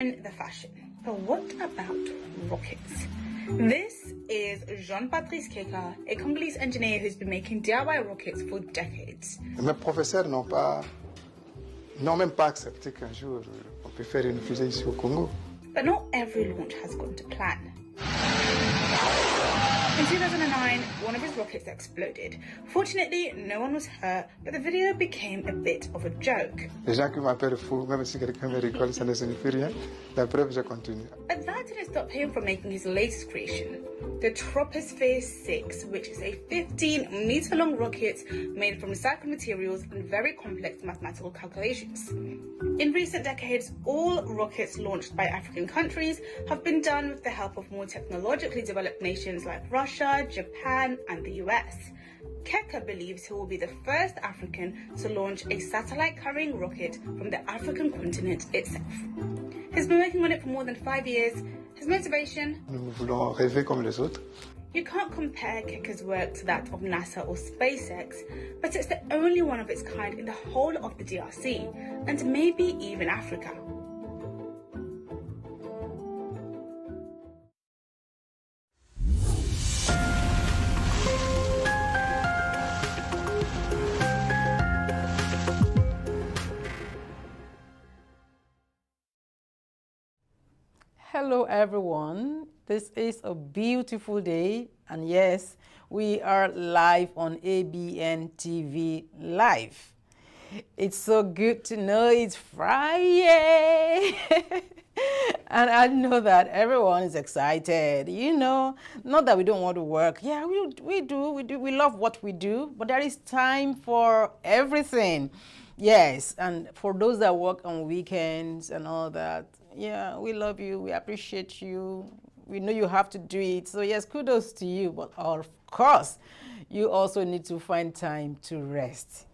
The fashion. But what about rockets? This is Jean-Patrice Keka, a Congolese engineer who's been making DIY rockets for decades. Mes professeurs n'ont même pas accepté qu'un jour on peut faire une fusée ici au Congo. But not every launch has gone to plan. In 2009, one of his rockets exploded. Fortunately, no one was hurt, but the video became a bit of a joke. Les gens qui m'appellent fou, même si quelqu'un me rigole, ça ne signifie rien. La preuve, je continue. But that didn't stop him from making his latest creation, the Troposphere 6, which is a 15-meter-long rocket made from recycled materials and very complex mathematical calculations. In recent decades, all rockets launched by African countries have been done with the help of more technologically developed nations like Russia, Japan, and the US. Keka believes he will be the first African to launch a satellite-carrying rocket from the African continent itself. He's been working on it for more than 5 years. His motivation? Nous voulons rêver comme les autres. You can't compare Keka's work to that of NASA or SpaceX, but it's the only one of its kind in the whole of the DRC, and maybe even Africa. Hello everyone, this is a beautiful day, and yes, we are live on Abntv Live. It's so good to know it's Friday. And I know that everyone is excited, you know, not that we don't want to work. Yeah, we do, we love what we do, but there is time for everything. Yes, and for those that work on weekends and all that, yeah, we love you, we appreciate you, we know you have to do it. So yes, kudos to you, but of course, you also need to find time to rest.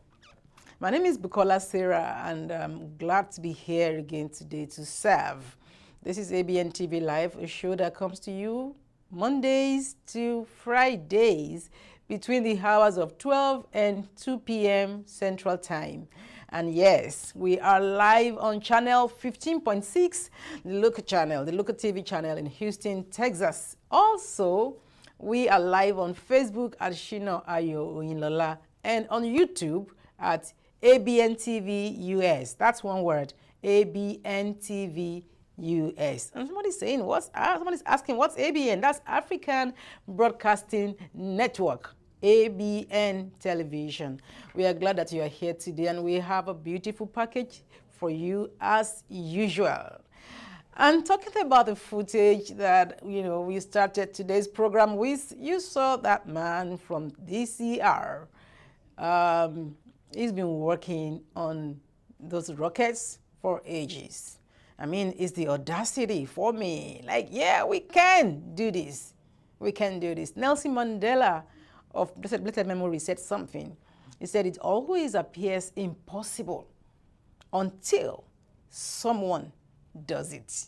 My name is Bukola Sarah, and I'm glad to be here again today to serve. This is Abntv Live, a show that comes to you Mondays to Fridays between the hours of 12 and 2 p.m. Central Time. And yes, we are live on channel 15.6, the local channel, the local TV channel in Houston, Texas. Also, we are live on Facebook at SHINA OYINLOLA and on YouTube at Abntv US. That's one word, Abntv US. And somebody's saying, somebody's asking, what's ABN? That's African Broadcasting Network. ABN Television. We are glad that you are here today, and we have a beautiful package for you as usual. And talking about the footage that, you know, we started today's program with, you saw that man from DCR. He's been working on those rockets for ages. I mean, it's the audacity for me. Like, yeah, we can do this. We can do this. Nelson Mandela of blessed memory said something. He said, it always appears impossible until someone does it.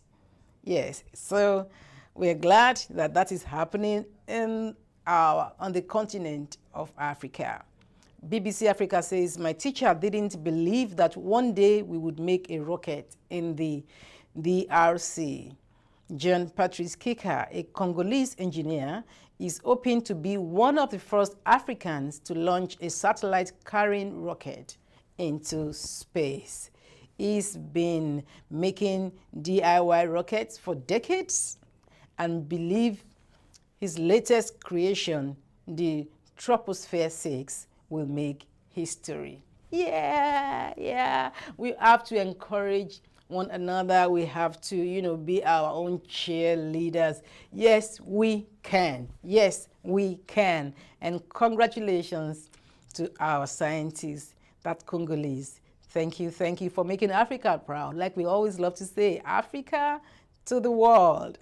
Yes, so we're glad that that is happening on the continent of Africa. BBC Africa says, my teacher didn't believe that one day we would make a rocket in the DRC. Jean-Patrice Keka, a Congolese engineer, is hoping to be one of the first Africans to launch a satellite-carrying rocket into space. He's been making DIY rockets for decades and believes his latest creation, the Troposphere 6, will make history. Yeah, we have to encourage one another. We have to, you know, be our own cheerleaders. Yes, we can. Yes, we can. And congratulations to our scientists, that Congolese. Thank you for making Africa proud. Like we always love to say, Africa to the world.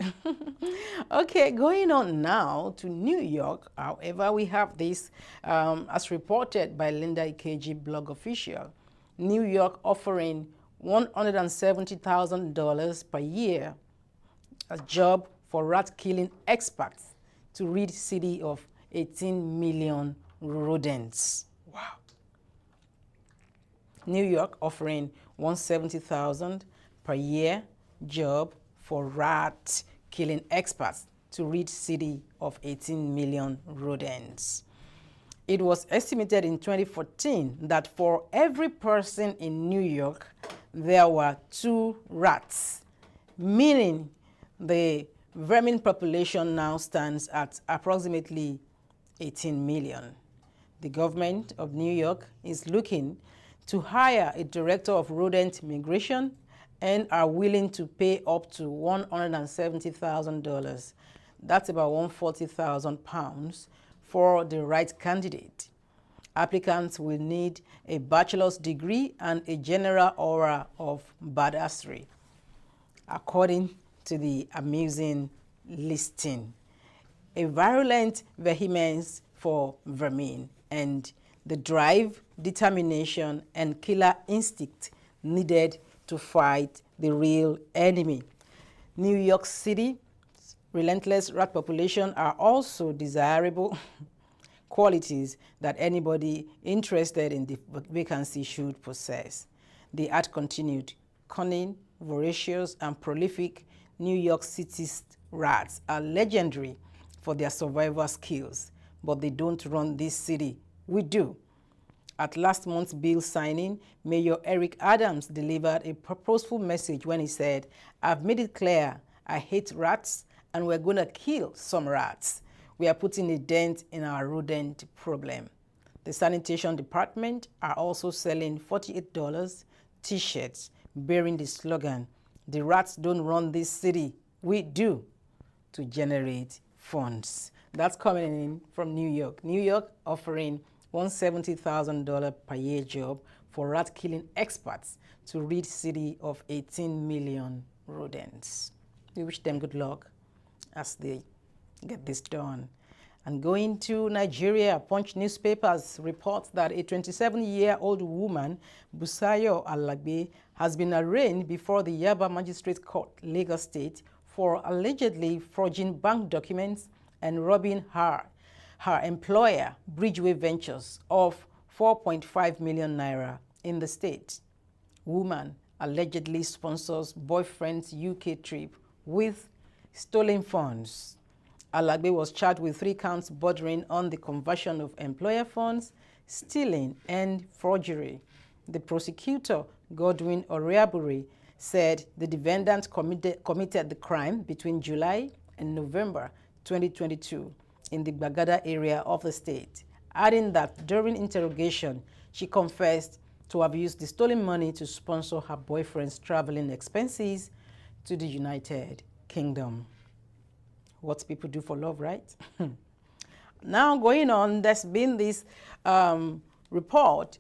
Okay, going on now to New York. However, we have this, as reported by Linda Ikeji, blog official. New York offering $170,000 per year, a job for rat-killing experts to rid city of 18 million rodents. Wow. New York offering $170,000 per year job for rat-killing experts to rid city of 18 million rodents. It was estimated in 2014 that for every person in New York, there were 2 rats, meaning the vermin population now stands at approximately 18 million. The government of New York is looking to hire a director of rodent migration and are willing to pay up to $170,000. That's about £140,000 for the right candidate. Applicants will need a bachelor's degree and a general aura of badassery, according to the amusing listing. A virulent vehemence for vermin and the drive, determination, and killer instinct needed to fight the real enemy. New York City's relentless rat population are also desirable qualities that anybody interested in the vacancy should possess. The ad continued, cunning, voracious, and prolific New York City's rats are legendary for their survival skills, but they don't run this city. We do. At last month's bill signing, Mayor Eric Adams delivered a purposeful message when he said, "I've made it clear I hate rats and we're going to kill some rats. We are putting a dent in our rodent problem." The sanitation department are also selling $48 t-shirts bearing the slogan, "The rats don't run this city, we do," to generate funds. That's coming in from New York. New York offering $170,000 per year job for rat-killing experts to rid city of 18 million rodents. We wish them good luck as they get this done. And going to Nigeria, Punch newspapers report that a 27-year-old woman, Busayo Alagbe, has been arraigned before the Yaba Magistrate Court, Lagos State, for allegedly forging bank documents and robbing her employer, Bridgeway Ventures, of 4.5 million naira in the state. Woman allegedly sponsors boyfriend's UK trip with stolen funds. Alagbe was charged with 3 counts bordering on the conversion of employer funds, stealing, and forgery. The prosecutor, Godwin Oriaburi, said the defendant committed the crime between July and November 2022 in the Bagada area of the state, adding that during interrogation, she confessed to have used the stolen money to sponsor her boyfriend's traveling expenses to the United Kingdom. What people do for love, right? Now going on, there's been this report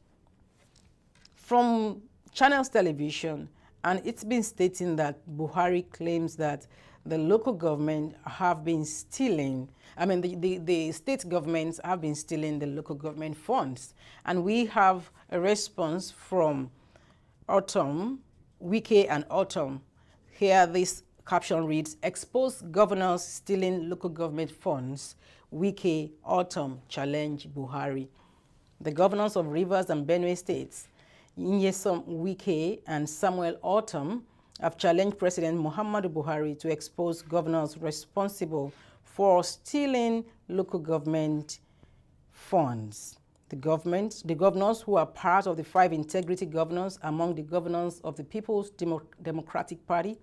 from Channels Television, and it's been stating that Buhari claims that the local government have been stealing, the state governments have been stealing the local government funds. And we have a response from Autumn, Wike and Autumn. Here this caption reads, "Expose governors stealing local government funds. Wike, Autumn challenge Buhari." The governors of Rivers and Benue states, Nyesom Wike and Samuel Autumn, have challenged President Muhammadu Buhari to expose governors responsible for stealing local government funds. The governors who are part of the 5 integrity governors among the governors of the People's Democratic Party,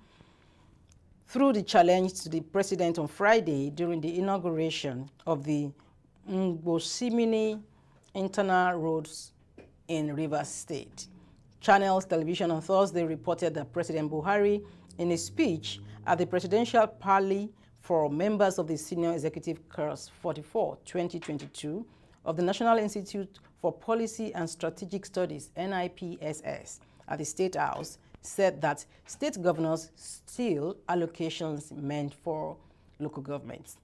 through the challenge to the president on Friday during the inauguration of the Ngbosimini internal roads in Rivers State. Channels Television on Thursday reported that President Buhari, in a speech at the Presidential Parley for members of the Senior Executive Course 44 2022 of the National Institute for Policy and Strategic Studies, NIPSS, at the State House, said that state governors steal allocations meant for local governments.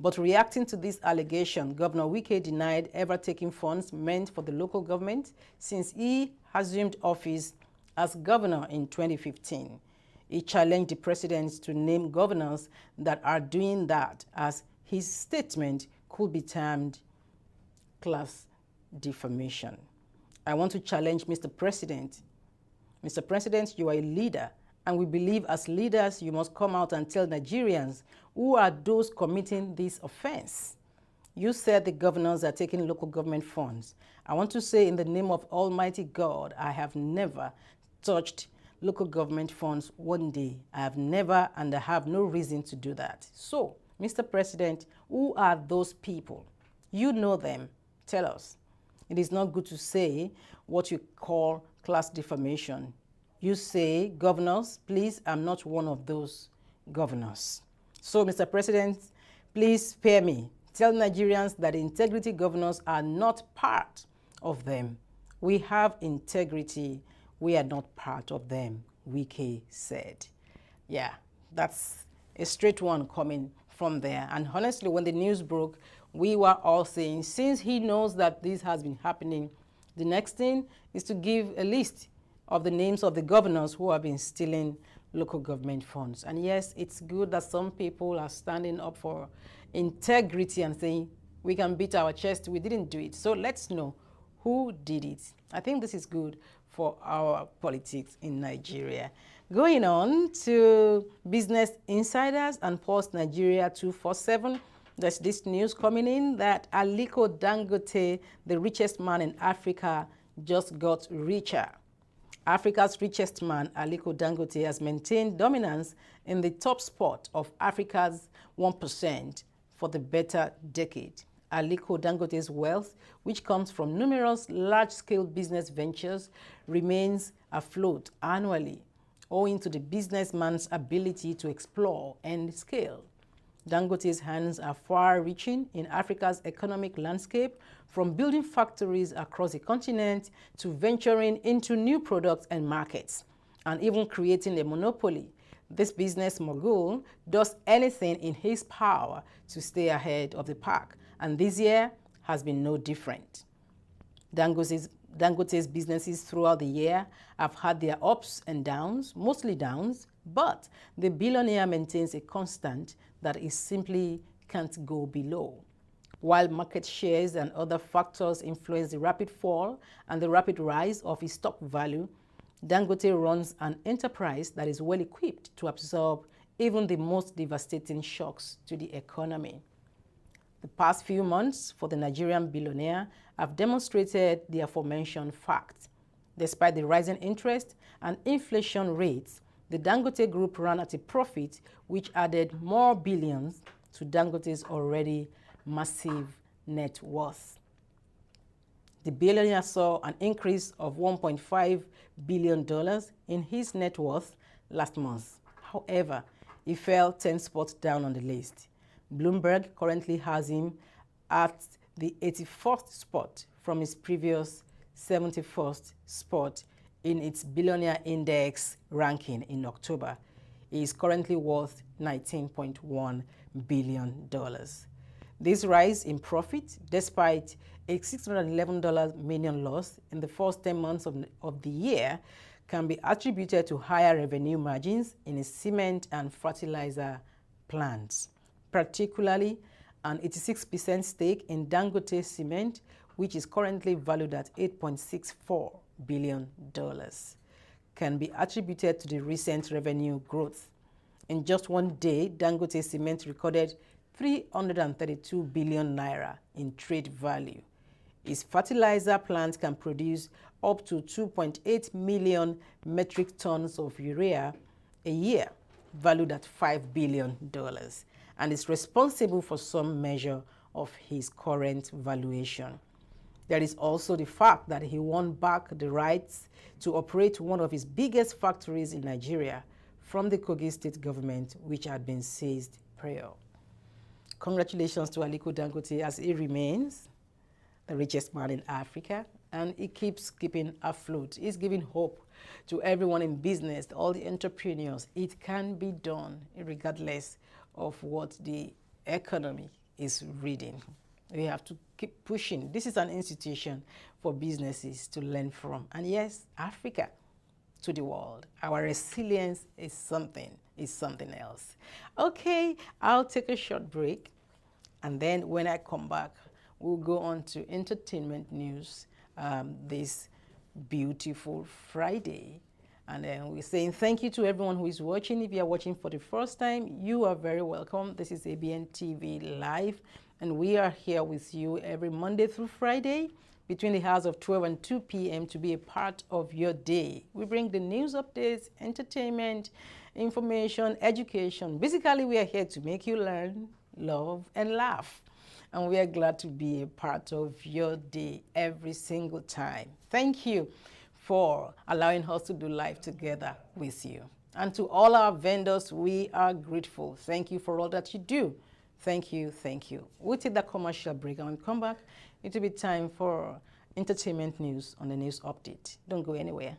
But reacting to this allegation, Governor Wike denied ever taking funds meant for the local government since he assumed office as governor in 2015. He challenged the president to name governors that are doing that, as his statement could be termed class defamation. I want to challenge Mr. President. Mr. President, you are a leader And we believe as leaders, you must come out and tell Nigerians who are those committing this offense. You said the governors are taking local government funds. I want to say in the name of Almighty God, I have never touched local government funds one day. I have never, and I have no reason to do that. So, Mr. President, who are those people? You know them. Tell us. It is not good to say what you call class defamation. You say, governors, please, I'm not one of those governors. So, Mr. President, please spare me. Tell Nigerians that integrity governors are not part of them. We have integrity. We are not part of them, Wike said. Yeah, that's a straight one coming from there. And honestly, when the news broke, we were all saying, since he knows that this has been happening, the next thing is to give a list of the names of the governors who have been stealing local government funds. And yes, it's good that some people are standing up for integrity and saying, we can beat our chest, we didn't do it. So let's know who did it. I think this is good for our politics in Nigeria. Going on to Business Insiders and Post Nigeria 247, there's this news coming in that Aliko Dangote, the richest man in Africa, just got richer. Africa's richest man, Aliko Dangote, has maintained dominance in the top spot of Africa's 1% for the better decade. Aliko Dangote's wealth, which comes from numerous large-scale business ventures, remains afloat annually, owing to the businessman's ability to explore and scale. Dangote's hands are far-reaching in Africa's economic landscape, from building factories across the continent to venturing into new products and markets, and even creating a monopoly. This business mogul does anything in his power to stay ahead of the pack, and this year has been no different. Dangote's businesses throughout the year have had their ups and downs, mostly downs, but the billionaire maintains a constant that he simply can't go below. While market shares and other factors influence the rapid fall and the rapid rise of his stock value, Dangote runs an enterprise that is well equipped to absorb even the most devastating shocks to the economy. The past few months for the Nigerian billionaire have demonstrated the aforementioned fact. Despite the rising interest and inflation rates, the Dangote Group ran at a profit which added more billions to Dangote's already massive net worth. The billionaire saw an increase of $1.5 billion in his net worth last month. However, he fell 10 spots down on the list. Bloomberg currently has him at the 84th spot from his previous 71st spot in its billionaire index ranking in October. He is currently worth $19.1 billion. This rise in profit, despite a $611 million loss in the first 10 months of the year, can be attributed to higher revenue margins in its cement and fertilizer plants, particularly an 86% stake in Dangote Cement, which is currently valued at $8.64 billion, can be attributed to the recent revenue growth. In just one day, Dangote Cement recorded 332 billion naira in trade value. Its fertilizer plant can produce up to 2.8 million metric tons of urea a year, valued at $5 billion, and is responsible for some measure of his current valuation. There is also the fact that he won back the rights to operate one of his biggest factories in Nigeria from the Kogi state government, which had been seized prior. Congratulations to Aliko Dangote, as he remains the richest man in Africa, and he keeps keeping afloat. He's giving hope to everyone in business, all the entrepreneurs. It can be done regardless of what the economy is reading. We have to keep pushing. This is an institution for businesses to learn from. And yes, Africa to the world. Our resilience is something else. Okay, I'll take a short break. And then when I come back, we'll go on to entertainment news this beautiful Friday. And then we're saying thank you to everyone who is watching. If you are watching for the first time, you are very welcome. This is Abntv Live, and we are here with you every Monday through Friday between the hours of 12 and 2 p.m. to be a part of your day. We bring the news updates, entertainment, information, education. Basically, we are here to make you learn, love, and laugh. And we are glad to be a part of your day every single time. Thank you for allowing us to do life together with you. And to all our vendors, we are grateful. Thank you for all that you do. Thank you, thank you. We'll take that commercial break, and when we come back, it will be time for entertainment news on the news update. Don't go anywhere.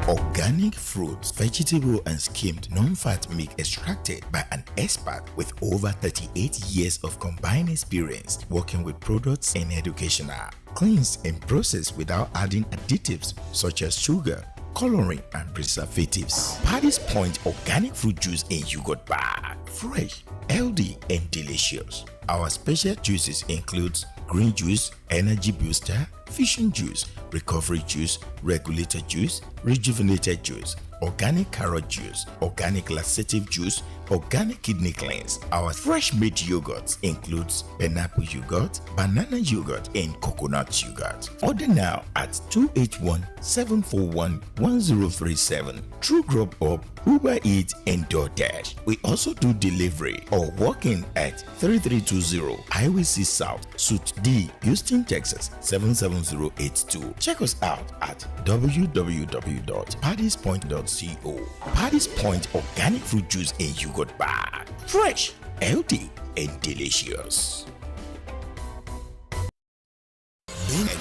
Organic fruits, vegetable and skimmed non-fat milk extracted by an expert with over 38 years of combined experience working with products and educational. Cleansed and processed without adding additives such as sugar, coloring and preservatives. Paddy's Point organic fruit juice in yogurt bag. Fresh, healthy and delicious. Our special juices include green juice, energy booster, fusion juice, recovery juice, regulator juice, rejuvenated juice, organic carrot juice, organic laxative juice, organic kidney cleanse. Our fresh made yogurt includes pineapple yogurt, banana yogurt and coconut yogurt. Order now at 281-741-1037 through Grub Up, Uber Eats and DoorDash. We also do delivery or walk-in at 3320 Highway 6 South, Suite D, Houston, Texas 77082. Check us out at www.paddyspoint.co. Paddy's Point organic fruit juice in yogurt bag. Fresh, healthy and delicious. Being a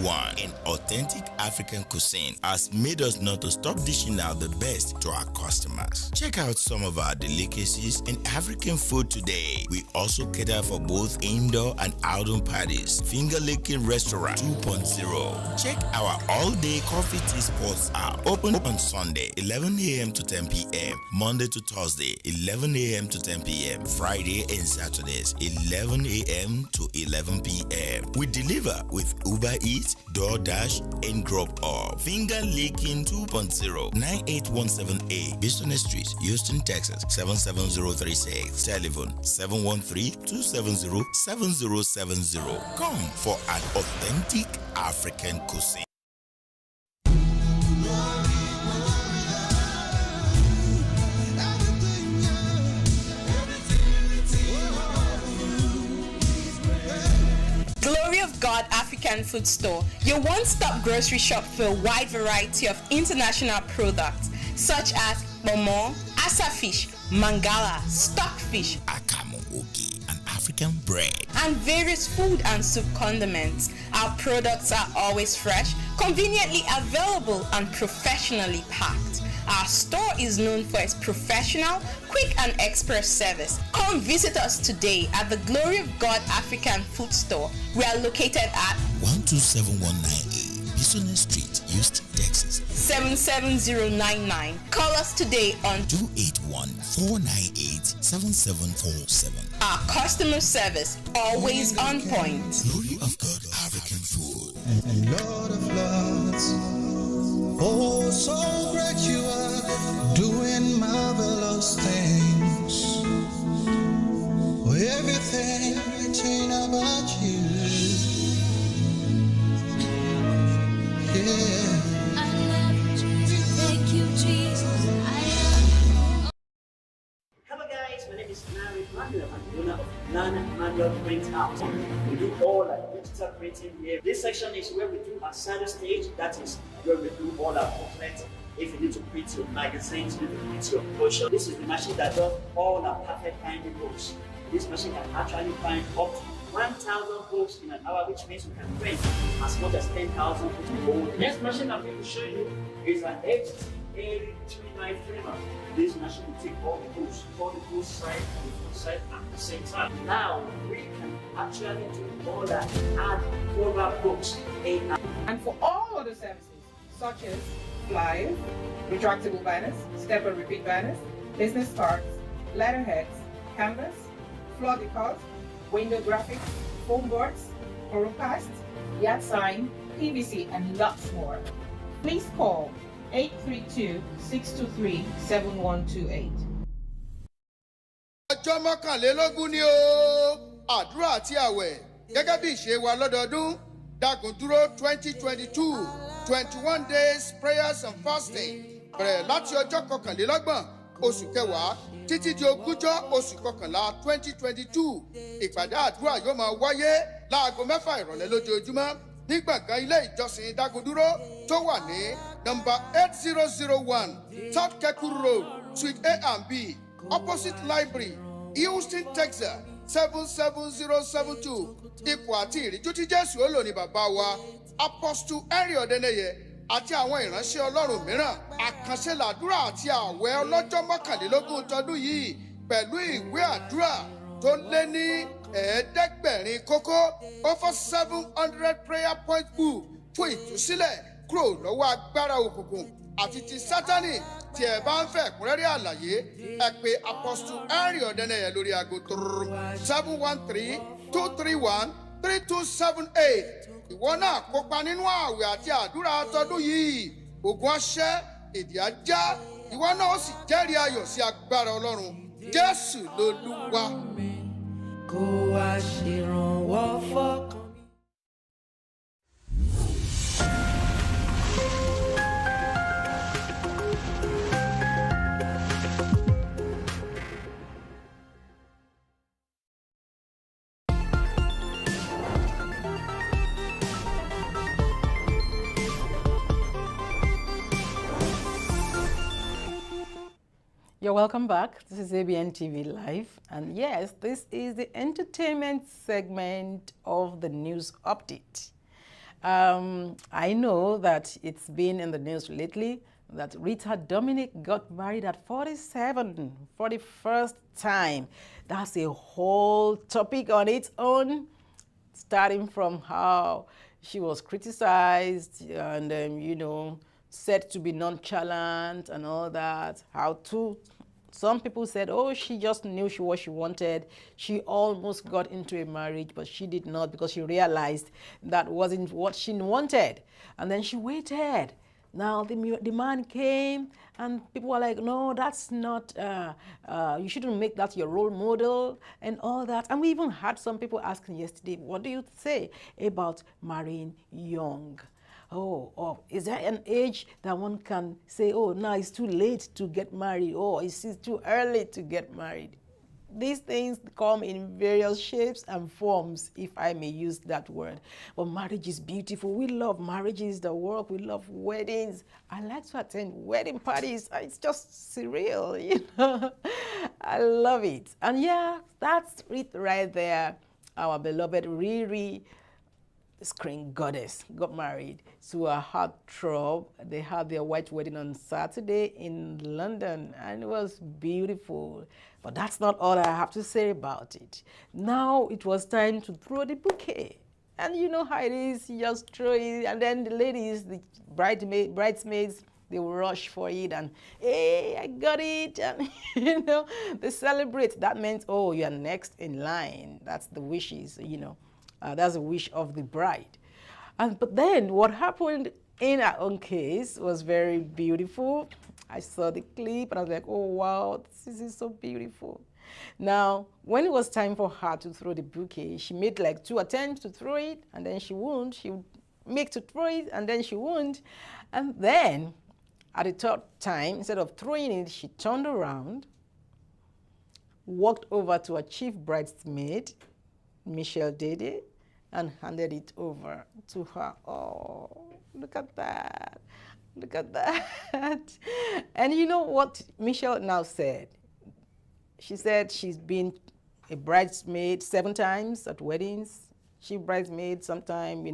#1 in authentic African cuisine has made us not to stop dishing out the best to our customers. Check out some of our delicacies in African food today. We also cater for both indoor and outdoor parties. Finger Licking Restaurant 2.0. Check our all-day coffee tea spots are open on Sunday 11 a.m. to 10 p.m. Monday to Thursday 11 a.m. to 10 p.m. Friday and Saturdays 11 a.m. to 11 p.m. We deliver with Uber Eats, DoorDash, and Grub Up. Finger Licking 2.0, 9817A, Business Street, Houston, Texas 77036. Telephone 713-270-7070. Come for an authentic African cuisine. Glory of God African Food Store, your one-stop grocery shop for a wide variety of international products such as momo, asa fish, mangala, stockfish, akamu ogi, and African bread, and various food and soup condiments. Our products are always fresh, conveniently available, and professionally packed. Our store is known for its professional, quick and express service. Come visit us today at the Glory of God African Food Store. We are located at 12719A, Business Street, Houston, Texas 77099. Call us today on 281-498-7747. our customer service, always on point. Glory of God African Food. And Lord of Lords, oh, so great you are, doing marvelous things. Oh, everything written about you. Yeah. I love you. Thank you, Jesus. Hello guys, my name is Manuel. I'm the owner of Manuel Print House. We do all our digital printing here. This section is where we do our center stage. That is where we do all our booklets. If you need to print your magazines, you need to print your brochure. This is the machine that does all our perfect binding books. This machine can actually bind up to 1,000 books in an hour, which means we can print as much as 10,000 books. The next machine I'm going to show you is an HTA39 trimmer. This machine will take all the books side and the full side at the same time. Now we can actually do all that add cover books and for all other services such as flyers, retractable banners, step and repeat banners, business cards, letterheads, canvas, floor decor, window graphics, foam boards, Coroplast, yard sign, PVC, and lots more. Please call 832-623-7128. ọjọ́ mọ́kànlélógún ni o àdúrà àti àwẹ̀ gẹ́gẹ́ bí ìṣe wa lọ́dọọdún Dagunduro 2022 21 days prayers and fasting bẹ̀rẹ̀ láti ọjọ́ kọkànlélọ́gbọ̀n oṣù kẹwàá títí di ogúnjọ́ oṣù kọkànlá 2022 ìpàdé àdúrà yóò máa wáyé láago 6 ìrọ̀lẹ́ lójoojúmọ́ ní gbọ̀ngàn ilé ìjọsìn Dagunduro tó wà ní nọ́mbà 8001 South Keku Road Suite A and B opposite library Houston, Texas 77072. Ipò àti ìríjú tí Jésù ó lò ní bàbá wa Apostle Henry Odeneye àti àwọn ìránṣẹ́ Ọlọ́run mìíràn. Àkànṣe làdúrà àti ààwẹ̀ ọlọ́jọ́ mọ́kànlélógún tọdún yìí pẹ̀lú ìwé àdúrà tó lé ní 700 kókó over 700 prayer point book fún ìtúsílẹ̀ kúrò lọ́wọ́ agbára òkùnkùn àti ti Sátánì. Tí ẹ bá ń fẹ́ ẹ̀kúnrẹ́rẹ́ àlàyé ẹ pè Apostle Henry Odeneye lórí aago 713-231-3278. Ìwọ náà kópa nínú ààwẹ̀ àti àdúrà tọdún yìí. Ògùn ọṣẹ́ èdè ajá ìwọ náà ó sì jẹ́rìí ayọ̀ sí agbára Ọlọ́run. Jésù lolúwa. Kó wá ṣèrànwọ́ fọ́kàn. You're welcome back. This is Abntv Live. And yes, this is the entertainment segment of the news update. I know that it's been in the news lately that Rita Dominic got married at 47 for the first time. That's a whole topic on its own, starting from how she was criticized and, said to be nonchalant and all that. Some people said, oh, she just knew what she wanted. She almost got into a marriage, but she did not because she realized that wasn't what she wanted. And then she waited. Now the man came and people were like, no, that's not, you shouldn't make that your role model and all that. And we even had some people asking yesterday, what do you say about marrying young? Oh, is there an age that one can say, oh, now it's too late to get married, or it's too early to get married? These things come in various shapes and forms, if I may use that word. But marriage is beautiful. We love marriages, the work. We love weddings. I like to attend wedding parties. It's just surreal, I love it. And yeah, that's it right there. Our beloved Riri, the screen goddess, got married to a heartthrob. They had their white wedding on Saturday in London, and it was beautiful. But that's not all I have to say about it. Now it was time to throw the bouquet. And you know how it is, you just throw it, and then the ladies, the bridesmaids, they will rush for it, and hey, I got it, and they celebrate. That meant, oh, you're next in line. That's the wishes, that's a wish of the bride. But then what happened in our own case was very beautiful. I saw the clip and I was like, oh wow, this is so beautiful. Now, when it was time for her to throw the bouquet, she made like 2 attempts to throw it, and then she wouldn't. She would make to throw it, and then she wouldn't. And then at the 3rd time, instead of throwing it, she turned around, walked over to her chief bridesmaid, Michelle Dede, and handed it over to her. Oh, look at that. Look at that. And you know what Michelle now said? She said she's been a bridesmaid 7 times at weddings. She bridesmaid sometime,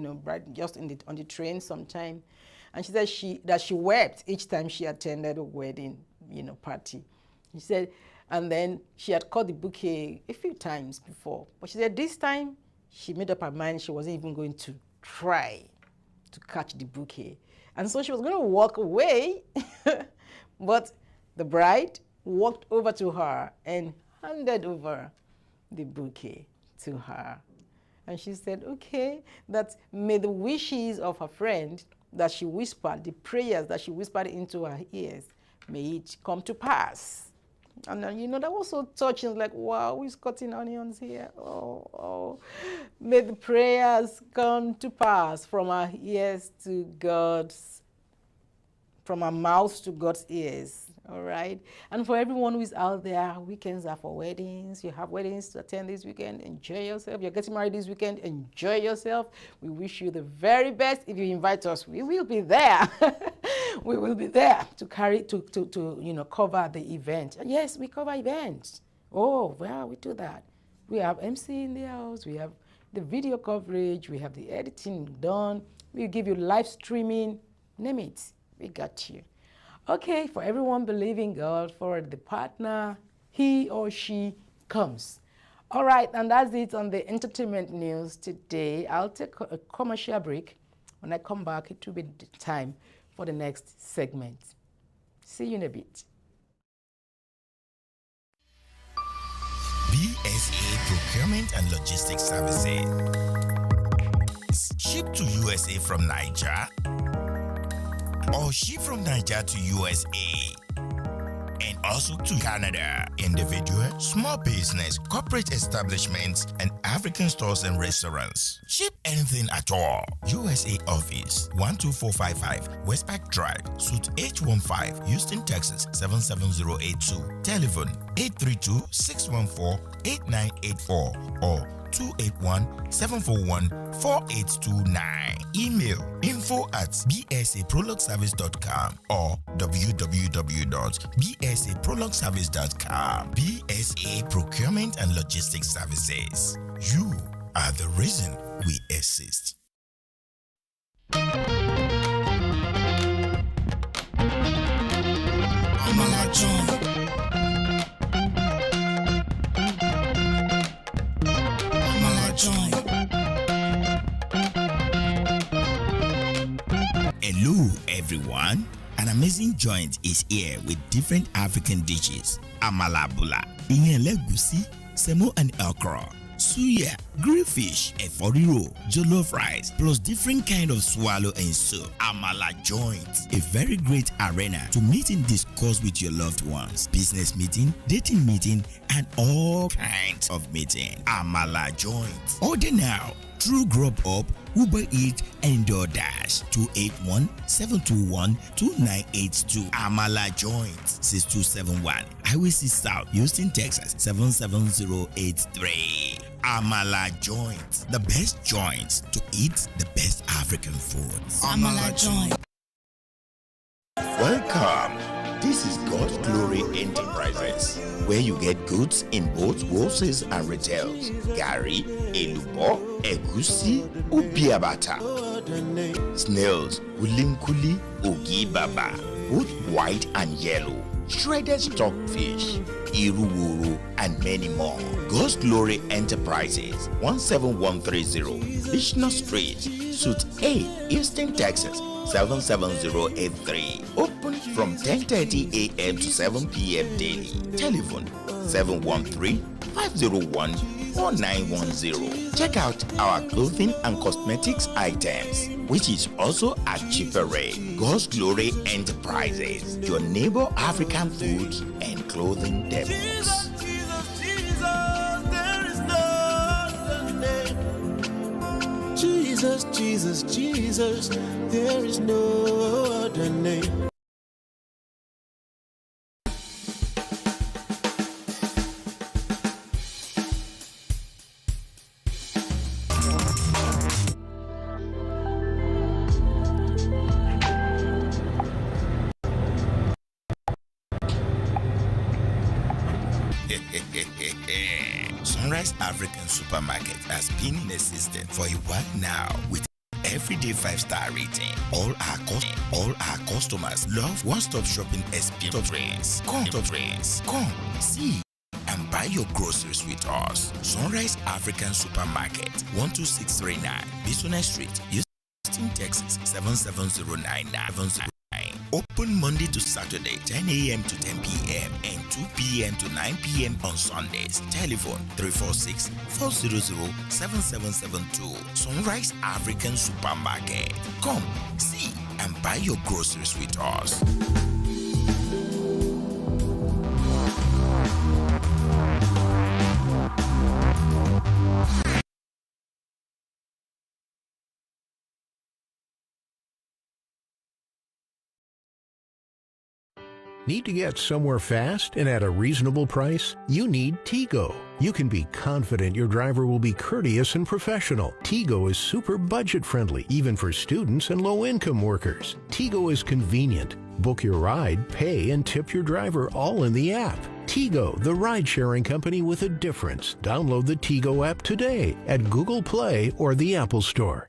just on the train sometime. And she said that she wept each time she attended a wedding, party. She said, and then she had caught the bouquet a few times before. But she said this time, she made up her mind she wasn't even going to try to catch the bouquet. And so she was going to walk away, but the bride walked over to her and handed over the bouquet to her. And she said, okay, that may the wishes of her friend that she whispered, the prayers that she whispered into her ears, may it come to pass. And then, that was so touching, like, wow, who's cutting onions here? Oh. May the prayers come to pass from our ears to God's, from our mouths to God's ears. All right. And for everyone who is out there, weekends are for weddings. You have weddings to attend this weekend. Enjoy yourself. You're getting married this weekend. Enjoy yourself. We wish you the very best. If you invite us, we will be there. We will be there to cover the event. And yes, we cover events. Oh, well, we do that. We have MC in the house. We have the video coverage. We have the editing done. We give you live streaming. Name it. We got you. Okay, for everyone believing God for the partner, he or she comes. All right, and that's it on the entertainment news today. I'll take a commercial break. When I come back, it will be the time for the next segment. See you in a bit. BSA Procurement and Logistics Services. Ship to USA from Niger, or ship from Niger to USA, and also to Canada. Individual, small business, corporate establishments, and African stores and restaurants. Ship anything at all. USA office 12455 Westpac Drive, Suite H15, Houston, Texas 77082. Telephone 832-614-8984 or 281-741-4829. Email info@bsaprologservice.com or www.bsaprologservice.com. BSA Procurement and Logistics Services. You are the reason we exist. Hello everyone, an amazing joint is here with different African dishes. Amala bula, legusi, semo and okra, suya, grilled fish, efforiro, jollof rice, plus different kind of swallow and soup. Amala joint, a very great arena to meet and discuss with your loved ones. Business meeting, dating meeting, and all kinds of meeting. Amala joint. Order now through Grubhub, Uber Eats, and DoorDash. 281-721-2982. Amala joint 6271 Highway 6 South, Houston, Texas 77083. Amala joint, the best joints to eat the best African food. Amala joint. Welcome. This is God's Glory Enterprises, where you get goods in both wholesales and retails. Gari, elubo, egusi, ubiabata, snails, ulinkuli, ugi baba, both white and yellow, shredded stockfish, iruwuru, and many more. God's Glory Enterprises, 17130, Lishna Street, Suite 8, Houston, Texas 77083. Open from 10:30 a.m. to 7 p.m. daily. Telephone 713-501-4910. Check out our clothing and cosmetics items, which is also at cheaper rate. God's Glory Enterprises, your neighbor African foods and clothing depots. Jesus, Jesus, Jesus, there is no other name. Sunrise African Supermarket has been in existence for a while now with everyday 5-star rating. All our customers love one-stop shopping experience. Come, see and buy your groceries with us. Sunrise African Supermarket, 12639 Business Street, Houston, Texas 77099. Open Monday to Saturday, 10 a.m. to 10 p.m. and 2 p.m. to 9 p.m. on Sundays. Telephone 346-400-7772. Sunrise African Supermarket. Come, see, and buy your groceries with us. Need to get somewhere fast and at a reasonable price? You need Tigo. You can be confident your driver will be courteous and professional. Tigo is super budget friendly, even for students and low-income workers. Tigo is convenient. Book your ride, pay, and tip your driver all in the app. Tigo, the ride-sharing company with a difference. Download the Tigo app today at Google Play or the Apple Store.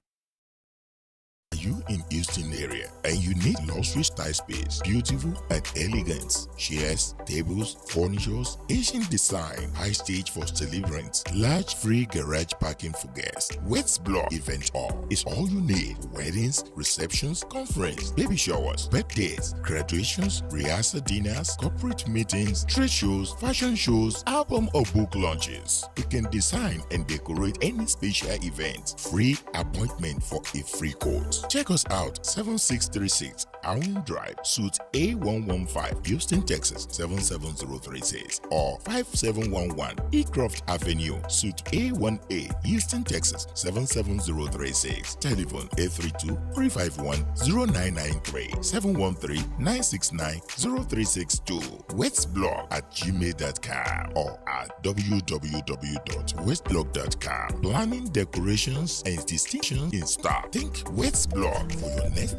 Are you in Houston area and you need luxury style space, beautiful and elegant? Chairs, tables, furnitures, Asian design, high stage for celebrants, large free garage parking for guests, Wets Block Event Hall is all you need. Weddings, receptions, conference, baby showers, birthdays, graduations, rehearsal dinners, corporate meetings, trade shows, fashion shows, album or book launches. We can design and decorate any special event. Free appointment for a free quote. Check us out, 7636 Allen Drive, Suite A115, Houston, Texas, 77036, or 5711 Ecroft Avenue, Suite A1A, Houston, Texas, 77036. Telephone 832-351-0993, 713-969-0362. westblog@gmail.com or at www.westblog.com. Planning, decorations, and distinctions in stock. Think Westblog for your next.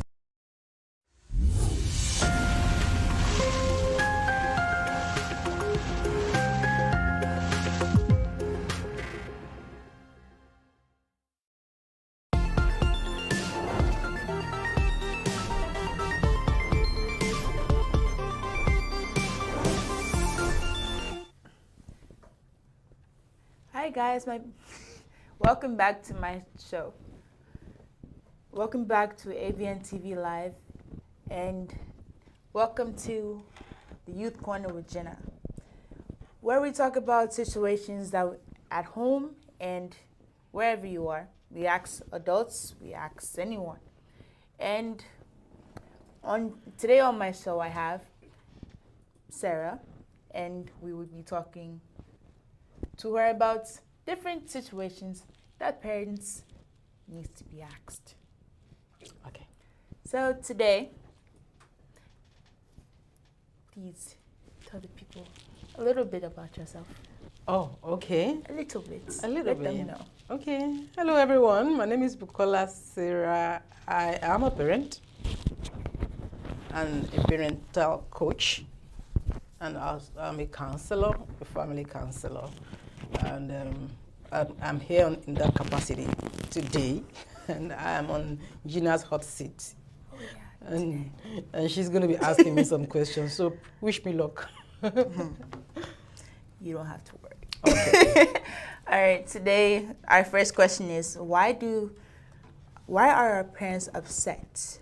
Hi guys, welcome back to my show. Welcome back to Abntv Live, and welcome to the Youth Corner with Jenna, where we talk about situations that at home and wherever you are. We ask adults, we ask anyone. And today on my show I have Sarah, and we will be talking to her about different situations that parents need to be asked. Okay. So today, please tell the people a little bit about yourself. Oh, okay. A little bit. A little Let bit. them know. Okay. Hello, everyone. My name is Bukola Sarah. I am a parent and a parental coach, and I'm a counselor, a family counselor. And I'm here in that capacity today, and I'm on Gina's hot seat. Oh, yeah, and she's going to be asking me some questions, so wish me luck. You don't have to worry. Okay. All right, today our first question is, why are our parents upset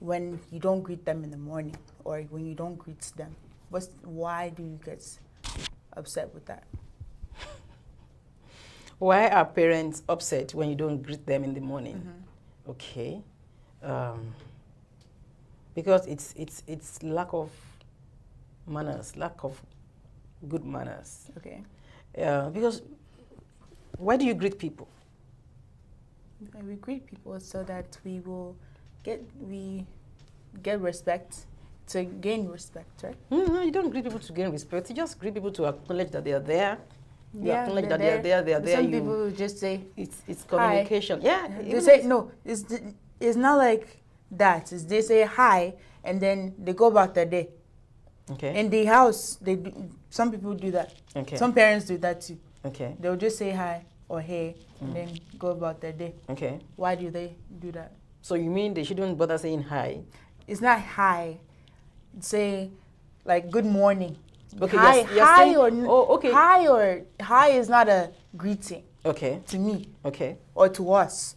when you don't greet them in the morning or when you don't greet them? Why do you get upset with that? Why are parents upset when you don't greet them in the morning? Mm-hmm. Okay. Because it's lack of manners, lack of good manners. Okay. Because why do you greet people? We greet people so that we get respect, to gain respect, right? No, you don't greet people to gain respect. You just greet people to acknowledge that they are there. You acknowledge that they're there. Some people just say it's communication. Hi. Yeah. They say no. It's not like that. They say hi and then they go about their day. Okay. In the house, some people do that. Okay. Some parents do that too. Okay. They'll just say hi or hey and then go about their day. Okay. Why do they do that? So you mean they shouldn't bother saying hi? It's not hi. Say like good morning. Okay, hi, you're hi saying, or okay. Hi is not a greeting. Okay. To me. Okay. Or to us.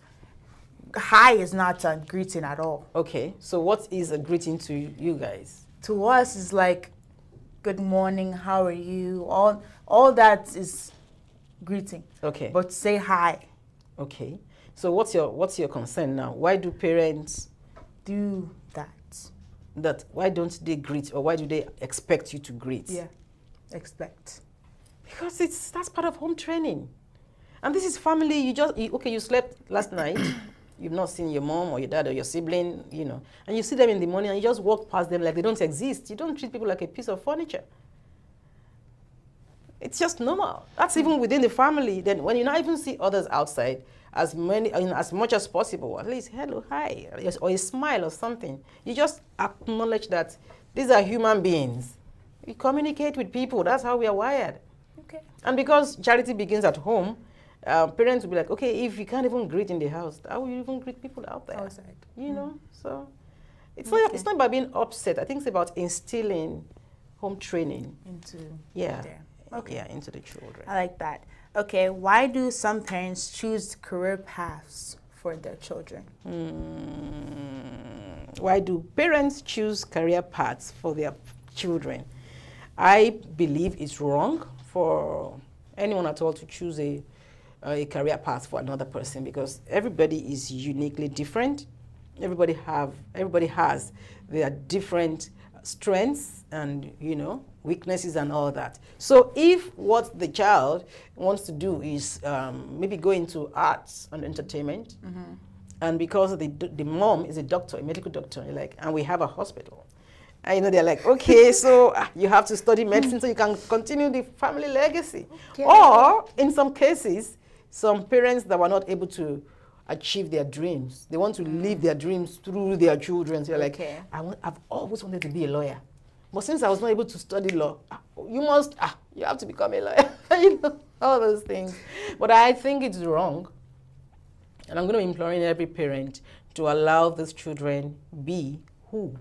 hi is not a greeting at all. Okay, so what is a greeting to you guys? To us, is like, good morning, how are you? All that is greeting. Okay. But say hi. Okay. So what's your concern now? Why do parents do that? Why don't they greet, or why do they expect you to greet? Yeah, expect. Because that's part of home training. And this is family. You slept last night. You've not seen your mom or your dad or your sibling, and you see them in the morning and you just walk past them like they don't exist. You don't treat people like a piece of furniture. It's just normal. That's even within the family. Then when you not even see others outside, as much as possible, at least hello, hi, or a smile or something. You just acknowledge that these are human beings. We communicate with people. That's how we are wired. Okay. And because charity begins at home, parents will be like, okay, if you can't even greet in the house, how will you even greet people out there? Outside. So it's not about being upset. I think it's about instilling home training into into the children. I like that. Okay, why do some parents choose career paths for their children? Why do parents choose career paths for their children? I believe it's wrong for anyone at all to choose a career path for another person, because everybody is uniquely different. Everybody has their different strengths and weaknesses and all that. So if what the child wants to do is maybe go into arts and entertainment, and because the mom is a doctor, a medical doctor, and we have a hospital, and they're like, okay, so you have to study medicine so you can continue the family legacy. Okay. Or in some cases, some parents that were not able to achieve their dreams, they want to live their dreams through their children. So they're like, I've always wanted to be a lawyer, but since I was not able to study law, you have to become a lawyer. All those things. But I think it's wrong, and I'm going to be imploring every parent to allow these children be who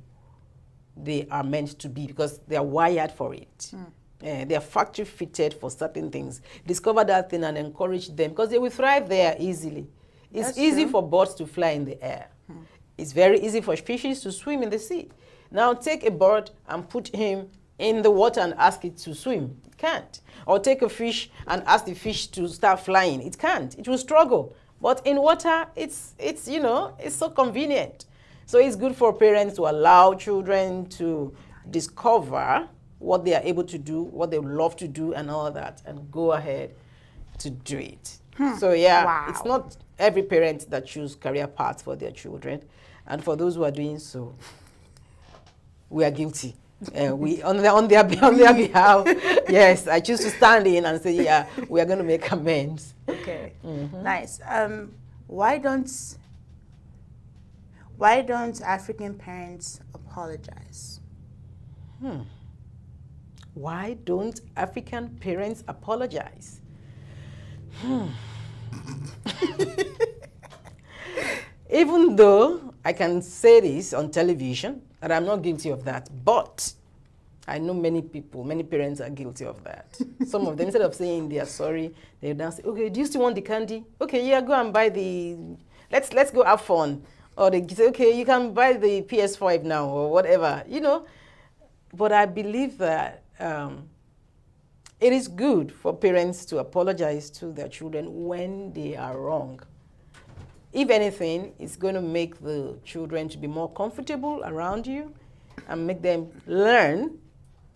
they are meant to be, because they are wired for it. They are factory fitted for certain things. Discover that thing and encourage them, because they will thrive there easily. It's easy for birds to fly in the air. It's very easy for fishes to swim in the sea. Now take a bird and put him in the water and ask it to swim. It can't. Or take a fish and ask the fish to start flying. It can't. It will struggle. But in water, it's so convenient. So it's good for parents to allow children to discover what they are able to do, what they love to do, and all that, and go ahead to do it. So it's not every parent that choose career paths for their children, and for those who are doing so, we are guilty. We on their behalf, yes, I choose to stand in and say, we are going to make amends. Okay, nice. Why don't African parents apologize? Why don't African parents apologize? Even though I can say this on television, and I'm not guilty of that, but I know many parents are guilty of that. Some of them, instead of saying they are sorry, they now say, okay, do you still want the candy? Okay, yeah, go and buy let's go have fun. Or they say, okay, you can buy the PS5 now, or whatever, But I believe that it is good for parents to apologize to their children when they are wrong. If anything, it's going to make the children to be more comfortable around you and make them learn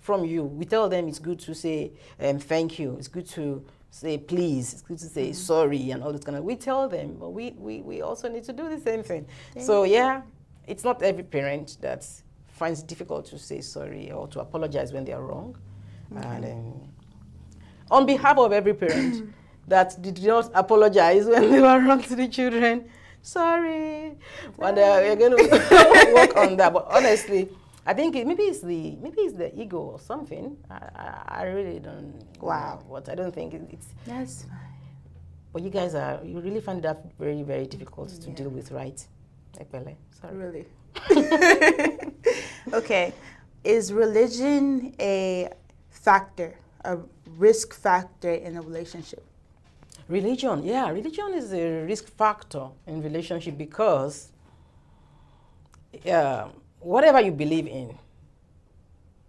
from you. We tell them it's good to say thank you. It's good to say please. It's good to say sorry and all this kind of. We tell them, but we also need to do the same thing. So it's not every parent that finds it difficult to say sorry or to apologize when they are wrong. And on behalf of every parent that did not apologize when they were wrong to the children, sorry. But we're going to work on that. But honestly, I think maybe it's the ego or something. I really don't. Wow. But I don't think it's. That's fine. But you really find that very, very difficult to deal with, right? Sorry. Really. Okay. Is religion a risk factor in a relationship? Religion, yeah, religion is a risk factor in relationship because whatever you believe in,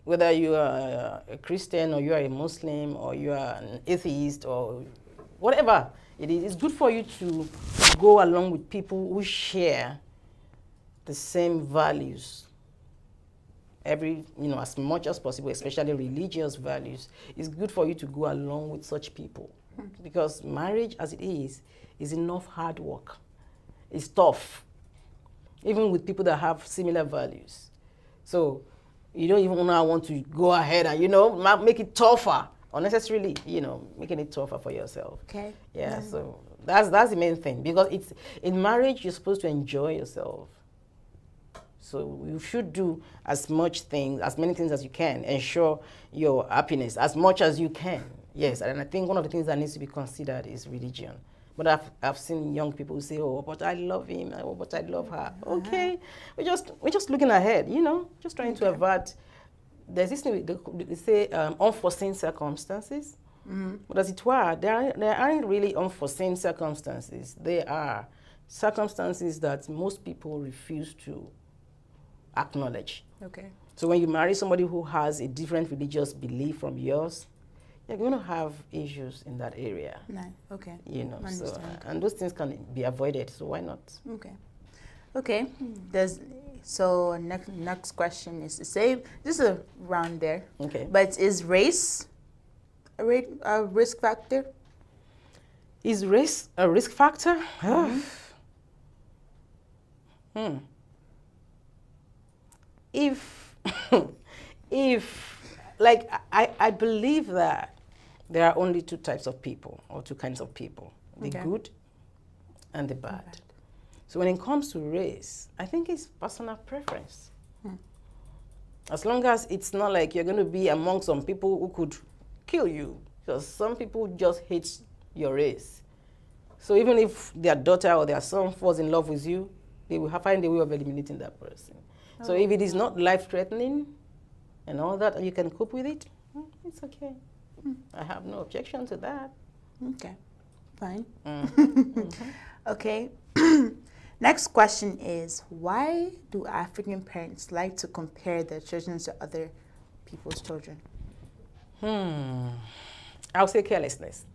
whether you are a Christian or you are a Muslim or you are an atheist or whatever it is, it's good for you to go along with people who share the same values. As much as possible, especially religious values, it's good for you to go along with such people. Because marriage as it is enough hard work. It's tough, even with people that have similar values. So you don't even want to go ahead and, make it tougher unnecessarily, making it tougher for yourself. Okay. Yeah, so that's the main thing, because it's in marriage you're supposed to enjoy yourself. So you should do as many things as you can, ensure your happiness as much as you can. Yes, and I think one of the things that needs to be considered is religion. But I've seen young people who say, "Oh, but I love him. Oh, but I love her." Okay, we're just looking ahead, just trying to avert. There's this thing they say unforeseen circumstances. But as it were, there aren't really unforeseen circumstances. They are circumstances that most people refuse to acknowledge. Okay. So when you marry somebody who has a different religious belief from yours, you're going to have issues in that area. Nice. Okay. And those things can be avoided. So why not? Okay. Next question is the same. This is around there. Okay. But is race a risk factor? Is race a risk factor? I believe that there are only two types of people, or two kinds of people, the good and the bad. So when it comes to race, I think it's personal preference. As long as it's not like you're going to be among some people who could kill you, because some people just hate your race. So even if their daughter or their son falls in love with you, they will find a way of eliminating that person. So if it is not life-threatening and all that, and you can cope with it, it's okay. I have no objection to that. Okay, fine. Okay. Next question is, why do African parents like to compare their children to other people's children? I'll say carelessness.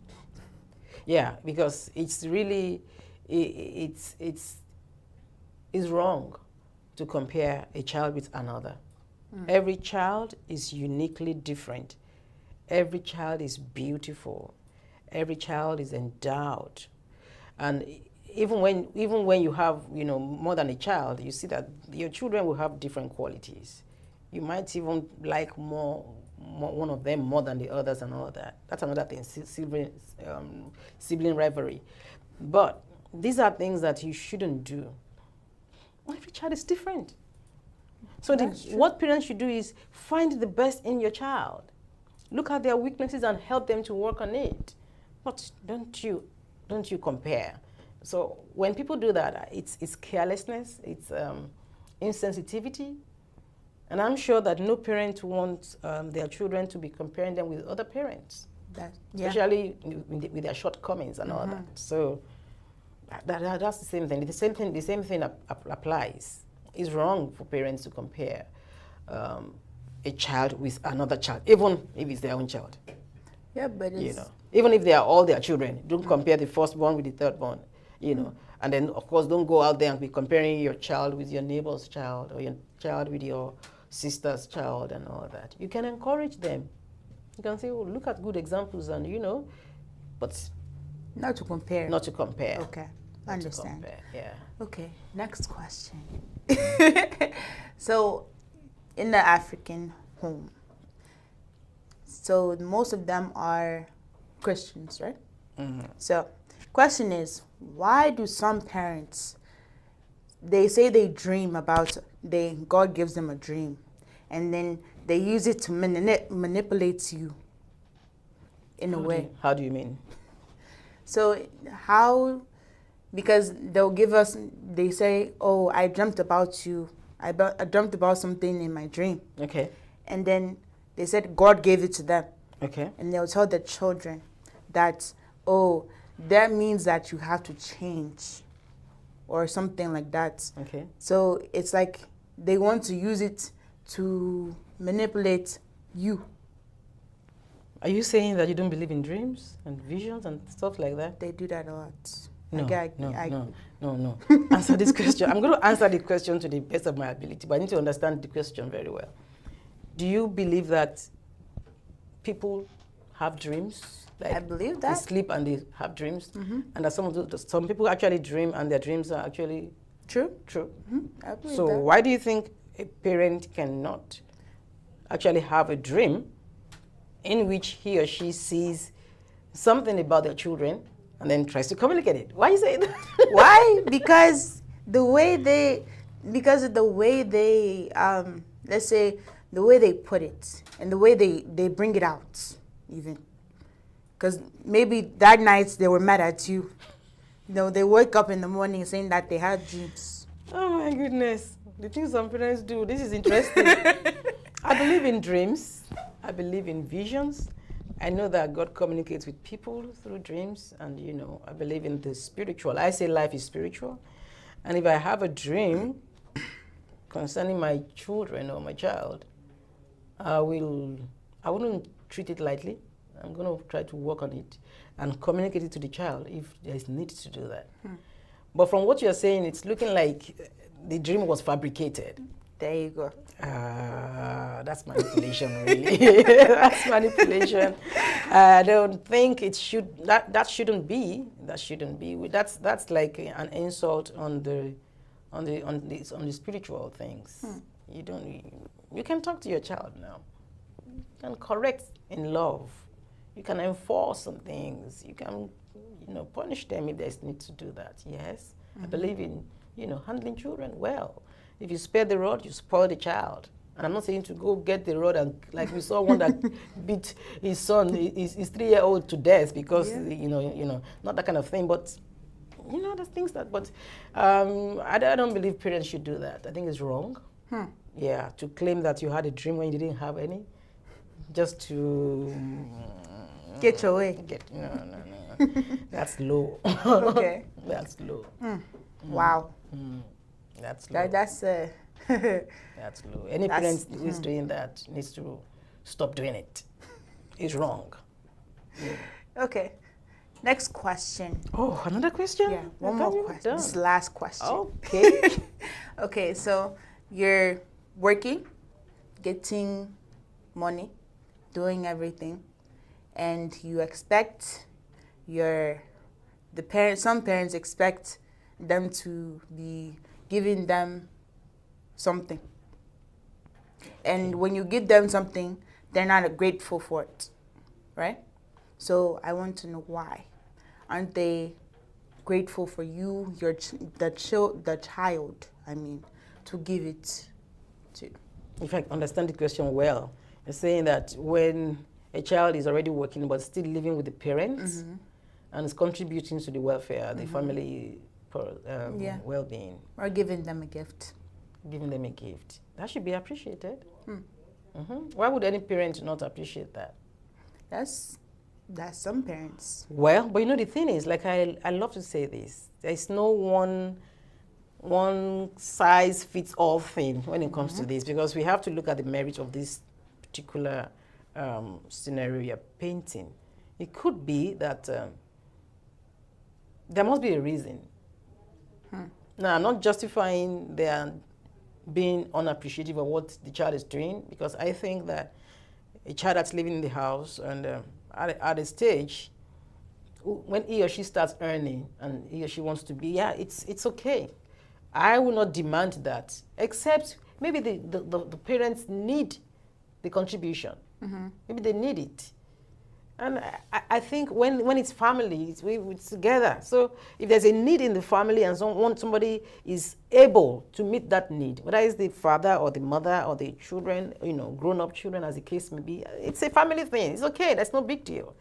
Yeah, because it's really, it's wrong to compare a child with another. Every child is uniquely different. Every child is beautiful. Every child is endowed. And even when you have, more than a child, you see that your children will have different qualities. You might even like one of them more than the others and all that. That's another thing, sibling rivalry. But these are things that you shouldn't do. Every child is different. So what parents should do is find the best in your child. Look at their weaknesses and help them to work on it. But don't you compare. So when people do that, it's carelessness, it's insensitivity. And I'm sure that no parent wants their children to be comparing them with other parents, especially with their shortcomings and all that. So that's the same thing. The same thing applies. It's wrong for parents to compare a child with another child, even if it's their own child. Yeah, but even if they are all their children, don't compare the firstborn with the thirdborn. And then of course don't go out there and be comparing your child with your neighbor's child or your child with your sister's child and all that. You can encourage them. You can say, "Oh, look at good examples," and but not to compare. Not to compare. Okay, I understand. Yeah. Okay, next question. So, in the African home, so most of them are Christians, right? So, question is, why do some parents, they say they dream about, God gives them a dream, and then they use it to manipulate you in a way? How do you mean? So because they'll give us, they say, "Oh, I dreamt about you. I dreamt about something in my dream." Okay. And then they said God gave it to them. Okay. And they'll tell their children that, "Oh, that means that you have to change or something like that. Okay. So it's like they want to use it to manipulate you. Are you saying that you don't believe in dreams and visions and stuff like that? They do that a lot. No. Answer this question. I'm going to answer the question to the best of my ability, but I need to understand the question very well. Do you believe that people have dreams? Like I believe that. They sleep and they have dreams, and that some people actually dream and their dreams are actually true. I believe So that. why do you think a parent cannot actually have a dream in which he or she sees something about their children and then tries to communicate it? Why you say that? Why? Because of the way they, let's say, the way they put it and the way they bring it out, even. Because maybe that night they were mad at you. You know, they wake up in the morning saying that they had dreams. Oh my goodness. The things some parents do, this is interesting. I believe in dreams. I believe in visions. I know that God communicates with people through dreams, and you know, I believe in the spiritual. I say life is spiritual. And if I have a dream concerning my children or my child, I wouldn't treat it lightly. I'm going to try to work on it and communicate it to the child if there is need to do that. But from what you're saying, it's looking like the dream was fabricated. There you go. That's manipulation, really. That's manipulation. I don't think it should. That shouldn't be. That shouldn't be. That's like an insult on the spiritual things. You can talk to your child now. You can correct in love. You can enforce some things. You can, punish them if there's need to do that. Yes, I believe in, handling children well. If you spare the rod, you spoil the child. And I'm not saying to go get the rod and, like we saw one that beat his son, his 3-year-old to death because, not that kind of thing. But, there's things that, but I don't believe parents should do that. I think it's wrong. Yeah, to claim that you had a dream when you didn't have any, just to get your way. No. That's low. Okay. That's low. Wow. That's low. That's That's low. Any parent who is doing that needs to stop doing it. It's wrong. Okay. Next question. Oh, another question? Yeah, one more question. This is the last question. Okay. Okay, so you're working, getting money, doing everything, and you expect some parents expect them to be giving them something. And when you give them something, they're not grateful for it, right? So I want to know why. Aren't they grateful for you, the child, to give it to? If I understand the question well, you're saying that when a child is already working but still living with the parents and is contributing to the welfare, the family well-being. Or giving them a gift. Giving them a gift. That should be appreciated. Why would any parent not appreciate that? That's some parents. Well, but the thing is, like I love to say this, there's no one size fits all thing when it comes to this, because we have to look at the merit of this particular scenario you're painting. It could be that there must be a reason. Now, I'm not justifying their being unappreciative of what the child is doing, because I think that a child that's living in the house and at a stage when he or she starts earning and he or she wants to be, it's okay. I will not demand that, except maybe the parents need the contribution. Maybe they need it. And I think when it's family, it's together. So if there's a need in the family and somebody is able to meet that need, whether it's the father or the mother or the children, grown-up children as the case may be, it's a family thing. It's okay. That's no big deal.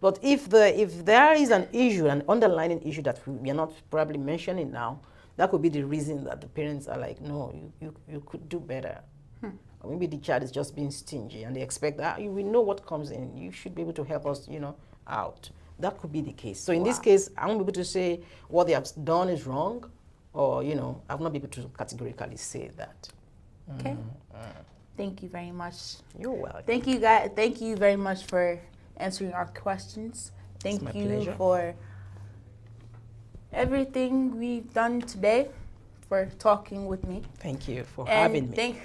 But if there is an issue, an underlying issue that we are not probably mentioning now, that could be the reason that the parents are like, no, you could do better. Or maybe the child is just being stingy and they expect that we know what comes in. You should be able to help us, out. that could be the case. So in this case, I won't be able to say what they have done is wrong, or, you know, I will not be able to categorically say that. Okay. Thank you very much. You're welcome. Thank you, guys. Thank you very much for answering our questions. Thank you pleasure. for everything we've done today, for talking with me. Thank you for having me.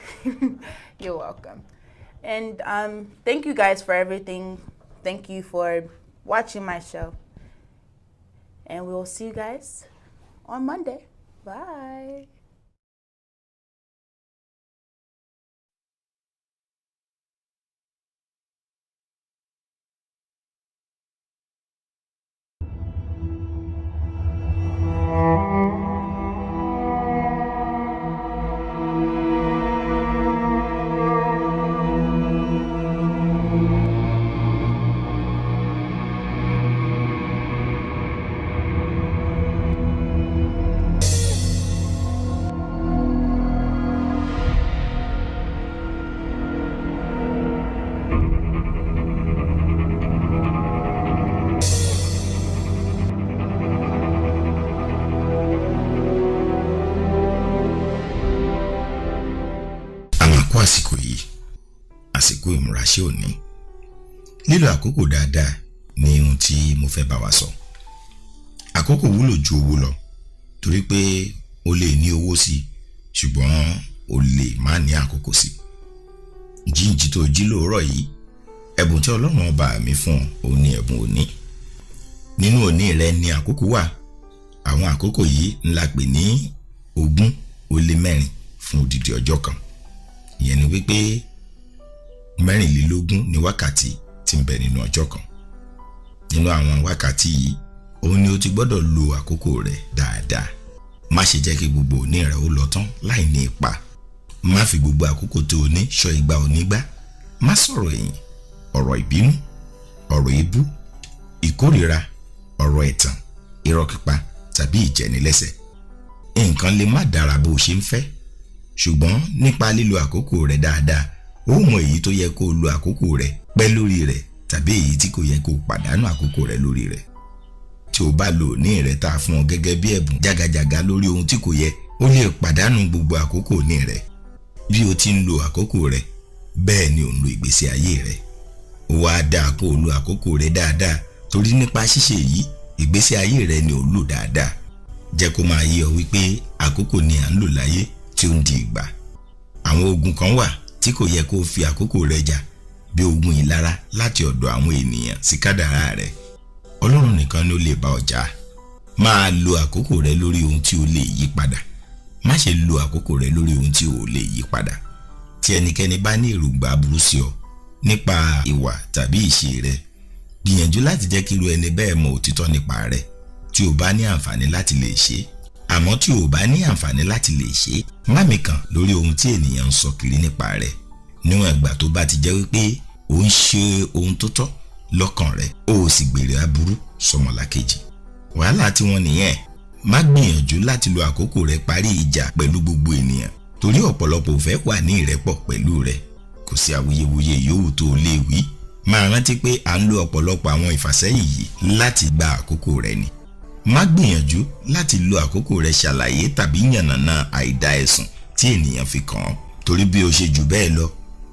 You're welcome. And thank you guys for everything. Thank you for watching my show. And we will see you guys on Monday. Bye. àsìkò ìmúraṣẹ́ òní lílo àkókò dáadáa ní ohun tí mo fẹ́ bá wa sọ. Àkókò wúlò ju owó lọ torí pé o lè ní owó sí ṣùgbọ́n o lè má ní àkókò sí. Jíǹjí tó jí lóòrọ̀ yìí, ẹ̀bùn tí Ọlọ́run ọba mi fún ọ ní ẹ̀bùn òní. Nínú òní rẹ ní àkókò wà. Àwọn àkókò yìí ńlá pè ní 24 fún odidi ọjọ́ kan. Ìyẹn ni wípé 24 ní wákàtí tí ń bẹ nínú ọjọ́ kan. Nínú àwọn wákàtí yìí, òun ni o ti gbọ́dọ̀ lo àkókò rẹ dáadáa. Má ṣe jẹ́ kí gbogbo òní rẹ ó lọ tán láì ní ipa. Má fi gbogbo àkókò tó o ní ṣọ́ igba onígbá. Má sọ̀rọ̀ ẹ̀yìn, ọ̀rọ̀ ìbínú, ọ̀rọ̀ èébú, ìkórìíra, ọ̀rọ̀ ẹ̀tàn, irọ́ pípa tàbí ìjẹnilẹ́sẹ̀. Nǹkan lè má dára bó ṣe ń fẹ́, ṣùgbọ́n nípa lílo àkókò rẹ dáadáa, ó mọ èyí tó yẹ kó o lo àkókò rẹ pẹ́ lórí rẹ̀ tàbí èyí tí kò yẹ kó o pàdánù àkókò rẹ lórí rẹ̀. Tí o bá lo òní rẹ tá a fún ọ gẹ́gẹ́ bí ẹ̀bùn jágajàga lórí ohun tí kò yẹ, ó lè pàdánù gbogbo àkókò òní rẹ. Bí o ti ń lo àkókò rẹ, bẹ́ẹ̀ ni ò ń lo ìgbésí ayé rẹ. Ó wá dáa kó o lo àkókò rẹ dáadáa torí nípa ṣíṣe yìí, ìgbésí ayé rẹ ni ò ń lò dáadáa. Jẹ́ kó máa yé ọ wípé àkókò ni à ń lò láyé tí ó ń di ìgbà. Àwọn ogun kan wà tí kò yẹ kó o fi àkókò rẹ jà, bí ogun ìlara láti ọ̀dọ̀ àwọn ènìyàn sí kádàrá rẹ. Ọlọ́run nìkan ni ó lè bá ọ jà. Máa lo àkókò rẹ lórí ohun tí o lè yí padà. Má ṣe lo àkókò rẹ lórí ohun tí o lè yí padà. Tí ẹnikẹ́ni bá ní èròǹgbà aburú sí ọ nípa ìwà tàbí ìṣe rẹ, gbìyànjú láti jẹ́ kí irú ẹni bẹ́ẹ̀ mọ òtítọ́ nípa rẹ̀ tí o bá ní àǹfààní láti lè ṣe. Àmọ́ tí o bá ní àǹfààní láti lè ṣe, má mikàn lórí ohun tí ènìyàn ń sọ kiri nípa rẹ̀. Níwọ̀n ìgbà tó bá ti jẹ́ wípé o ń ṣe ohun tó tọ́ lọ́kàn rẹ̀, o sì gbèrè aburú sọmọlàkejì. Wàhálà tí wọ́n nìyẹn. Má gbìyànjú láti lo àkókò rẹ parí ìjà pẹ̀lú gbogbo ènìyàn torí ọ̀pọ̀lọpọ̀ ò fẹ́ wà ní ìrẹ́pọ̀ pẹ̀lú rẹ̀. Kò sí awuyewuye yòówù tó lè wí. Máa rántí pé à ń lo ọ̀pọ̀lọpọ̀ àwọn ìfàsẹ́yìn yìí láti gba àkókò rẹ ni. Má gbìyànjú láti lo àkókò rẹ ṣàlàyé tàbí yànnàná àìdá ẹ̀sùn tí ènìyàn fi kàn án torí bí o ṣe jù bẹ́ẹ̀ lọ,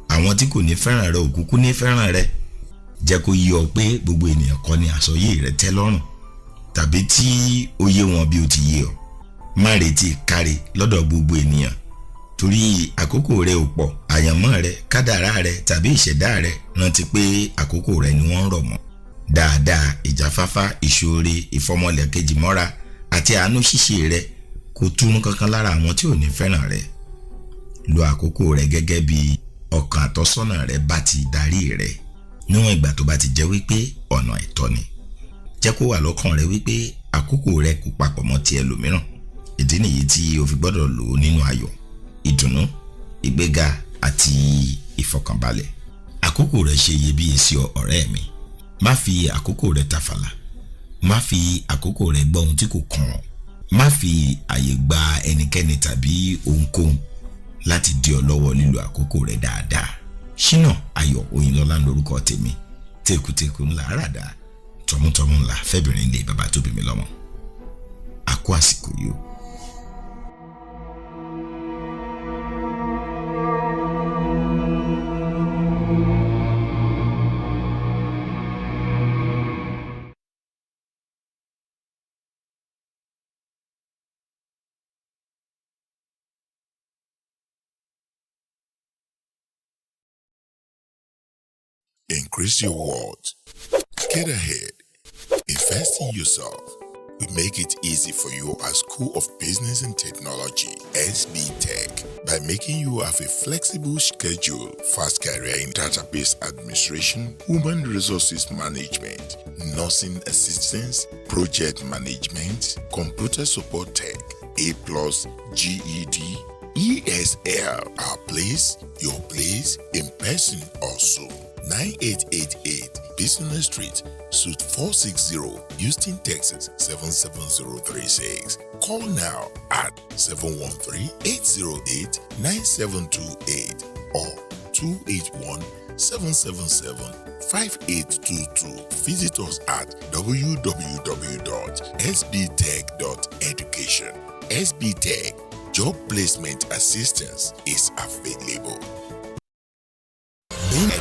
àwọn tí kò ní fẹ́ràn rẹ òkúkú ní fẹ́ràn rẹ. Jẹ́ kó yé ọ pé gbogbo ènìyàn kọ́ ni àsọyé rẹ tẹ́ lọ́rùn tàbí tí ó yé wọn bí ó ti yé ọ. Má retí káre lọ́dọ̀ gbogbo ènìyàn torí àkókò rẹ ò pọ̀. Àyànmọ́ rẹ, kádàrá rẹ tàbí ìṣẹ̀dá rẹ, rántí pé àkókò rẹ ni wọ́n ń rọ̀ mọ́. Dáadáa, ìjáfáfá, ìṣoore, ìfọmọlẹ̀kejì mọ́ra àti àánú ṣíṣe rẹ kò túnú kankan lára àwọn tí ò ní fẹ́ràn rẹ. Lo àkókò rẹ gẹ́gẹ́ bí ọkàn àtọ́sọ́nà rẹ bá ti darí rẹ. Níwọ̀n ìgbà tó bá ti jẹ́ wípé ọ̀nà àìtọ́ ni, jẹ́ kó wà lọ́kàn rẹ wípé àkókò rẹ kò papọ̀ mọ́ ti ẹlòmíràn. Ìdí nìyí tí o fi gbọ́dọ̀ lò ó nínú ayọ̀, ìdùnnú, ìgbéga àti ìfọkànbalẹ̀. Àkókò rẹ ṣe iyebíye sí ọ, ọ̀rẹ́ mi. Má fi àkókò rẹ tàfàlà. Má fi àkókò rẹ gbọ́ ohun tí kò kàn ọ́. Má fi àyè gba ẹnikẹ́ni tàbí ohunkóhun láti dí ọ lọ́wọ́ lílo àkókò rẹ dáadáa. Ṣínà Ayọ̀ Oyinlọ́lá lórúkọ tèmi. Tèkútèkú ńlá àràdá Tomutomun la February Day Baba to be Milomo. Akwasiku you. Increase your world. Get ahead. Invest in yourself. We make it easy for you at School of Business and Technology, SB Tech, by making you have a flexible schedule, fast career in database administration, human resources management, nursing assistance, project management, computer support tech, A+, GED, ESL. Our place, your place, in person also. 9888 Business Street, Suite 460, Houston, Texas 77036. Call now at 713-808-9728 or 281-777-5822. Visit us at www.sbtech.education. SB Tech Job Placement Assistance is available. Being a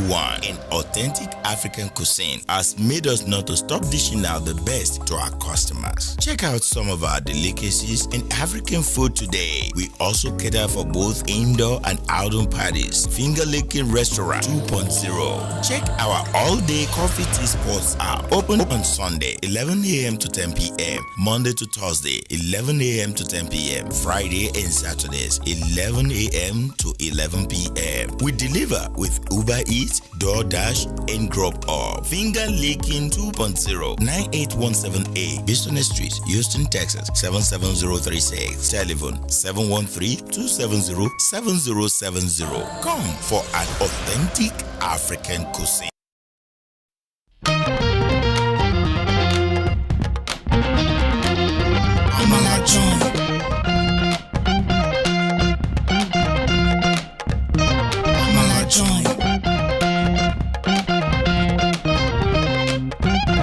#1 in authentic African cuisine has made us not to stop dishing out the best to our customers. Check out some of our delicacies in African food today. We also cater for both indoor and outdoor parties. Finger Licking Restaurant 2.0. Check our all-day coffee tea spots out. Open on Sunday, 11 a.m. to 10 p.m. Monday to Thursday, 11 a.m. to 10 p.m. Friday and Saturdays, 11 a.m. to 11 p.m. We deliver with Uber Eats, DoorDash, and Drop Off. Finger Licking 2.0, 98178 Business Street, Houston, Texas 77036. Telephone 713-270-7070. Come for an authentic African cuisine.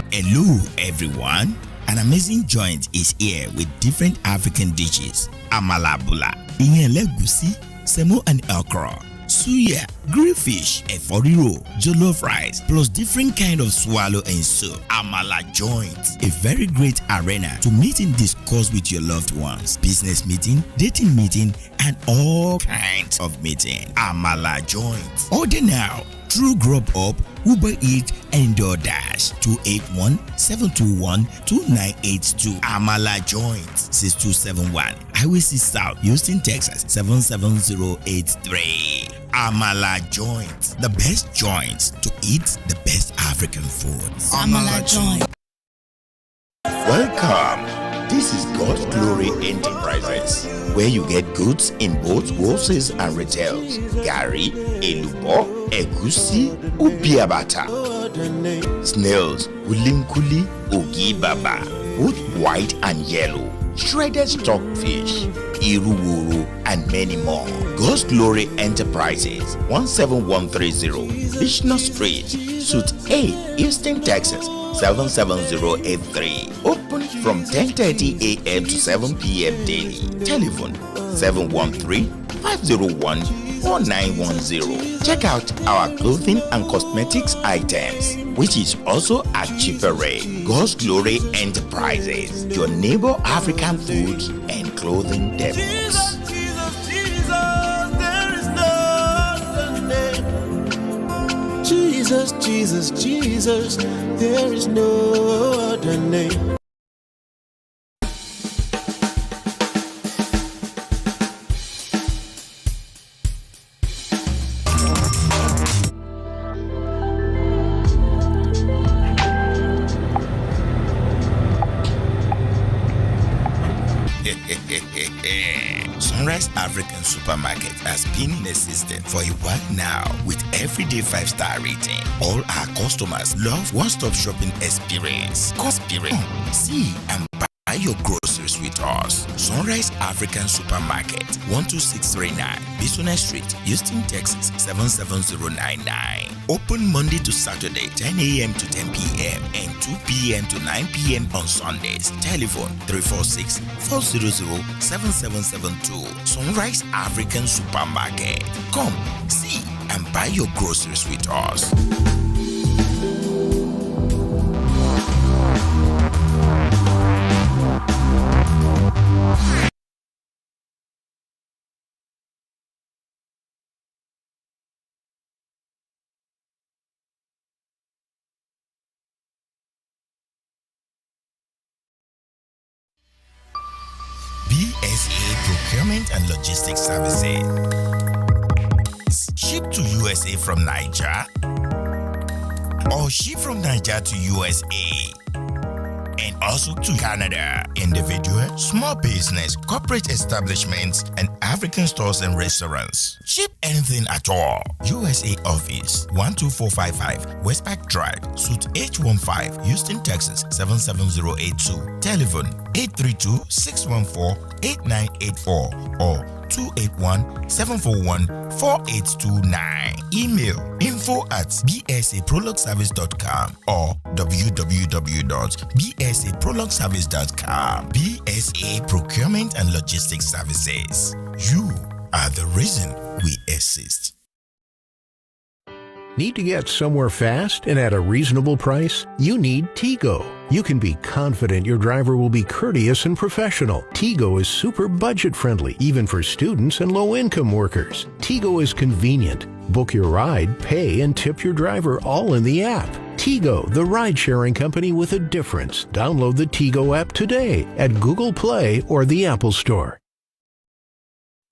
Hello everyone, an amazing joint is here with different African dishes. Amala bula, legusi, semo and okra, suya, grilled fish, efforiro, jollof rice, plus different kind of swallow and soup. Amala joint, a very great arena to meet and discuss with your loved ones, business meeting, dating meeting, and all kinds of meeting. Amala joint. Order now through Grub Up, Uber Eats, and DoorDash. 281-721-2982. Amala Joint 6271 Highway 6 South, Houston, Texas 77083. Amala Joint, the best joints to eat the best African food. Amala Joint. Welcome. This is God's Glory Enterprises, where you get goods in both wholesale and retails. Gari, elubo, egusi, ubiabata, snails, ulimkuli, ugi baba, both white and yellow, shredded stockfish, iruwuru, and many more. God's Glory Enterprises, 17130, Bishna Street, Suite 8, Houston, Texas 77083. Open from 10:30 a.m. to 7 p.m. daily. Telephone 713-501-4910. Check out our clothing and cosmetics items, which is also at cheaper rate. God's Glory Enterprises, your neighbor African foods and clothing depots. Jesus, Jesus, Jesus, there is no other name. Sunrise African Supermarket has been in existence for a while now with everyday 5-star rating. All our customers love one-stop shopping experience. See and buy your groceries with us. Sunrise African Supermarket, 12639 Business Street, Houston, Texas 77099. Open Monday to Saturday, 10 a.m. to 10 p.m. and 2 p.m. to 9 p.m. on Sundays. Telephone 346-400-7772. Sunrise African Supermarket. Come, see, and buy your groceries with us. BSA Procurement and Logistics Services. Ship to USA from Niger, or ship from Niger to USA, and also to Canada. Individual, small business, corporate establishments, and African stores and restaurants. Ship anything at all. USA Office 12455 Westpac Drive, Suite H15, Houston, Texas 77082. Telephone 832-614-8984 or 281-741-4829. Email info@bsaprologservice.com or www.bsaprologservice.com. BSA Procurement and Logistics Services. You are the reason we exist. Need to get somewhere fast and at a reasonable price? You need Tigo. You can be confident your driver will be courteous and professional. Tigo is super budget friendly, even for students and low-income workers. Tigo is convenient. Book your ride, pay, and tip your driver all in the app. Tigo, the ride-sharing company with a difference. Download the Tigo app today at Google Play or the Apple Store.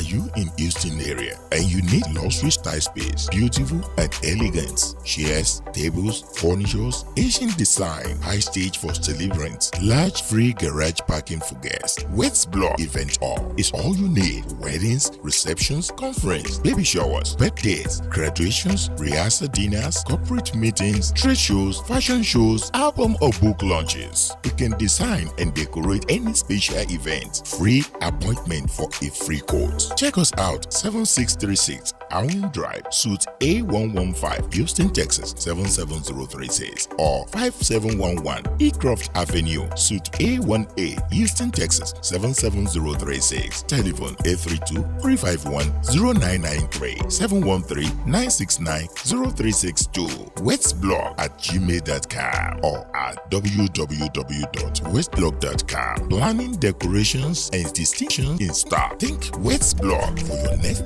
Are you in Houston area and you need luxury style space, beautiful and elegant? Chairs, tables, furnitures, Asian design, high stage for celebrants, large free garage parking for guests, Wets Block Event Hall is all you need. Weddings, receptions, conference, baby showers, birthdays, graduations, rehearsal dinners, corporate meetings, trade shows, fashion shows, album or book launches. You can design and decorate any special event. Free appointment for a free quote. Check us out, 7636 Allen Drive, Suite A115, Houston, Texas 77036 or 5711 Ecroft Avenue, Suite A1A, Houston, Texas 77036. Telephone 832-351-0993 713-969-0362. westblog@gmail.com or at www.westblog.com. Planning, decorations, and distinction in stock. Think Westblog for your next.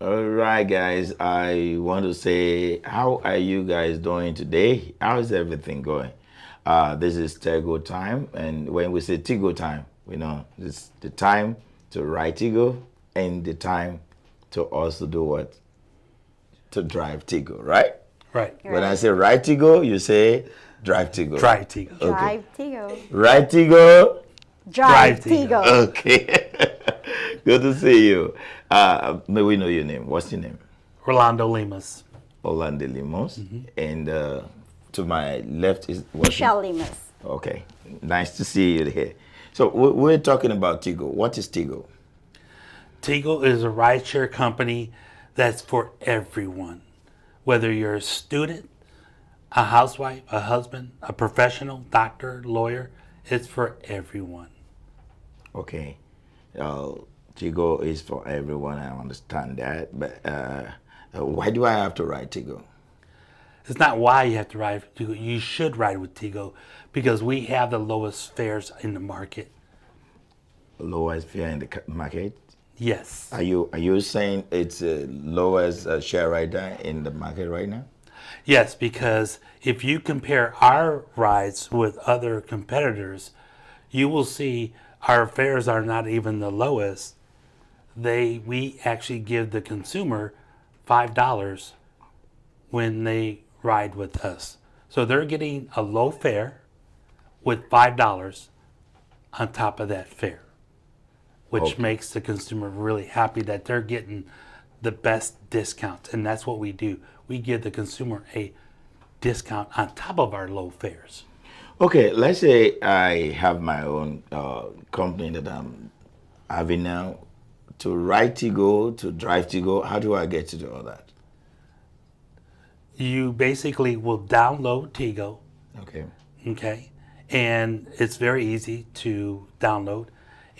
Alright guys, I want to say, how are you guys doing today? How is everything going? This is Tigo time, and when we say Tigo time, we know it's the time to ride Tigo and the time to also do what? To drive Tigo, right? Right. When I say ride Tigo, you say drive Tigo. Drive Tigo. Okay. Drive Tigo. Ride Tigo. Drive Tigo. Okay. Good to see you. May we know your name? What's your name? Orlando Lemus. Orlando Lemus. And to my left is Michelle Lemus. Okay. Nice to see you here. So we're talking about Tigo. What is Tigo? Tigo is a rideshare company that's for everyone. Whether you're a student, a housewife, a husband, a professional, doctor, lawyer, it's for everyone. Okay. Tigo is for everyone, I understand that, but why do I have to ride Tigo? It's not why you have to ride Tigo. You should ride with Tigo because we have the lowest fares in the market. Lowest fare in the market? Yes. Are you saying it's the lowest share rider in the market right now? Yes, because if you compare our rides with other competitors, you will see our fares are not even the lowest. We actually give the consumer $5 when they ride with us. So they're getting a low fare with $5 on top of that fare, which makes the consumer really happy that they're getting the best discounts. And that's what we do. We give the consumer a discount on top of our low fares. Okay, let's say I have my own company that I'm having now. To ride Tigo, to drive Tigo, how do I get to do all that? You basically will download Tigo. Okay. Okay. And it's very easy to download.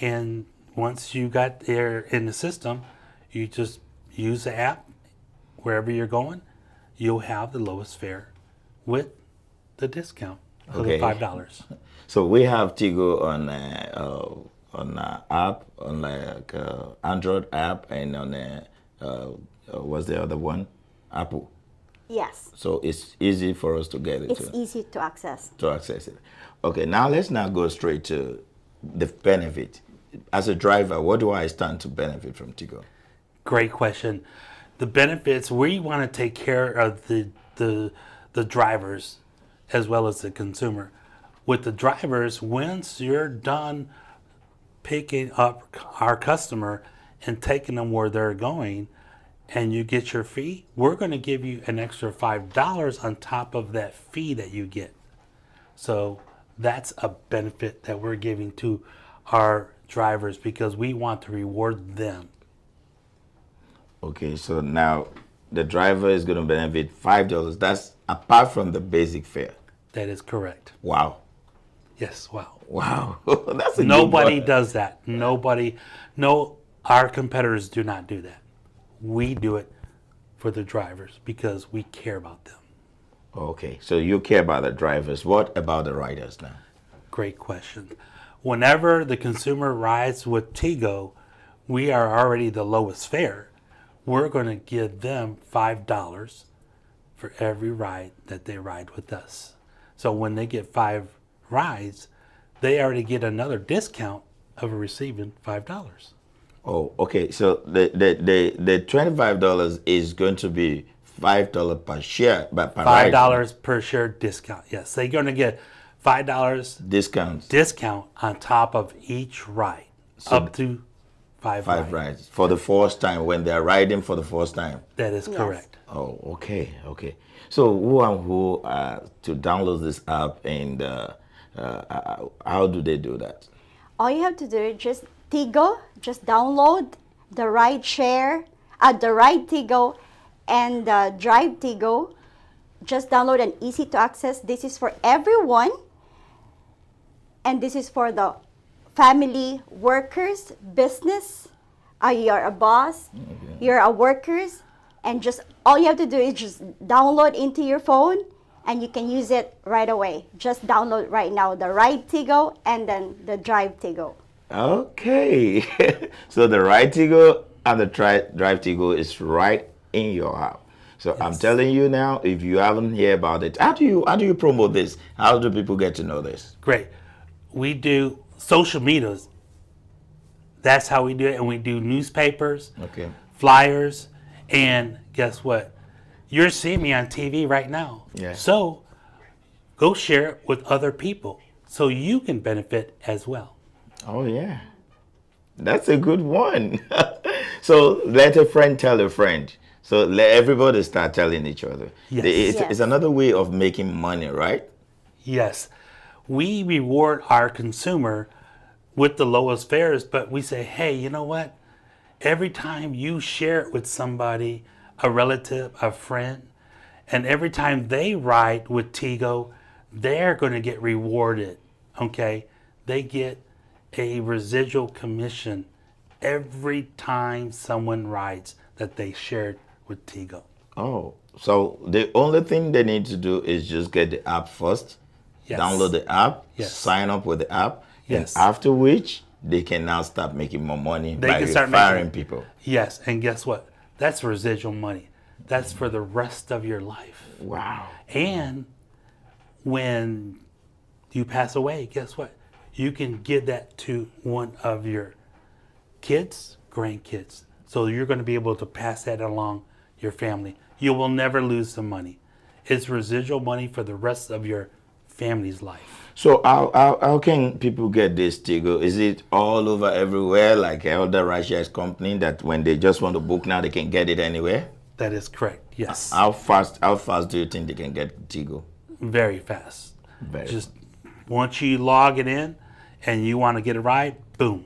And once you got there in the system, you just use the app wherever you're going. You'll have the lowest fare with the discount of the $5. So we have Tigo on app, on like Android app, and on what's the other one? Apple. Yes. So it's easy for us to get it. It's easy to access. To access it. Okay, now let's now go straight to the benefit. As a driver, what do I stand to benefit from Tigo? Great question. The benefits, we want to take care of the drivers as well as the consumer. With the drivers, once you're done picking up our customer and taking them where they're going, and you get your fee, we're going to give you an extra $5 on top of that fee that you get. So that's a benefit that we're giving to our drivers because we want to reward them. Okay, so now the driver is going to benefit $5. That's apart from the basic fare. That is correct. Wow. Yes, wow. Wow. That's a Nobody good one. does that. Nobody. No, our competitors do not do that. We do it for the drivers because we care about them. Okay, so you care about the drivers. What about the riders now? Great question. Whenever the consumer rides with Tigo, we are already the lowest fare. We're going to give them $5 for every ride that they ride with us. So when they get 5 rides, they already get another discount of receiving $5. Oh, okay. So the $25 is going to be $5 per share, but per ride. $5 per share discount. Yes, they're going to get $5 discount on top of each ride, So up to 5 rides for the first time when they're riding for the first time. That is correct. Oh, okay, okay. So who and who to download this app, and how do they do that? All you have to do is just Tigo, just download the ride share, the ride Tigo and the drive Tigo. Just download and easy to access. This is for everyone. And this is for the family, workers, business. You're a boss, you're a workers, and just all you have to do is just download into your phone and you can use it right away. Just download right now the ride Tigo and then the drive Tigo. Okay. So the ride Tigo and the drive Tigo is right in your house. So I'm telling you now, if you haven't heard about it, how do you promote this? How do people get to know this? Great. We do social medias. That's how we do it. And we do newspapers, flyers, and guess what? You're seeing me on TV right now. Yeah. So go share it with other people so you can benefit as well. Oh, yeah. That's a good one. So let a friend tell a friend. So let everybody start telling each other. Yes. It's another way of making money, right? Yes. We reward our consumer with the lowest fares, but we say, hey, you know what? Every time you share it with somebody, a relative, a friend, and every time they ride with Tigo, they're going to get rewarded, okay? They get a residual commission every time someone rides that they shared with Tigo. Oh, so the only thing they need to do is just get the app first, download the app, sign up with the app, and after which they can now start making more money by referring people. Yes, and guess what? That's residual money. That's for the rest of your life. Wow. And when you pass away, guess what? You can give that to one of your kids, grandkids. So you're going to be able to pass that along your family. You will never lose the money. It's residual money for the rest of your family's life. So how can people get this Tigo? Is it all over everywhere, like Elder Rashia's company, that when they just want to book now, they can get it anywhere? That is correct, yes. How fast do you think they can get Tigo? Very fast. Just once you log it in and you want to get a ride, boom,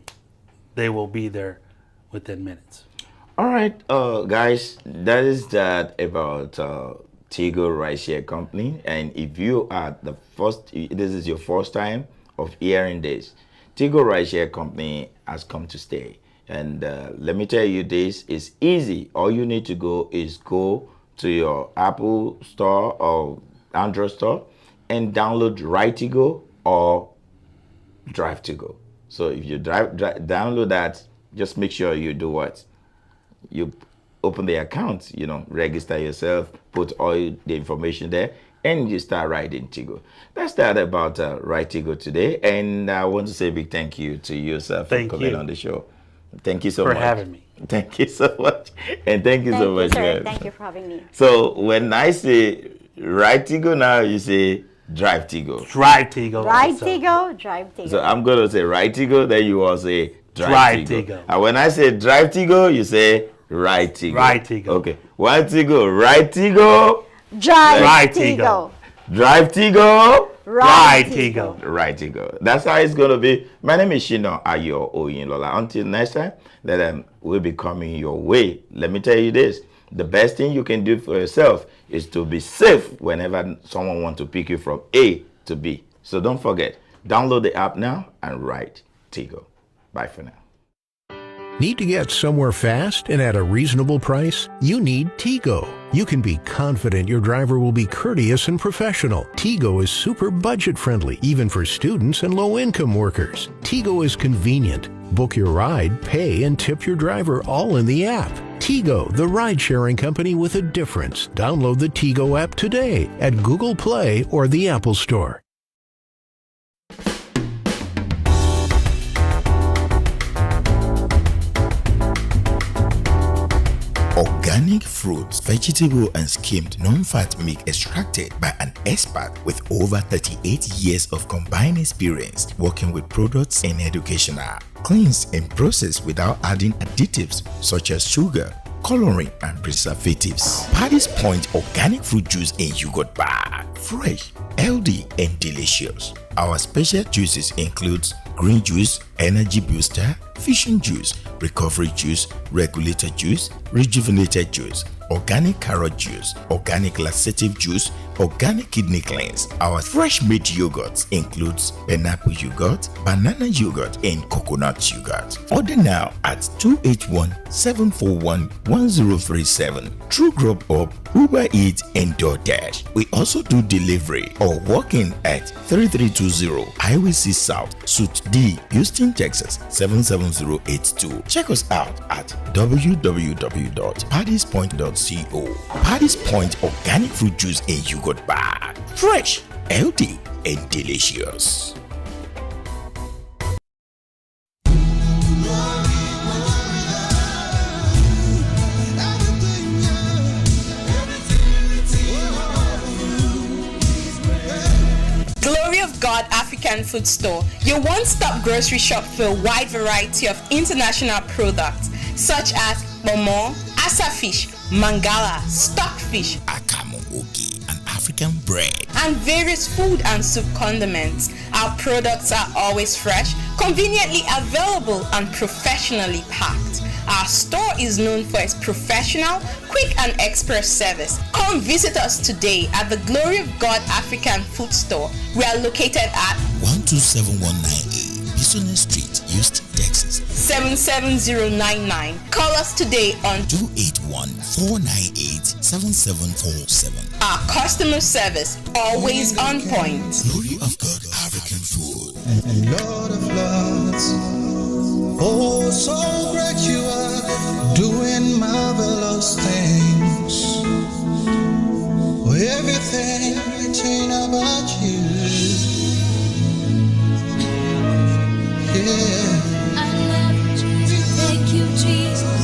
they will be there within minutes. All right, guys, that is that about Tigo Rideshare Company. And if you are this is your first time of hearing this, Tigo Rideshare Company has come to stay. And let me tell you, this is easy. All you need to go to your Apple store or Android store and download Ride Tigo or Drive Tigo. So if you download that, just make sure you do what? You open the account, register yourself, put all the information there, and you start riding Tigo. That's that about Ride Tigo today. And I want to say a big thank you to you, sir, for coming on the show. Thank you so much. For having me. Thank you so much. And thank you so much, sir. guys. Thank you for having me. So when I say Ride Tigo now, you say Drive Tigo. Drive Tigo. Ride Tigo, Drive Tigo. So I'm going to say Ride Tigo, then you all say Drive Tigo. Tigo. And when I say Drive Tigo, you say Ride Tigo. Ride Tigo. Okay. One Tigo, Ride Tigo. Drive Tigo. Drive Tigo. Ride Tigo. Ride Tigo. That's how it's going to be. My name is SHINA Ayo OYINLOLA. Until next time, that will be coming your way. Let me tell you this. The best thing you can do for yourself is to be safe whenever someone wants to pick you from A to B. So don't forget, download the app now and ride Tigo. Bye for now. Need to get somewhere fast and at a reasonable price? You need Tigo. You can be confident your driver will be courteous and professional. Tigo is super budget friendly, even for students and low-income workers. Tigo is convenient. Book your ride, pay, and tip your driver all in the app. Tigo, the ride-sharing company with a difference. Download the Tigo app today at Google Play or the Apple Store. Organic fruits, vegetable and skimmed non-fat milk extracted by an expert with over 38 years of combined experience working with products in educational, cleansed and processed without adding additives such as sugar, coloring and preservatives. Paddy's Point organic fruit juice in yogurt bag, fresh, healthy and delicious. Our special juices includes green juice, energy booster, fusion juice, recovery juice, regulator juice, rejuvenated juice, organic carrot juice, organic laxative juice, organic kidney cleanse. Our fresh made yogurts includes pineapple yogurt, banana yogurt and coconut yogurt. Order now at 281-741-1037. True Grub Up, Uber Eats and DoorDash. We also do delivery or walk-in at 3320 Highway 6 South, Suite D, Houston, Texas 77082. Check us out at www.paddyspoint.co. Paddy's Point organic fruit juice in yogurt bag, fresh, healthy and delicious. Glory of God African Food Store, your one-stop grocery shop for a wide variety of international products such as momo, asa fish, mangala, stockfish, akamu ogi, and African bread, and various food and soup condiments. Our products are always fresh, conveniently available, and professionally packed. Our store is known for its professional, quick and express service. Come visit us today at the Glory of God African Food Store. We are located at 127198 Business Street, Houston, Texas 77099. Call us today on 281-498-7747. Our customer service always on point. Glory of God African Food. And Lord of Lords, oh, so great you are, doing marvelous things. Everything written about you, yeah. I love you. Thank you, Jesus.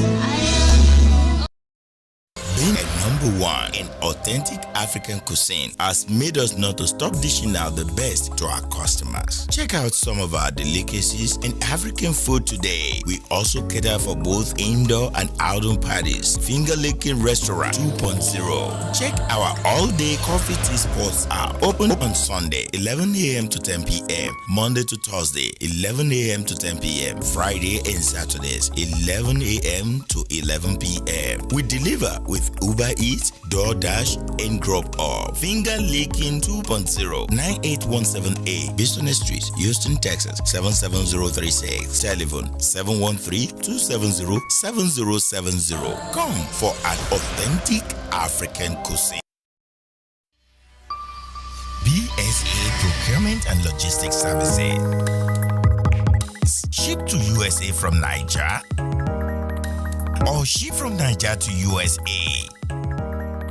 Being a number one in authentic African cuisine has made us not to stop dishing out the best to our customers. Check out some of our delicacies and African food today. We also cater for both indoor and outdoor parties. Finger Licking Restaurant 2.0. Check our all-day coffee tea spots app. Open on Sunday, 11 a.m. to 10 p.m. Monday to Thursday, 11 a.m. to 10 p.m. Friday and Saturdays, 11 a.m. to 11 p.m. We deliver with Uber Eats, DoorDash, and Drop Off. Finger Licking 2.0, 98178 Business Street, Houston, Texas, 77036. Telephone 713-270-7070. Come for an authentic African cuisine. BSA Procurement and Logistics Services. Ship to USA from Niger, or ship from Niger to USA,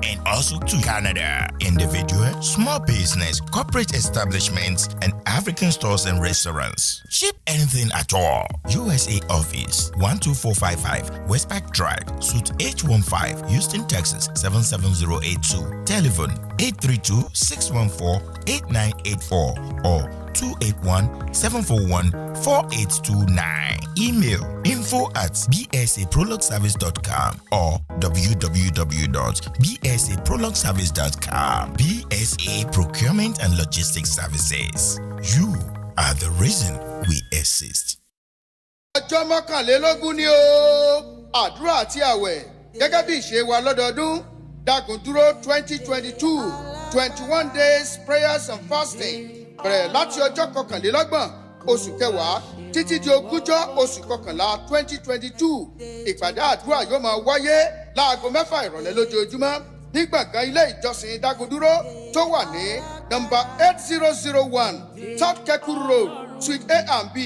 and also to Canada. Individual, small business, corporate establishments, and African stores and restaurants. Ship anything at all. USA Office, 12455 Westpac Drive, Suite H15, Houston, Texas, 77082. Telephone 832-614-8984 or 281-741-4829. Email info@bsaprologservice.com or www.bsaprologservice.com. BSA Procurement and Logistics Services. You are the reason we exist. Ọjọ́ mọ́kànlélógún ni o, àdúrà àti àwẹ̀ gẹ́gẹ́ bí ìṣe wa lọ́dọọdún, Dagunduro 2022, 21 days prayers and fasting. Bẹ̀rẹ̀ láti ọjọ́ kọkànlélọ́gbọ̀n oṣù kẹwàá títí di ogúnjọ́ oṣù kọkànlá 2022. Ìpàdé àdúrà yóò máa wáyé láago 6 ìrọ̀lẹ́ lójoojúmọ́ ní gbọ̀ngàn ilé ìjọsìn Dagunduro tó wà ní nọ́mbà 8001 South Keku Road, Suite A and B,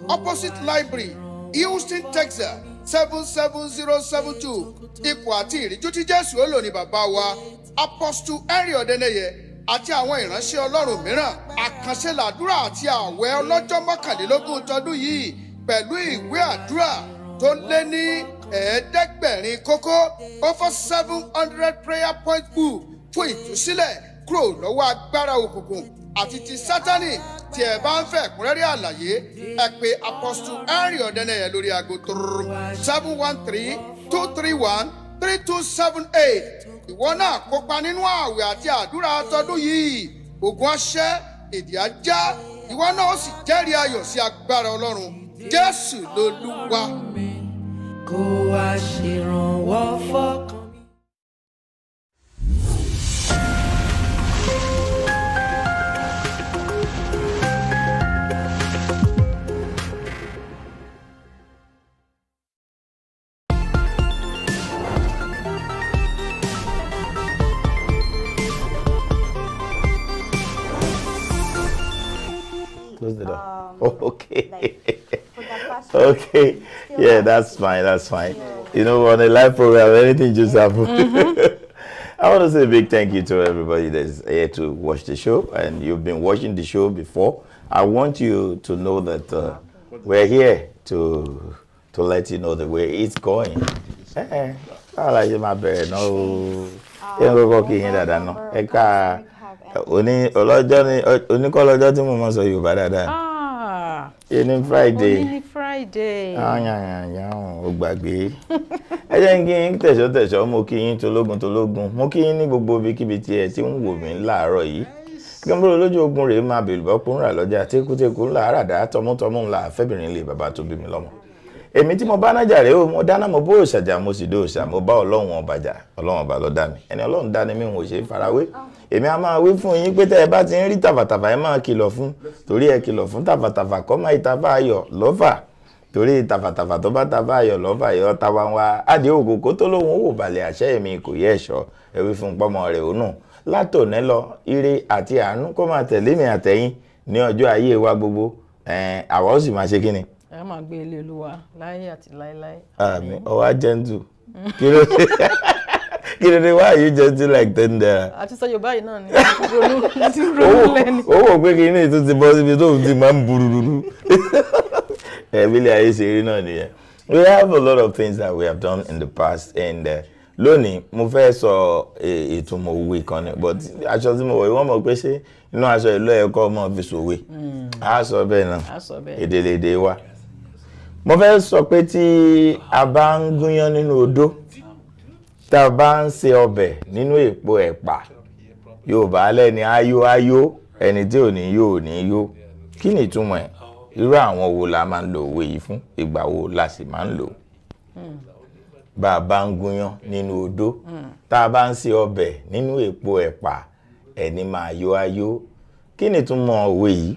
opposite Library, Houston, Texas 77072. Ipò àti ìríjú tí Jésù ó lò ní bàbá wa Apostle Henry Odeneye àti àwọn ìránṣẹ́ Ọlọ́run mìíràn. Àkànṣe làdúrà àti àwẹ̀ ọlọ́jọ́ mọ́kànlélógún tọdún yìí pẹ̀lú ìwé àdúrà tó lé ní 700 kókó, over 700 prayer point book fún ìtúsílẹ̀ kúrò lọ́wọ́ agbára òkùnkùn àti ti Sátánì. Tí ẹ bá ń fẹ́ ẹ̀kúnrẹ́rẹ́ àlàyé, ẹ pè Apostle Henry Odeneye lórí aago 713-231-3278. Ìwọ náà kópa nínú àwẹ̀ àti àdúrà tọdún yìí. Ògùn ọṣẹ́, èdè ajá, ìwọ náà ó sì jẹ́rìí ayọ̀ sí agbára Ọlọ́run. Jésù lolúwa. Kó wá ṣèrànwọ́ fọ́kàn. Close the door. Okay. Okay. Yeah, that's fine. That's fine. You know, on a live program, anything just happens. I want to say a big thank you to everybody that's here to watch the show, and you've been watching the show before. I want you to know that we're here to let you know the way it's going. I like my bed. No, oníkọ́lọ́jọ́ tí mo máa sọ Yorùbá dáadáa. Ní Friday. Ní Friday. Ó gbàgbé. Ẹ jẹ́ kí n tẹ̀sọ́ mo kí yín tológun. Mo kí yín ní gbogbo ibikíbi tí ẹ ti ń wò mí láàárọ̀ yìí. Gẹ́gẹ́ lójú ogun rèé máa bèlú bọ́ pọ́nrà lọ́jà tékútékú ńlá àràdá tọmútọmú ńlá fẹ́bìnrin lè bàbá tó bí mi lọ́mọ. Èmi tí mo bá nájà rèé o, mo dáná mo bó òṣàjà mo sì dó òṣà, mo bá Ọlọ́run ọba jà, Ọlọ́run ọba ló dá mi. Ẹni Ọlọ́run dá ni mí ò ṣe farawé. Èmi a máa wí fún yín pé tẹ́ ẹ bá ti ń rí tàfàtàfà ẹ máa kìlọ̀ fún, torí ẹ kìlọ̀ fún tàfàtàfà kọ́ máa ìtafà ayọ̀ lọ́fà, torí tàfàtàfà tó bá tafà ayọ̀ lọ́fà yọ táwa ń wá adé òkòkò tó lóhun wò balẹ̀ àṣẹ èmi kò yẹ ẹ̀ṣọ́ ẹ wí fún pọ́mọ rẹ̀ ònù látòní lọ ire àti àánú kó máa tẹ̀lé mi àtẹ̀yìn ní ọjọ́ ayé wa gbogbo àwa ó sì máa ṣe kí ni. Ẹ máa gbé ilé Olúwa láyé àti láéláé. Àmín. Ọwá gentle. Kí ló dé why are you gentle like thunder? Àti sọ Yorùbá yìí náà ni ronú lẹ́ni. Ó wò pé kí ní tó ti bọ́ síbi tó ti máa ń burúrú. Ẹ̀bílẹ̀ ayé ṣe rí náà nìyẹn. We have a lot of things that we have done in the past, and lónìí mo fẹ́ sọ ìtumọ̀ òwe kan ni but aṣọ tí mo wọ̀ wọ́n mọ̀ pé ṣé inú aṣọ ìlú ẹ̀kọ́ ọmọ fi sòwe a sọ bẹ́ẹ̀ náà èdèlédè wa mo fẹ́ sọ pé tí a bá ń gúnyán nínú odó tá a bá ń ṣe ọbẹ̀ nínú èpo ẹ̀pà Yorùbá lẹ́ni ayó ẹni tí ò ní yó kí ni ìtumọ̀ ẹ̀ irú àwọn wo la máa ń lo òwe yìí fún ìgbà wo la sì máa ń lò bá a bá ń gúnyán nínú odó tá a bá ń ṣe ọbẹ̀ nínú èpo ẹ̀pà ẹni máa yó ayó kí ni ìtumọ̀ òwe yìí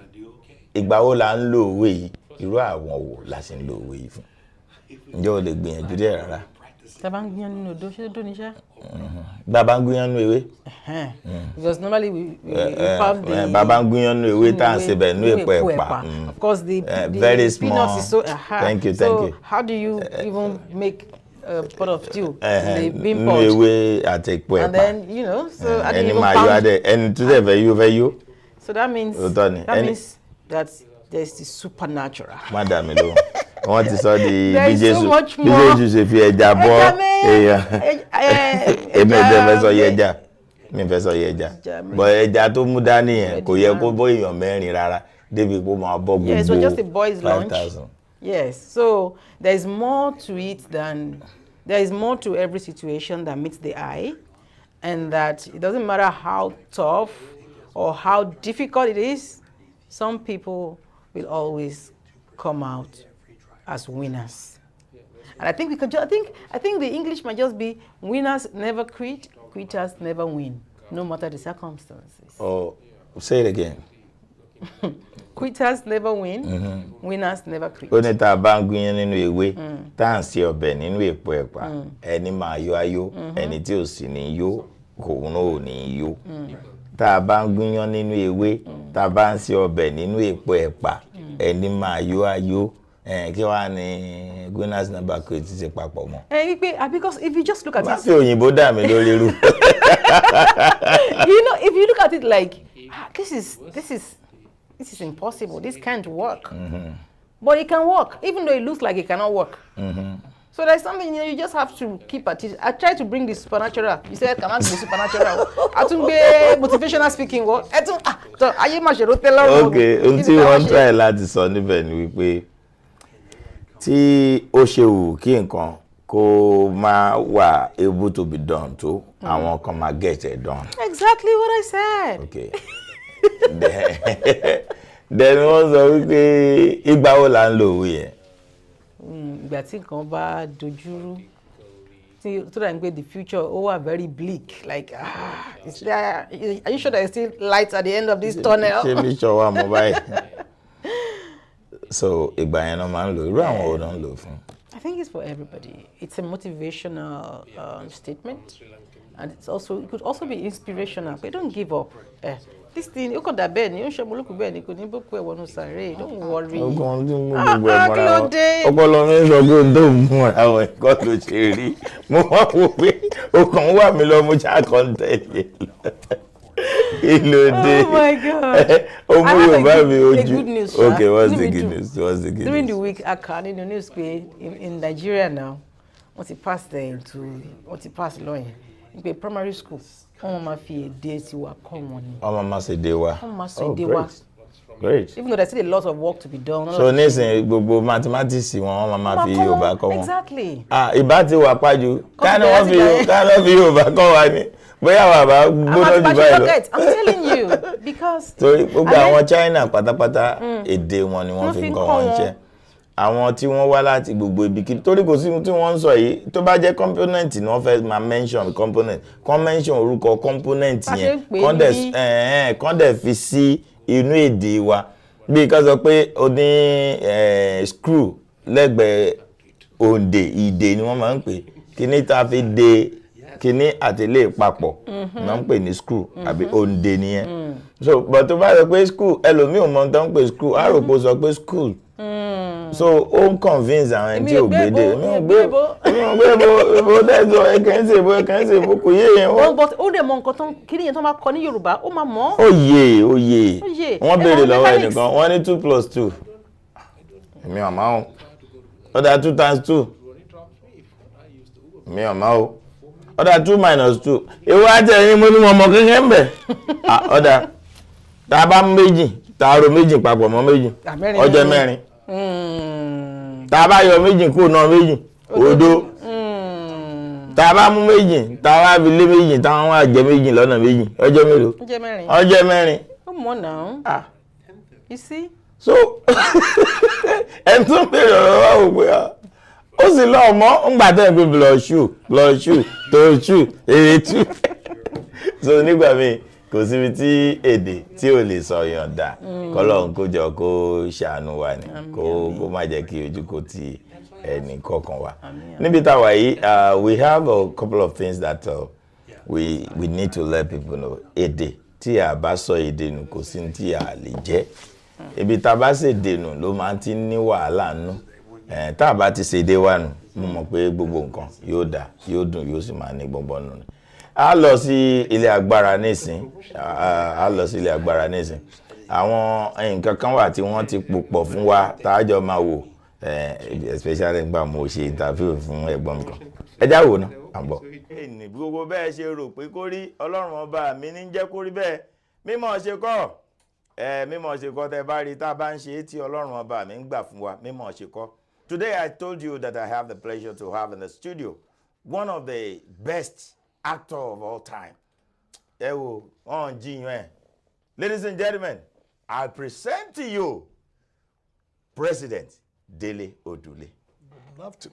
ìgbà wo la ń lo òwe yìí irú àwọn wo la sì ń lo òwe yìí fún ǹjẹ́ o lè gbìyànjú díẹ̀ rárá. tá a bá ń gúnyán nínú odó ṣé odó ni ṣá. bá a bá ń gúnyán nínú ewé. Because normally we pound the. bá a bá ń gúnyán nínú ewé tá à ń ṣe bẹ̀ nínú èpo ẹ̀pà. Of course the very small peanuts is so. Thank you. So how do you even make a pot of stew in the bean pot? Nínú ewé àti èpo ẹ̀pà. And then you know so I didn't ẹni even máa yọ adé ẹni tó dẹ̀ fẹ́ yó. So that means that there's the supernatural. Madam Milo, wọ́n ti sọ di bí Jésù ṣe fi ẹja bọ́ èèyàn. Èmi ò fẹ́ sọ ẹja. Mi fẹ́ sọ ẹja. Bọ̀ ẹja tó mú dání yẹn kò yẹ kó bọ́ èèyàn mẹ́rin rárá débi kó máa bọ́ gbogbo 5,000. Yes, so just a boy's lunch. Yes, so there's more to it than there is more to every situation that meets the eye, and that it doesn't matter how tough or how difficult it is, some people will always come out as winners. And I think we could I think the English might just be winners never quit, quitters never win, no matter the circumstances. Oh, say it again. Quitters never win, winners never quit. Ó ní tá a bá ń gúnyán nínú ewé, tá à ń ṣe ọbẹ̀ nínú èpo ẹ̀pà, ẹni máa yó ayó, ẹni tí ò sì ní yó, òun náà ò ní yó. Tá a bá ń gúnyán nínú ewé, tá a bá ń ṣe ọbẹ̀ nínú èpo ẹ̀pà, ẹni máa yó ayó. Kí wàá ní winners never quit ṣe papọ̀ mọ́. Because if you just look at it. Má fi òyìnbó dà mí lórí irú. You know, if you look at it like, this is impossible. This can't work. But it can work, even though it looks like it cannot work. So there's something, you just have to keep at it. I try to bring the supernatural. You said, can I be supernatural? I think be motivational speaking. Okay, until one try láti sọ níbẹ̀ ni wípé tí ó ṣe wù kí nǹkan kó máa wà able to be done tó àwọn kan máa get it done. Exactly what I said. Okay. Then wọ́n sọ wípé ìgbà wo là ń lo òwe yẹn. Ìgbà tí nǹkan bá dojúrú tí tó dà ń gbé the future ó wà very bleak like is there, are you sure there is still light at the end of this tunnel? Ṣé bí sọ wà mọ́ báyìí? So ìgbà yẹn náà máa ń lò irú àwọn wo náà ń lò fún. I think it's for everybody. It's a motivational statement, and it could also be inspirational. But don't give up. This thing, you could have been. You should look bad. You could never quit one sorry. Don't worry. Ọpọlọ mi sọ pé don't mú àwọn ẹ̀kọ́ tó ṣe rí. Mo wá wò pé o kàn wà mí lọ mo ṣá kọ́ńtẹ̀ yẹn. Oh my God. A good news. Okay, what's the good news? During the week, I can in the news in Nigeria now. What it passed law in primary school. Mama fi èdè tiwa kọ́ wọn ni. Mama say èdè wa. Great. Even though there's still a lot of work to be done. So nísìnyí gbogbo mathematics wọn mama fi Yorùbá kọ́ wọn. Exactly. Ìbá ti wà pájú. Ká ní wọ́n fi Yorùbá kọ́ wa ni. Bóyá bàbá gbọ́dọ̀ jù báyìí lọ. I'm telling you because. Torí gbogbo àwọn China pátápátá èdè wọn ni wọ́n fi ń kọ́ wọn ṣe. Àwọn tí wọ́n wá láti gbogbo ibikíbi torí kò sí tí wọ́n ń sọ yìí tó bá jẹ́ component ni wọ́n fẹ́ máa mention component kàn mention orúkọ component yẹn kàn dẹ̀ fi sí inú èdè wa bí ká sọ pé ó ní screw lẹ́gbẹ̀ẹ́ òǹdè ìdè ni wọ́n máa ń pè kíní tá a fi de kíní àtẹlé papọ̀ náà ń pè ní screw àbí òǹdè nìyẹn so but tó bá sọ pé screw ẹlòmíì ò mọ tó ń pè screw á rò pé ó sọ pé school. So ó ń convince àwọn ẹni tí ò gbédè mi ò gbé bó dẹ́sọ̀ ẹ̀kẹ́ ń ṣe bó kò yé yẹn wọ́n. But ó dẹ̀ mọ nǹkan tán kí nìyẹn tó máa kọ ní Yorùbá ó máa mọ̀. Ó yé wọ́n béèrè lọ́wọ́ ẹnìkan wọ́n ní 2 + 2 mi ò máa ń ó dá 2 × 2 mi ò máa ń Ọ̀dà 2 minus 2. Ìwọ àti ẹ̀yin mo ní ọmọ kékeré ń bẹ̀. Ọ̀dà tá a bá mú méjì tá a ro méjì papọ̀ mọ́ méjì ọjọ́ mẹ́rin. Tá a bá yọ méjì kúrò náà méjì òdo. Tá a bá mú méjì tá a wá fi lé méjì táwọn wá jẹ méjì lọ́nà méjì ọjọ́ mélòó? Ọjọ́ mẹ́rin. Come on now. You see? So ẹni tó ń bèrè ọ̀rọ̀ wa ò pé ó sì lọ ọmọ ń gbà tẹ́ ẹ̀ pé blood shoe toe shoe èrè tú. So nígbà míì kò síbi tí èdè tí ò lè sọ yọ̀ǹda kọ́lọ́run kó jọ kó ṣàánú wa ni kó má jẹ́ kí ojú kó ti ẹnì kọ̀ọ̀kan wa. Níbi táwa yìí we have a couple of things that we need to let people know. Èdè tí a bá sọ èdè nù kò sí tí a lè jẹ́. Ibi tá bá ṣe dènù ló máa ti ní wàhálà nù. Tá bá ti ṣe dé wa nù mo mọ̀ pé gbogbo nǹkan yóò dá yóò dùn yóò sì máa ní gbogbo nù. A lọ sí ilé agbára nísìn. Àwọn nǹkan kan wà tí wọ́n ti pòpọ̀ fún wa tájọ máa wò especially nígbà mo ṣe interview fún ẹ̀gbọ́n mi kan. Ẹ já wò náà àbọ̀. Ẹni gbogbo bẹ́ẹ̀ ṣe rò pé kó rí Ọlọ́run ọba mi ní jẹ́ kó rí bẹ́ẹ̀ mímọ̀ ṣe kọ́. Mímọ̀ ṣe kọ́ tẹ́ bá rí tá bá ń ṣe tí Ọlọ́run ọba mi ń gbà fún wa mímọ̀ ṣe kọ́. Today I told you that I have the pleasure to have in the studio one of the best actor of all time. Ẹ wo wọ́n jiyàn ẹ̀. Ladies and gentlemen, I present to you President Dele Odule.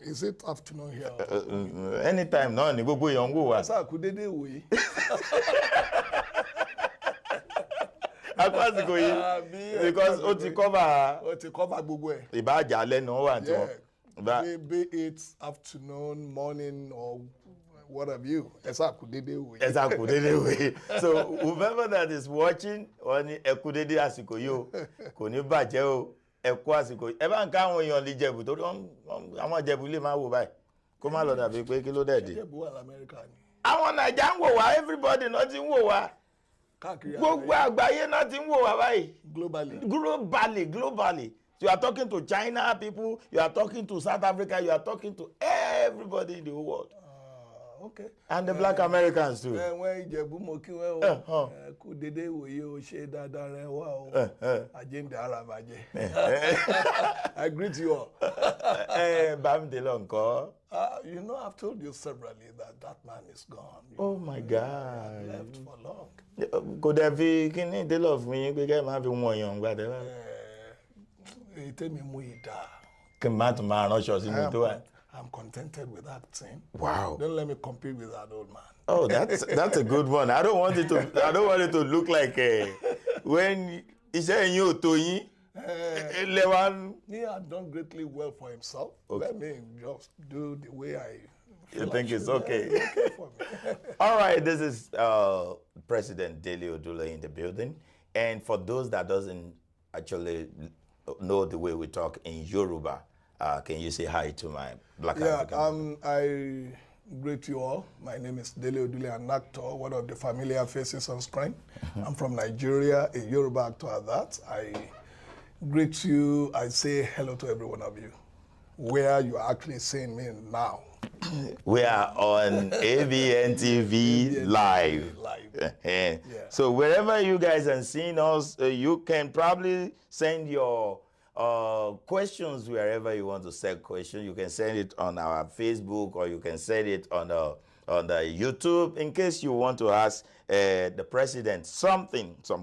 Is it afternoon here? Anytime náà ni gbogbo èèyàn ń wò wá. Ẹ̀sà kú dédé wò yìí. Akwásìkò yìí because ó ti cover gbogbo ẹ̀. Ìbájà lẹ́nu wà tí wọ́n. Be it afternoon, morning or what have you? Ẹ̀sà kú dédé wò yìí. Ẹ̀sà kú dédé wò yìí. So whoever that is watching wọ́n ní ẹ kú dédé àsìkò yìí o kò ní bàjẹ́ o ẹ kú àsìkò yìí. Ẹ bá ń ká àwọn èèyàn lè jẹ̀bù torí àwọn jẹ̀bù lè máa wò báyìí kó má lọ dàbí pé kí ló dẹ̀ dé. Jẹ̀bù wà l'Amẹ́ríkà ni. Àwọn Nàìjà ń wò wá everybody náà ti ń wò wá. Gbogbo àgbáyé náà ti ń wò wá báyìí. Globally. So you are talking to China people, you are talking to South Africa, you are talking to everybody in the whole world. Okay. And the black Americans too. Wọ́n Ìjẹ̀bú mo kí wọ́n o. Kú dédé wòye o ṣe dáadáa rẹ wá o. Àjíǹde ara bàjẹ́. I greet you all. Bámidélé ńkọ́. You know, I've told you severally that man is gone. Oh my God. He left for long. Kò dẹ̀ fi kíní délọ̀ fún yín pé kẹ́ máa fi wọ̀n yàn gbàdẹ́ bá. Tell me mú ìdá. Kí n má tún máa ránṣọ sínú tó wà. I'm contented with that thing. Wow. Don't let me compete with that old man. Oh, that's a good one. I don't want it to look like when iṣẹ́ yín ò tó yín. He had done greatly well for himself. Okay. Let me just do the way I feel. You think it's okay? Okay for me. All right, this is President Dele Odule in the building. And for those that doesn't actually know the way we talk in Yoruba, can you say hi to my black African? I greet you all. My name is Dele Odule, an actor, one of the familiar faces on screen. I'm from Nigeria, a Yoruba actor at that. I greet you. I say hello to every one of you, where you are actually seeing me now. We are on Abntv Live. Yeah. So wherever you guys are seeing us, you can probably send your questions wherever you want to send questions. You can send it on our Facebook or you can send it on the YouTube in case you want to ask the president some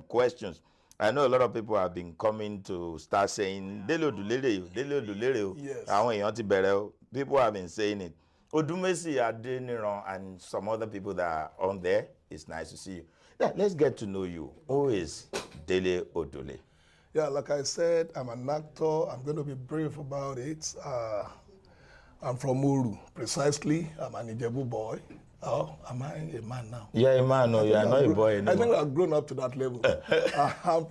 questions. I know a lot of people have been coming to start saying Dele Odule. Yes. People have been saying it. Odumesi Adeniran and some other people that are on there. It's nice to see you. Yeah, let's get to know you. Who is Dele Odule? Yeah, like I said, I'm an actor. I'm going to be brief about it. I'm from Uru, precisely. I'm an Ijebu boy. Oh, am I a man now? Yeah, a man. No, you are not a boy anymore. I think I've grown up to that level. I'm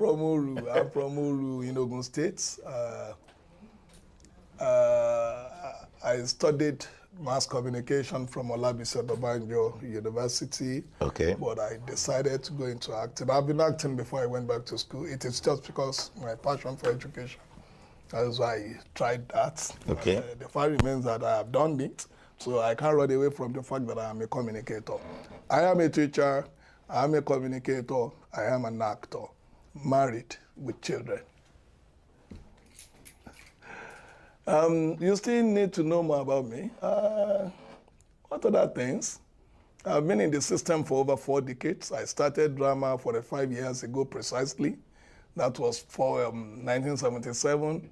from Uru in Ogun State. I studied mass communication from Olabisi Odobanjo University. Okay. But I decided to go into acting. I've been acting before I went back to school. It is just because my passion for education. That's why I tried that. Okay. The fact remains that I have done it So I can't run away from the fact that I am a communicator. I am a teacher, I am a communicator, I am an actor, married with children. You still need to know more about me. What other things? I've been in the system for over 4 decades. I started drama 45 years ago precisely. That was for 1977.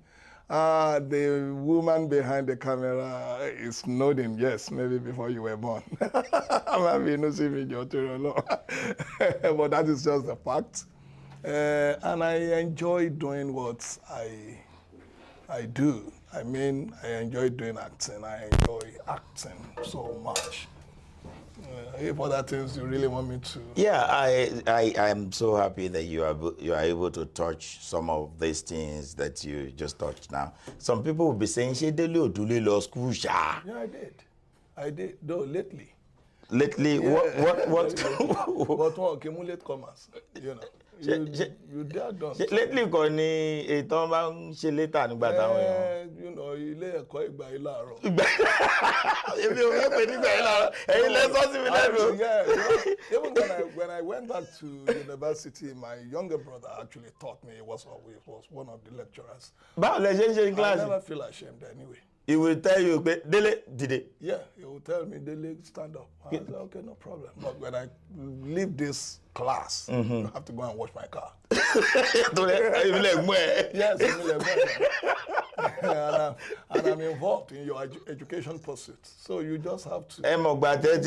The woman behind the camera is nodding, yes, maybe before you were born. But that is just a fact. And I enjoy doing what I do. I mean, I enjoy doing acting. I enjoy acting so much. If other things you really want me to... Yeah, I am so happy that you are able to touch some of these things that you just touched now. Some people will be saying, "She did law school." Yeah, I did. Though lately. Lately, yeah. what? Accumulate commerce, you know. You dare don't. Lately, koni eton ba nse later nígbà táwọn èèyàn. You know, ilé ẹ̀kọ́ ìgbà yìí láàárọ̀. Èmi ò fẹ́ pè nígbà yìí láàárọ̀. Ẹ̀yin lẹ sọ sí mi lẹ́nu. Yeah, even when I went back to university, my younger brother actually taught me. He was one of the lecturers. Báwo lẹ ṣe ń ṣe in class? I never feel ashamed anyway. He will tell you, Dele, did it? Yeah, he will tell me, Dele, stand up. I said, okay, no problem. But when I leave this class, I have to go and wash my car. Yes, and I'm involved in your education pursuit. So you just have to. But today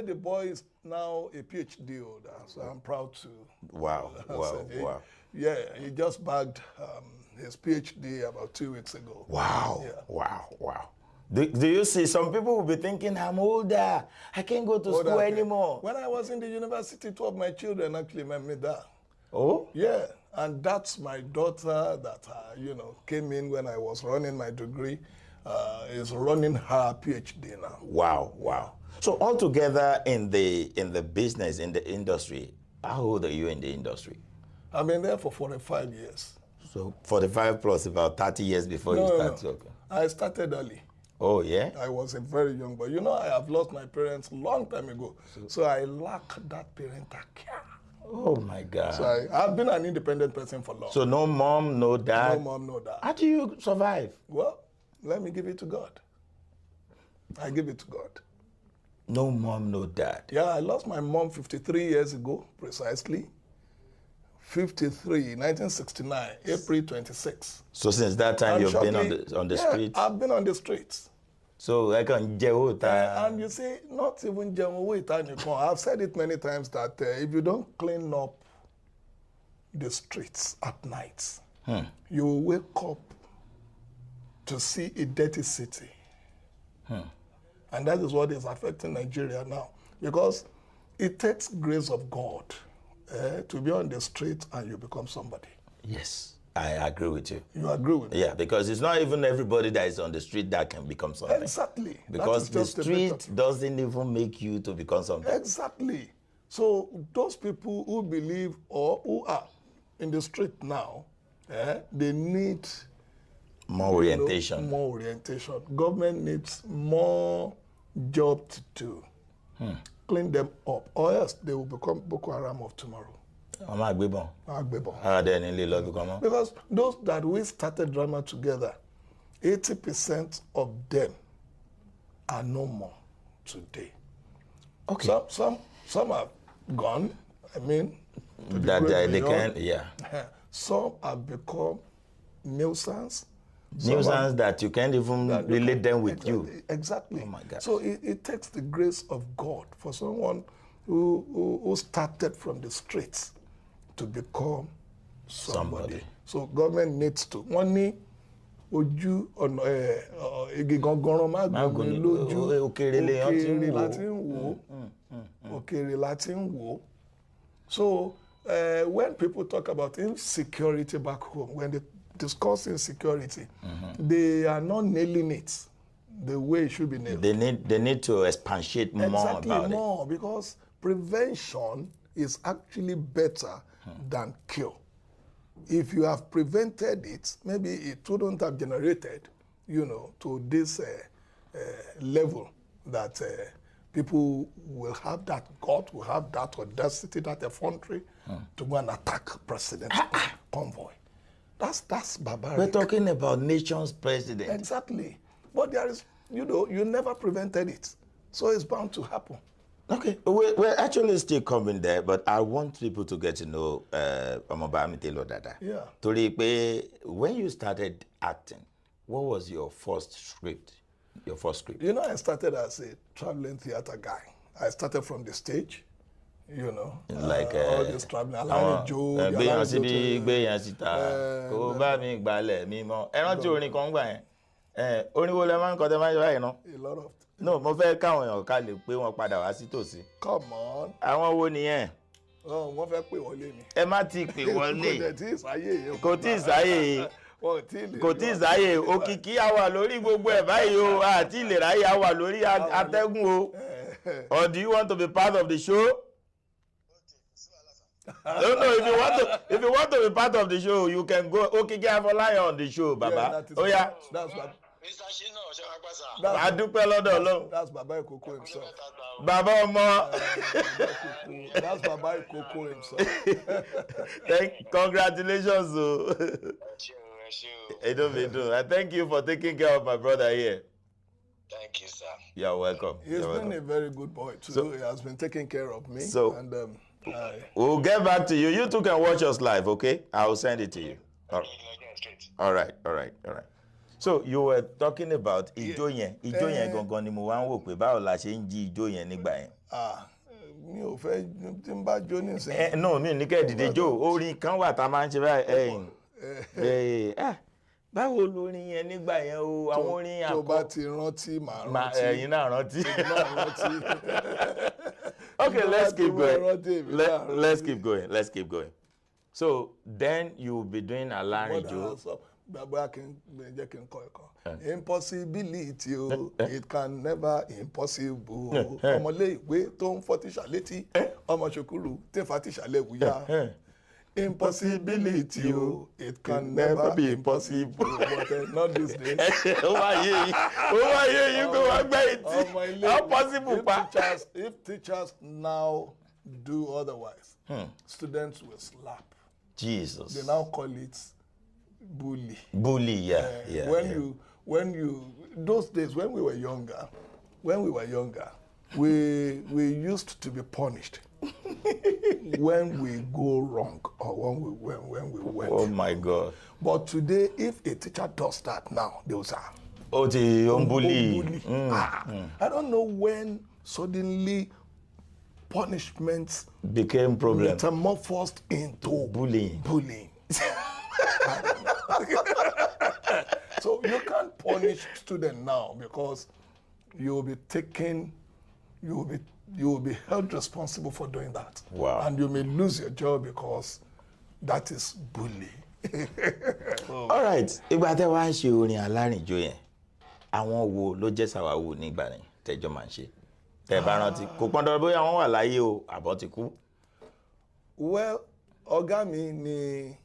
the boy is now a PhD holder, so I'm proud to. Wow. Yeah, he just bagged his PhD about 2 weeks ago. Wow. Yeah. Wow. Do you see, some people will be thinking, I'm older, I can't go to school anymore. When I was in the university, 2 of my children actually met me there. Oh? Yeah, and that's my daughter that, came in when I was running my degree, is running her PhD now. Wow. So altogether in the business, in the industry, how old are you in the industry? I've been there for 45 years. So 45 plus about 30 years before you started working? I started early. Oh, yeah? I was a very young boy. I have lost my parents a long time ago. So I lack that parental care. Oh, my God. So I've been an independent person for long. So no mom, no dad? No mom, no dad. How do you survive? Well, let me give it to God. I give it to God. No mom, no dad? Yeah, I lost my mom 53 years ago, precisely. 1969, April 26. So since that time, you've been on the streets? I've been on the streets. So I can and you see, not even I've said it many times that if you don't clean up the streets at night, you will wake up to see a dirty city. And that is what is affecting Nigeria now. Because it takes grace of God to be on the street and you become somebody. Yes, I agree with you. You agree with me? Yeah, because it's not even everybody that is on the street that can become something. Exactly. Because the street doesn't even make you to become something. Exactly. So those people who believe or who are in the street now, they need more orientation. More orientation. Government needs more job to do. Clean them up, or else they will become Boko Haram of tomorrow. Because those that we started drama together, 80% of them are no more today. Okay. Some have gone. I mean, some have become nuisance. Nuisance that you can't even relate them with you. Exactly. Oh my God. So it takes the grace of God for someone who started from the streets to become somebody. So government needs to. One ní ojú ọ̀nà igi gangan má gùn ní lójú òkèèrè láti ń wò. So when people talk about insecurity back home, when they discuss insecurity, they are not nailing it the way it should be nailed. They need to expatiate more about it. Exactly, more, because prevention is actually better than cure. if you have prevented it, maybe it wouldn't have generated, to this level that people will have that gut, will have that audacity, that effrontery to go and attack president convoy. That's barbaric. We're talking about nation's president. Exactly. But there is, you never prevented it. So it's bound to happen. Okay, we're actually still coming there, but I want people to get to know Abntv Usa. Yeah. Torí pé, when you started acting, what was your first script? Your first script? I started as a traveling theater guy. I started from the stage, like all this traveling. Alani Joe, gbéyàn síbí, gbéyàn síta, kò bá mi gbalẹ̀ mímọ́. Ẹ rántí orin kan gbà yẹn. Orin wo lẹ máa ń kọ tẹ máa ń ṣe báyìí ná? A lot of. No, mo fẹ́ káwọn èèyàn ká lè pé wọ́n padà wá sí tòsí. Come on. Àwọn wo nìyẹn? Wọ́n fẹ́ pè wọlé ni. Ẹ má ti pè wọlé. Kò tí ì sáyé yìí. Kò tí ì sáyé. Kò tí ì sáyé. Òkìkí á wà lórí gbogbo ẹ̀ báyìí o. Àti ìlera yìí á wà lórí atẹ́gùn o. Or do you want to be part of the show? No, if you want to be part of the show, you can go. Òkìkí Afọláyan on the show, Baba. Oh yeah. That's what. Mr. Shina, I do lọ́dọ̀ Ọlọ́run. That's Baba Ikoko himself. Baba ọmọ. That's Baba Ikoko himself. Congratulations. I thank you for taking care of my brother here. Thank you, sir. You're welcome. He's been a very good boy too. So, he has been taking care of me. So, and we'll get back to you. You two can watch us live, okay? I will send it to you. All right. So you were talking about ijó yẹn gangan ni mo wá ń wò pé báwo la ṣe ń jí ijó yẹn nígbà yẹn. Mi ò fẹ́ tí n bá jó nísìnyí. No, mi ní kẹ́ dìde jó orin kan wà tá a máa ń ṣe báyìí. Báwo lórin yẹn nígbà yẹn o àwọn orin àkọ́. Tó bá ti rántí màá rántí. Ẹ̀yin náà rántí. Okay, let's keep going. Let's keep going. So then you will be doing Alárìnjó. Impossibility it can never impossible. Ọmọlé ìwé tó ń fọ́ tíṣà létí ọmọ ṣòkúrú tí ń fa tíṣà lẹ́wùyá. Impossibility it can never be impossible, but not this day. Ó wá yé yín kó wá gbẹ́ ìtì. How possible pa? If teachers now do otherwise, students will slap. Jesus. They now call it bully. Bully, yeah. When you those days when we were younger, we used to be punished when we go wrong or when we went. Oh my God! But today, if a teacher does that now, they will say, "Oh, the bully." I don't know when suddenly punishments became problem. Metamorphosed into bullying. So you can't punish students now because you will be held responsible for doing that. Wow. And you may lose your job because that is bullying. All right. Ìgbà tẹ́ wá ń ṣe orin Alárìnjó yẹn, àwọn wo ló jẹ́ sàwáwò nígbà yẹn tẹ́jọ́ máa ń ṣe? Tẹ́ bá rántí, kò pọn dandan bóyá wọ́n wà láyé o, àbọ̀ ti kú. Well, ọ̀gá mi ni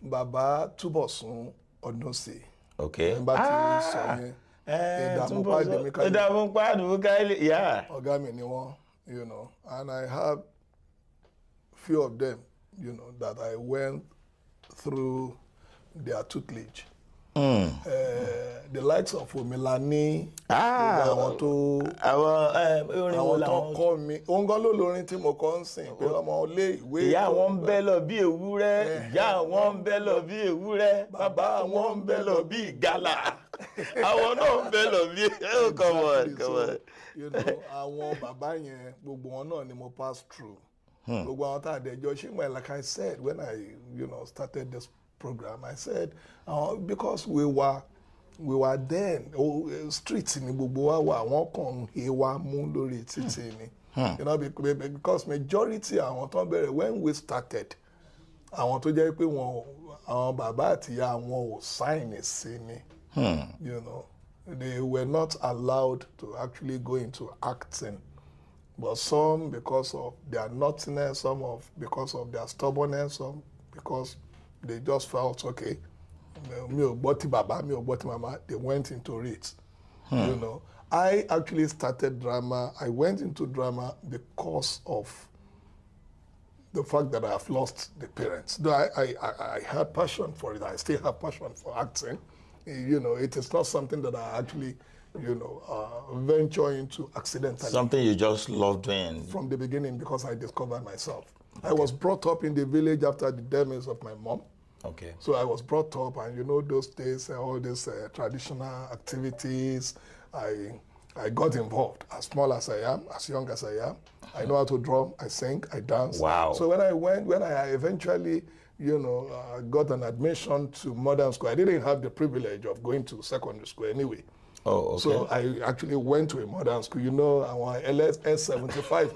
Bàbá Túbọ̀sún Ọdúnsì. Okay. Nígbà tí sọ yẹn. Ìdààmú pàdé Káílì, yeah. Ọ̀gá mi ni wọ́n, and I have few of them, that I went through their tutelage. The likes of Omilani. Àwọn tó kọ́ mi. Òun gan ló lórin tí mo kọ́ ń sìn pé ọmọ ilé ìwé. Ìyá wọn ń bẹ́ lọ bí ewúrẹ́. Ìyá wọn ń bẹ́ lọ bí ewúrẹ́. Bàbá wọn ń bẹ́ lọ bí ìgalà. Àwọn náà ń bẹ́ lọ bí. Come on. Àwọn bàbá yẹn gbogbo wọn náà ni mo pass through. Gbogbo àwọn tá a dẹjọ́ ṣé like I said when I started this program, I said because we were then streets ni gbogbo wa wà wọ́n kàn he wa mú lórí títì ni because majority àwọn tó bẹ̀rẹ̀ when we started àwọn tó jẹ́ pé àwọn bàbá àti ìyá wọn ò sign sí ni they were not allowed to actually go into acting, but some because of their naughtiness, because of their stubbornness, some because they just felt, okay, me or boti baba, me or boti mama, they went into it. You know, I actually started drama. I went into drama because of the fact that I have lost the parents. Though I had passion for it, I still have passion for acting. You know, it is not something that I actually, you know, venture into accidentally. Something you just loved doing. From the beginning, because I discovered myself. Okay. I was brought up in the village after the demise of my mom. Okay. So I was brought up, and you know, those days, all these traditional activities, I got involved. As small as I am, as young as I am, I know how to drum, I sing, I dance. Wow. So when I eventually, you know, got an admission to modern school, I didn't have the privilege of going to secondary school anyway. Oh, okay. So I actually went to a modern school. You know, I want S75.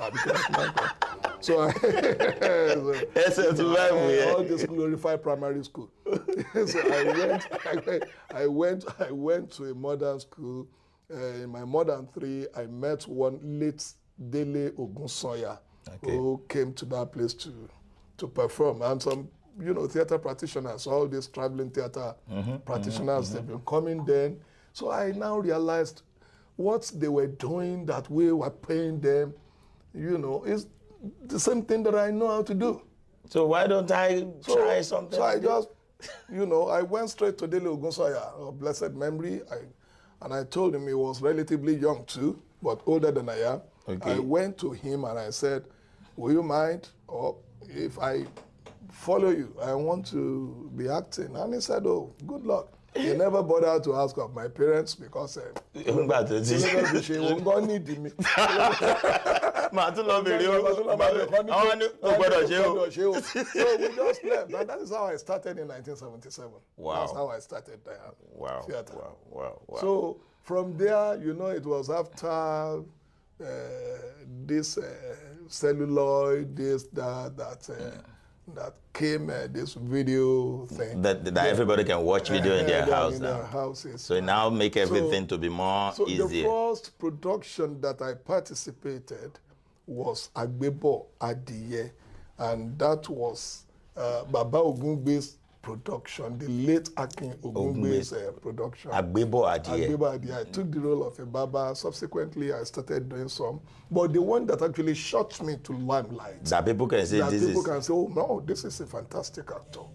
So I S75, all this glorified primary school. So I went to a modern school. In my modern 3, I met one late Dele Ogunsoya, who came to that place to perform, and some, you know, theater practitioners, all these traveling theater practitioners, they've been coming then. So I now realized what they were doing, that we were paying them, you know, is the same thing that I know how to do. So why don't I try something? So I just, you know, I went straight to Dele Ogunsoya, of blessed memory, and I told him he was relatively young too, but older than I am. Okay. I went to him and I said, will you mind, or if I follow you, I want to be acting? And he said, oh, good luck. He never bothered to ask of my parents because he won't need me. So we just left, and that is how I started in 1977. Wow. That's how I started theater. Wow. So from there, you know, it was after this celluloid, that came this video thing. That everybody can watch video in their house in now. Their houses. So now make everything to be more easier. The first production that I participated was Agbebo Adiye, and that was Baba Ogungbe's production, the late Akin Ogungbe's production. Agbebo Adiye. Agbebo Adiye. I took the role of a Baba. Subsequently, I started doing some. But the one that actually shot me to limelight, that people can say oh no, this is a fantastic actor,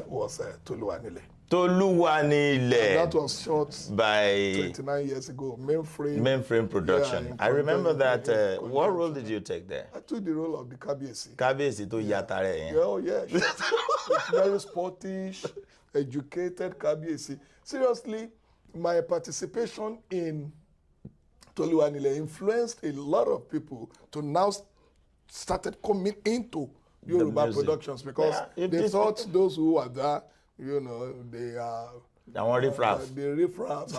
was Toluwanile. Toluwanile. That was shot by 29 years ago. Mainframe production. Yeah, I remember that. What role did you take there? I took the role of the Kabiesi. Kabiesi to Yatare. Yeah. Oh yeah. Very sportish, educated Kabiesi. Seriously, my participation in Toluwanile influenced a lot of people to now started coming into Yoruba productions because they thought those who were there, you know, they are the riffraff. The riffraffs.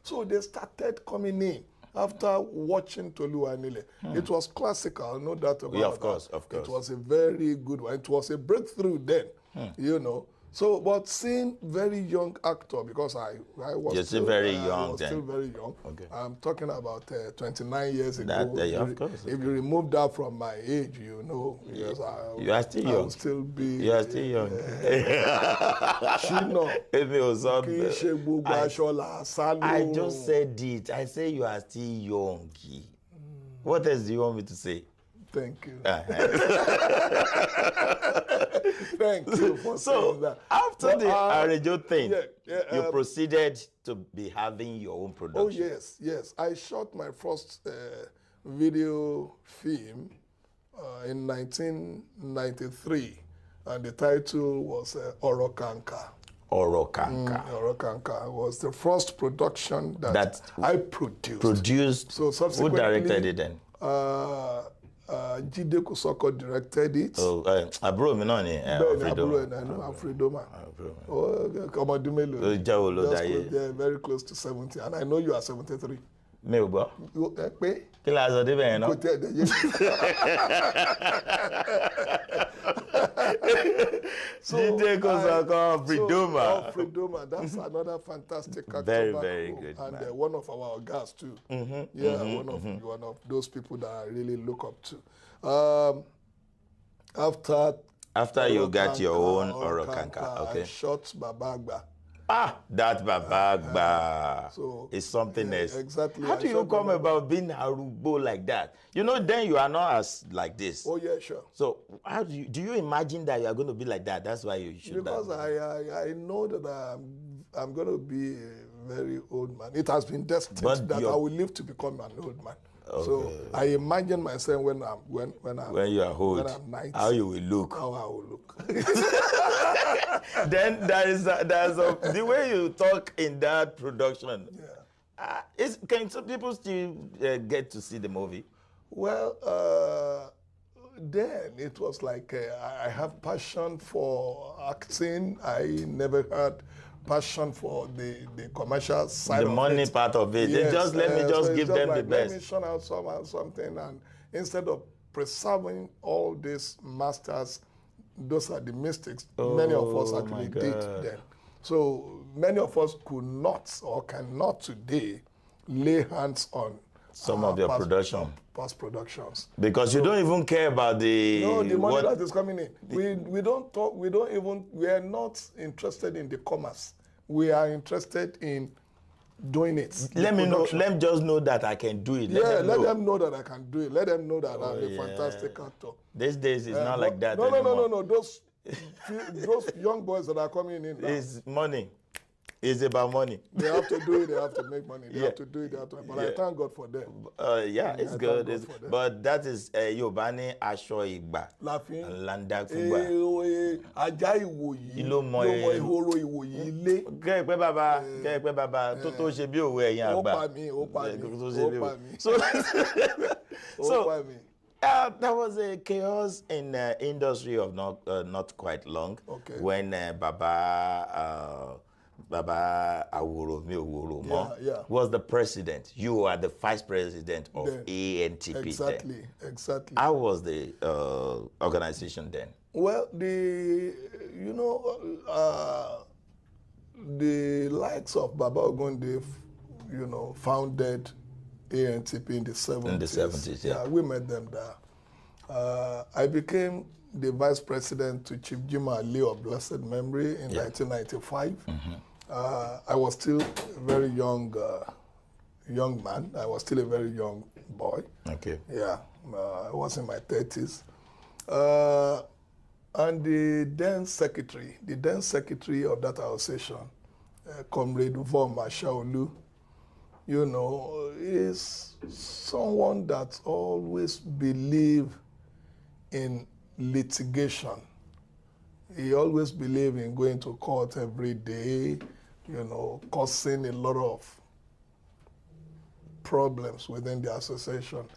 So they started coming in after watching Toluwanile. It was classical, no doubt about it. Yeah, of course. It was a very good one. It was a breakthrough then, you know. So, but seeing very young actor, because I was still very young then. Still very young. Okay. I'm talking about 29 years ago. Of course. If you remove that from my age, you know, yes, you are still young. I will still be. You are still young. I just said it. I say you are still young. What else do you want me to say? Thank you. Thank you for saying that. After the Arejo thing, you proceeded to be having your own production. Oh, yes. I shot my first video film in 1993, and the title was Orokanka. Orokanka was the first production that I produced. So subsequently, who directed it then? Jide Kusoko directed it. Oh, Abro mi náà ni Alfredoma. Very close to 70, and I know you are 73. Mi ò gbọ́. Kí la sọ débẹ̀ yẹn náà? Jide Kusoko, Fredoma. That's another fantastic actor. Very good. And one of our guys too. One of those people that I really look up to. After you got your own Orokanka, okay. I shot Babagba. Ah, that Babagba is something else. Exactly. How do you come about being Arubo like that? You know, then you are not as like this. Oh yeah, sure. So how do you imagine that you are going to be like that? That's why you should. Because I know that I'm going to be a very old man. It has been destined that I will live to become an old man. Okay. So I imagine myself when you are old, when I'm 90, how you will look. How I will look. Then there's the way you talk in that production. Yeah. Can some people still get to see the movie? Well, then it was like I have passion for acting. I never had passion for the commercial side of it. The money part of it. Yes, just let me just give them the best. Let me shun out something, and instead of preserving all these masters, those are the mistakes many of us actually did then. So many of us could not or cannot today lay hands on some of your past productions, because you don't even care about the money that is coming in. We don't talk. We are not interested in the commerce. We are interested in doing it. Let me know. Let me just know that I can do it. Let them know that I can do it. Let them know that I'm a fantastic actor. These days it's not like that. No. Those young boys that are coming in now, it's money. It's about money. They have to do it. They have to make money. They have to do it. They have to. But I thank God for them. It's good. But that is Yobani Asho Igba. Landa Kuba. Ajá ìwòyí. Ilo mo ìhòòrò ìwòyí ilé. Kẹ́ẹ̀pẹ́ bàbá tó tó ṣe bí òwe ẹ̀yin àgbà. Ó pa mí. So there was a chaos in the industry of not quite long when Baba Awuro was the president. You are the vice president of ANTP. Exactly. How was the organization then? Well, the likes of Baba Ogunde, founded ANTP in the 70s. In the 70s, yeah. We met them there. I became the vice president to Chief Jim Ali of blessed memory in 1995. Mm-hmm. I was still a very young man. I was still a very young boy. Okay. Yeah, I was in my 30s. And the then secretary of that association, Comrade Von Mashaolu, is someone that always believed in litigation. He always believed in going to court every day, causing a lot of problems within the association.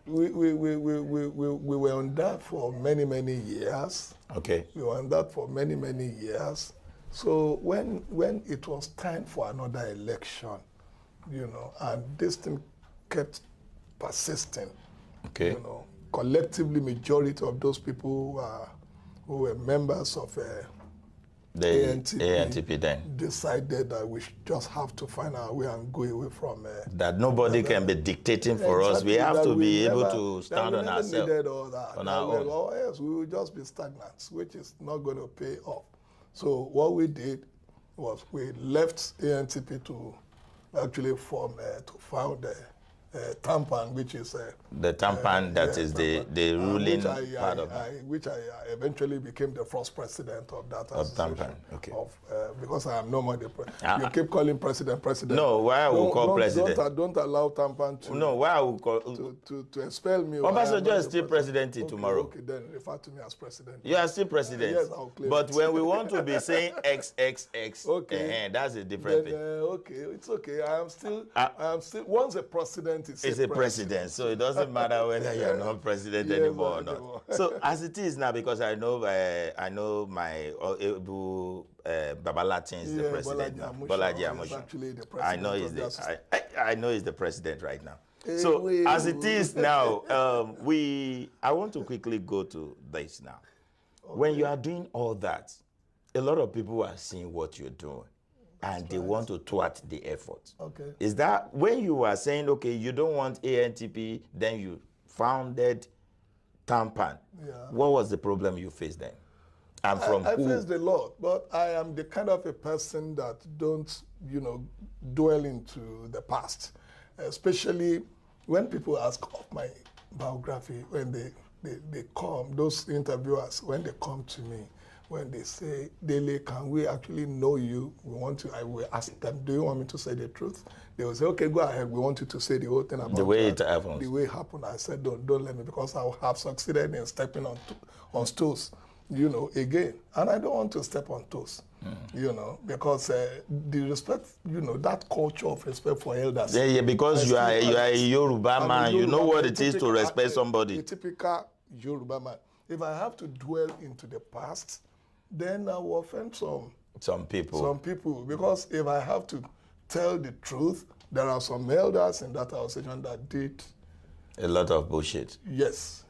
We were on that for many, many years. Okay. We were on that for many, many years. So when it was time for another election, and this thing kept persisting, okay. Collectively, majority of those people who were members of the ANTP then decided that we just have to find our way and go away from that nobody can be dictating for us. We have to be able to stand on ourselves. On our own. Or else we will just be stagnant, which is not going to pay off. So what we did was we left ANTP to actually found TAMPAN, which is the TAMPAN is the ruling part of it. Which I eventually became the first president of that TAMPAN. Okay. Because I am no more the president. You keep calling president. No, why I will call president? Don't allow TAMPAN to. No, why I will call to expel me. Obasanjo is still president tomorrow. Okay, then refer to me as president. You are still president. Yes, I'll claim But it. when we want to be saying XXX, that's a different thing. Okay, it's okay. I am still. Once a president is a president, so it doesn't matter whether you're not president anymore or not. So as it is now, because I know my Baba Latin is the president now. Bolaji Amusha. Actually the president. I know he's the president right now. So as it is now, I want to quickly go to this now. Okay. When you are doing all that, a lot of people are seeing what you're doing. And they want to thwart the effort. Okay. Is that when you were saying, okay, you don't want ANTP, then you founded tampan. Yeah. What was the problem you faced then? And from I who? faced a lot, but I am the kind of a person that don't, dwell into the past, especially when people ask of my biography, when they come, those interviewers, when they come to me, when they say, Dele, can we actually know you? I will ask them, do you want me to say the truth? They will say, okay, go ahead. We want you to say the whole thing about the way that. it happens. The way it happened. I said, don't let me, because I have succeeded in stepping on toes, again. And I don't want to step on toes, because the respect, that culture of respect for elders. Yeah, because you are a Yoruba man. You know what it is to respect somebody. A typical Yoruba man. If I have to dwell into the past, then I will offend some people. Because if I have to tell the truth, there are some elders in that association that did a lot of bullshit. Yes.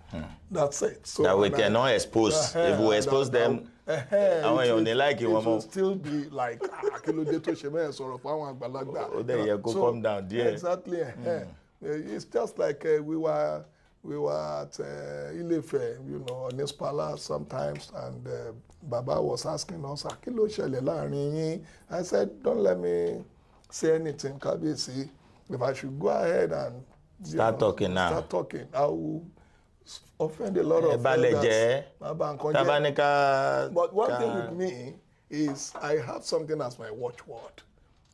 That's it. So that we cannot expose. If we expose them, it will still be like, come down there. Exactly. It's just like we were at Ilefe, on this palace sometimes, and Baba was asking us, I said, don't let me say anything, Kabisi. If I should go ahead and start talking, I will offend a lot of elders. But one thing with me is I have something as my watchword.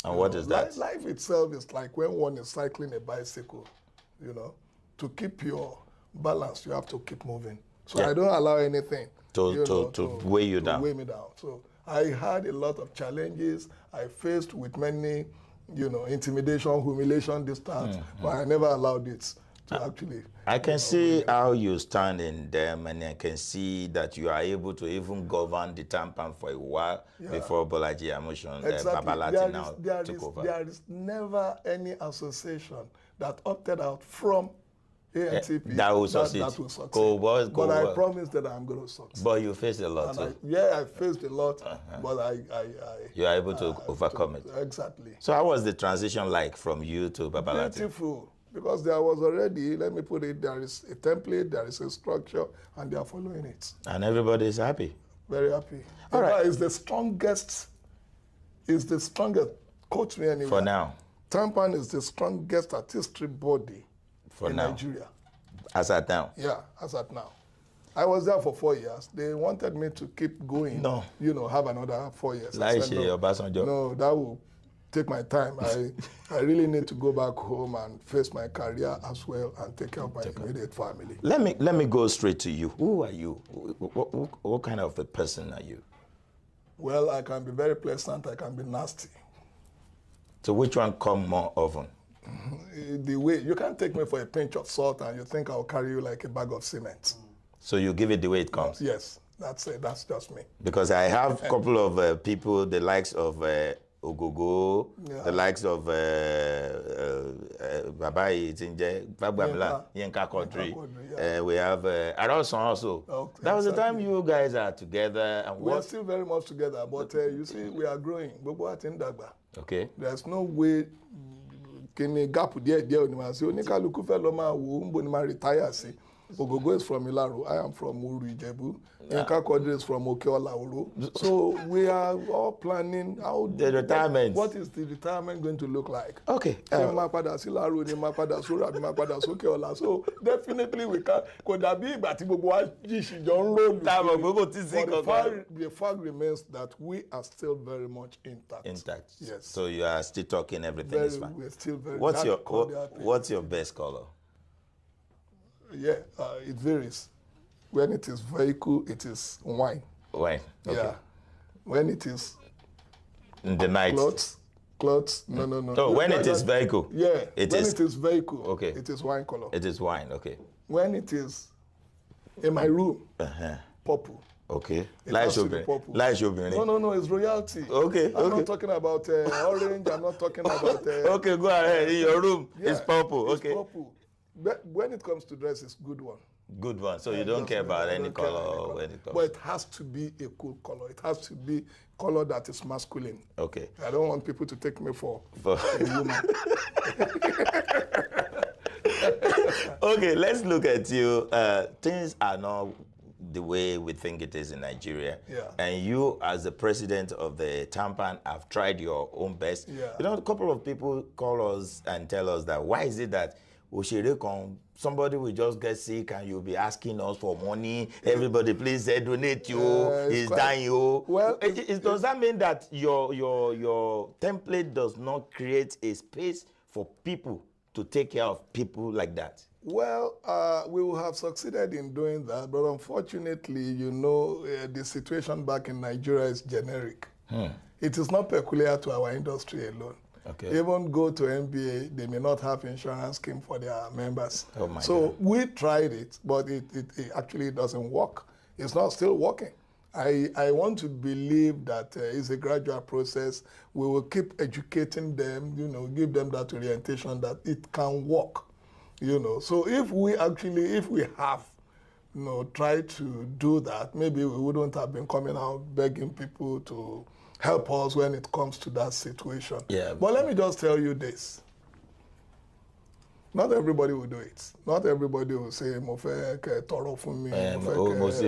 And what is that? Life itself is like when one is cycling a bicycle, to keep your balance, you have to keep moving. So I don't allow anything to weigh you down. Weigh me down. So I had a lot of challenges. I faced with many, intimidation, humiliation, distance, but I never allowed it to actually. I can see how you stand in them, and I can see that you are able to even govern the tampan for a while before Bolaji Amoshon, Babalati now took over. There is never any association that opted out from ANTP that will succeed. But I promise that I'm going to succeed. But you faced a lot. I faced a lot, but you are able to overcome it. Exactly. So how was the transition like from you to Babalati? Beautiful. Because there was already, let me put it, there is a template, there is a structure, and they are following it. And everybody is happy. Very happy. All right. It's the strongest, coach me anyway. For now. Tampan is the strongest artistry body in Nigeria. As at now? Yeah, as at now. I was there for 4 years. They wanted me to keep going. No. Have another 4 years. No, that will take my time. I really need to go back home and face my career as well and take care of my immediate family. Let me go straight to you. Who are you? What kind of a person are you? Well, I can be very pleasant. I can be nasty. So which one come more often? The way you can't take me for a pinch of salt and you think I'll carry you like a bag of cement. So you give it the way it comes? Yes, that's it. That's just me. Because I have a couple of people, the likes of Ogogo, the likes of Babai Tinje, Yenka Kodri. We have Aroson also. Okay, that was the time you guys are together. And we are still very much together, but you see, we are growing. Okay. There's no way. Gap retire. Ogogo is from Ilaro. I am from Uru Ijebu. Yenka Kodri is from Okeola Uru. So we are all planning how the retirement. What is the retirement going to look like? Okay. So definitely we can. Could that be? But the fact remains that we are still very much intact. Intact. Yes. So you are still talking. Everything is fine. We're still very. What's your best color? Yeah, it varies. When it is vehicle, it is wine. Wine, okay. Yeah. When it is in the night. Clothes, no. So when it is vehicle? Yeah, it is vehicle, okay. It is wine color. It is wine, okay. When it is in my room, purple. Okay. Light shopping. No, it's royalty. Okay. I'm not talking about orange, I'm not talking about... okay, go ahead. In your room, it's purple. Okay. It's purple. But when it comes to dress, it's good one. Good one. So you don't care about any color when it comes. But it has to be a cool color. It has to be color that is masculine. Okay. I don't want people to take me for a woman. Okay, let's look at you. Things are not the way we think it is in Nigeria. Yeah. And you, as the president of the TAMPAN, have tried your own best. Yeah. You know, a couple of people call us and tell us that why is it that somebody will just get sick and you'll be asking us for money. Everybody, please donate you. It's dying you. Well, does that mean that your template does not create a space for people to take care of people like that? Well, we will have succeeded in doing that, but unfortunately, you know, the situation back in Nigeria is generic. It is not peculiar to our industry alone. Okay. Even go to NBA, they may not have insurance scheme for their members. Oh my so God. we tried it, but it actually doesn't work. It's not still working. I want to believe that it's a gradual process. We will keep educating them, you know, give them that orientation that it can work, you know. So if we have, you know, tried to do that, maybe we wouldn't have been coming out begging people to help us when it comes to that situation. Yeah. But let me just tell you this. Not everybody will do it. Not everybody will say, mo fẹ́ kẹ́ tọrọ fún mi.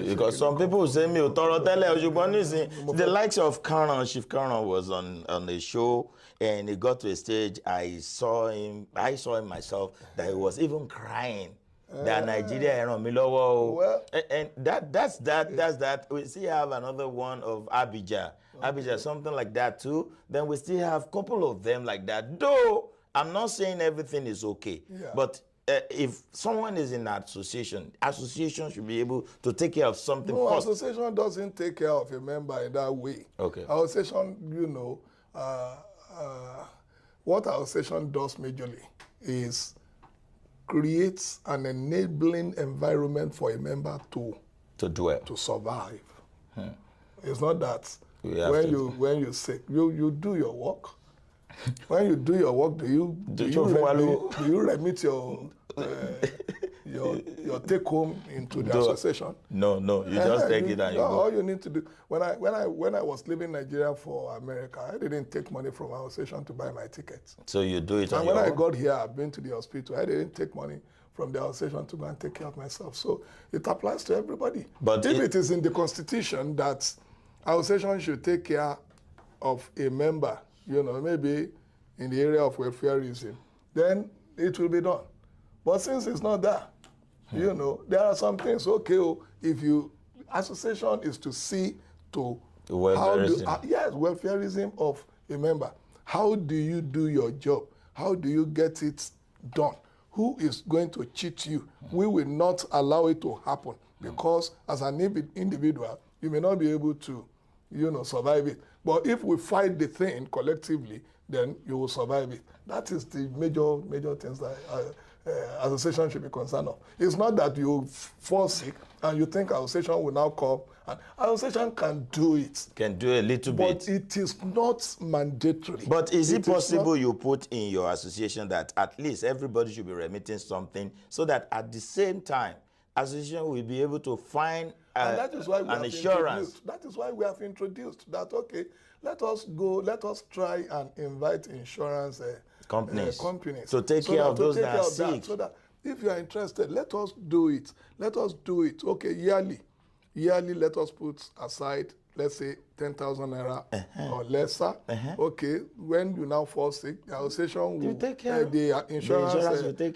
Because some people will say, mi ò tọrọ tẹ́lẹ̀, ṣùgbọ́n nísìn, the likes of Chief Karan was on a show, and he got to a stage, I saw him myself, that he was even crying. That Nigeria ràn mí lọ́wọ́. Well, and that's that. We still have another one of Abijah, something like that too. Then we still have a couple of them like that. Though I'm not saying everything is okay, but if someone is in an association should be able to take care of something first. Association doesn't take care of a member in that way. Okay. Association, you know, what our association does majorly is creates an enabling environment for a member to dwell, to survive. It's not that when you sick, you do your work. When you do your work, do you remit your take home into the association? No, you just take it and you go. All you need to do. When I was leaving Nigeria for America, I didn't take money from our association to buy my tickets. So you do it on and your when own? I got here, I've been to the hospital. I didn't take money from the association to go and take care of myself. So it applies to everybody. But if it is in the constitution that our association should take care of a member, you know, maybe in the area of welfareism, then it will be done. But since it's not there, you know, there are some things, okay, if you, association is to see to welfareism of a member. How do you do your job? How do you get it done? Who is going to cheat you? We will not allow it to happen because as an individual, you may not be able to, you know, survive it. But if we fight the thing collectively, then you will survive it. That is the major things that association should be concerned of. It's not that you fall sick and you think association will now come. And association can do it. Can do a little bit. But it is not mandatory. But is it possible you put in your association that at least everybody should be remitting something so that at the same time, association will be able to find and that is why an insurance? That is why we have introduced that, okay, let us try and invite insurance companies to take care of those that are sick. So that if you are interested, let us do it. Okay, yearly, let us put aside, let's say, 10,000 naira or lesser. Okay, when you now fall sick, the association will take care of the insurance will take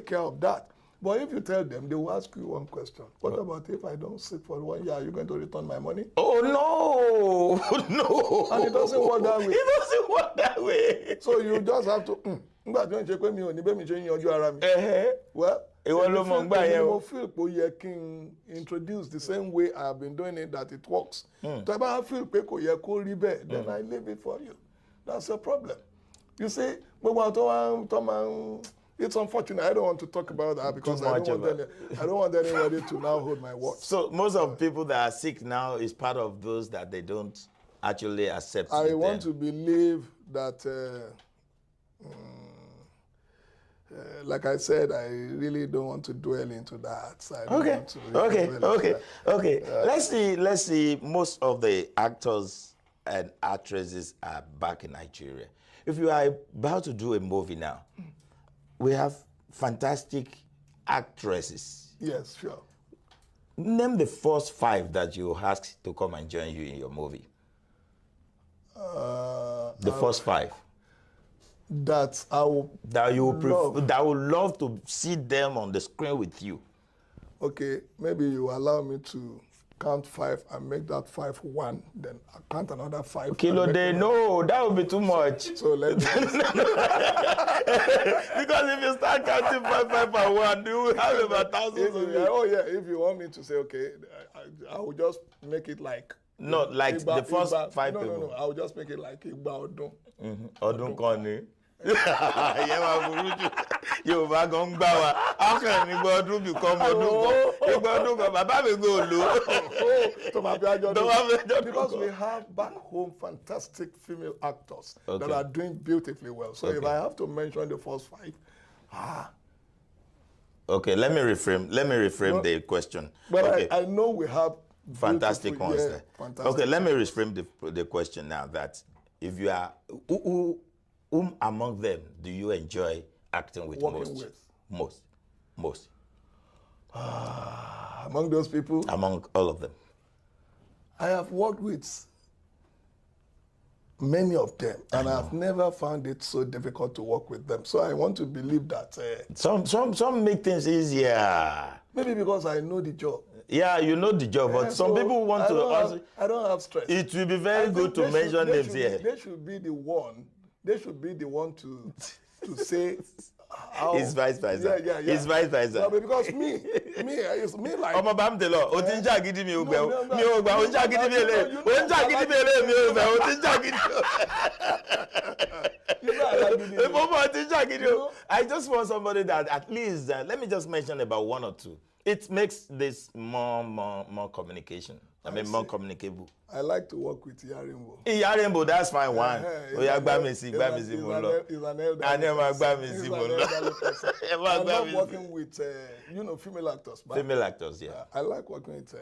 care of that. But if you tell them, they will ask you one question. What about if I don't sick for 1 year? Are you going to return my money? Oh, no. And it doesn't work that way. It doesn't work that way. So you just have to, well, I feel introduce the same way I have been doing it, that it works. Then I leave it for you. That's a problem. You see, it's unfortunate. I don't want to talk about that because I don't want anybody to now hold my watch. So most of the people that are sick now is part of those that they don't actually accept. I want to believe that, like I said, I really don't want to dwell into that. Okay. Let's see. Most of the actors and actresses are back in Nigeria. If you are about to do a movie now, we have fantastic actresses. Yes, sure. Name the first 5 that you asked to come and join you in your movie. The first 5. That I will that you would that would love to see them on the screen with you. Okay, maybe you allow me to count 5 and make that 5 1, then I count another 5. Kilo day, no, that would be too much. So let me because if you start counting 5 and 1, you will have about thousands of it. Oh yeah, if you want me to say, okay, I will just make it like not like the first 5 people. No, I will just make it like Igba Odun. Odun Koni. Yorùbá gan gbá wa ọkàn ní gbọdún become ọdún kan bàbá mi go lo. Because we have back home fantastic female actors that are doing beautifully well. So if I have to mention the first 5, Okay, let me reframe the question. But okay. I know we have fantastic ones there. Fantastic. Okay, let me reframe the question now. That if you are whom among them do you enjoy acting with most? Among those people? Among all of them. I have worked with many of them, and I've never found it so difficult to work with them. So I want to believe that some make things easier. Maybe because I know the job. Yeah, you know the job, but some people want to. I don't have stress. It will be very good to mention names here. They should be the one. They should be the one to say. How, it's vice versa. Yeah. It's vice versa. No, it's me like. Ọmọ bá ń tẹ lọ, o ti ń jà gidi mi ò gbẹ o, mi ò gbà o ń jà gidi mi èlé, o ń jà gidi mi èlé mi ò gbẹ o ti ń jà gidi o. I just want somebody that at least let me just mention about 1 or 2. It makes this more communication. More communicable. I like to work with Yarimbo. Yarimbo, that's fine one. He's an elder. I love working with female actors. Female actors, yeah. I like working with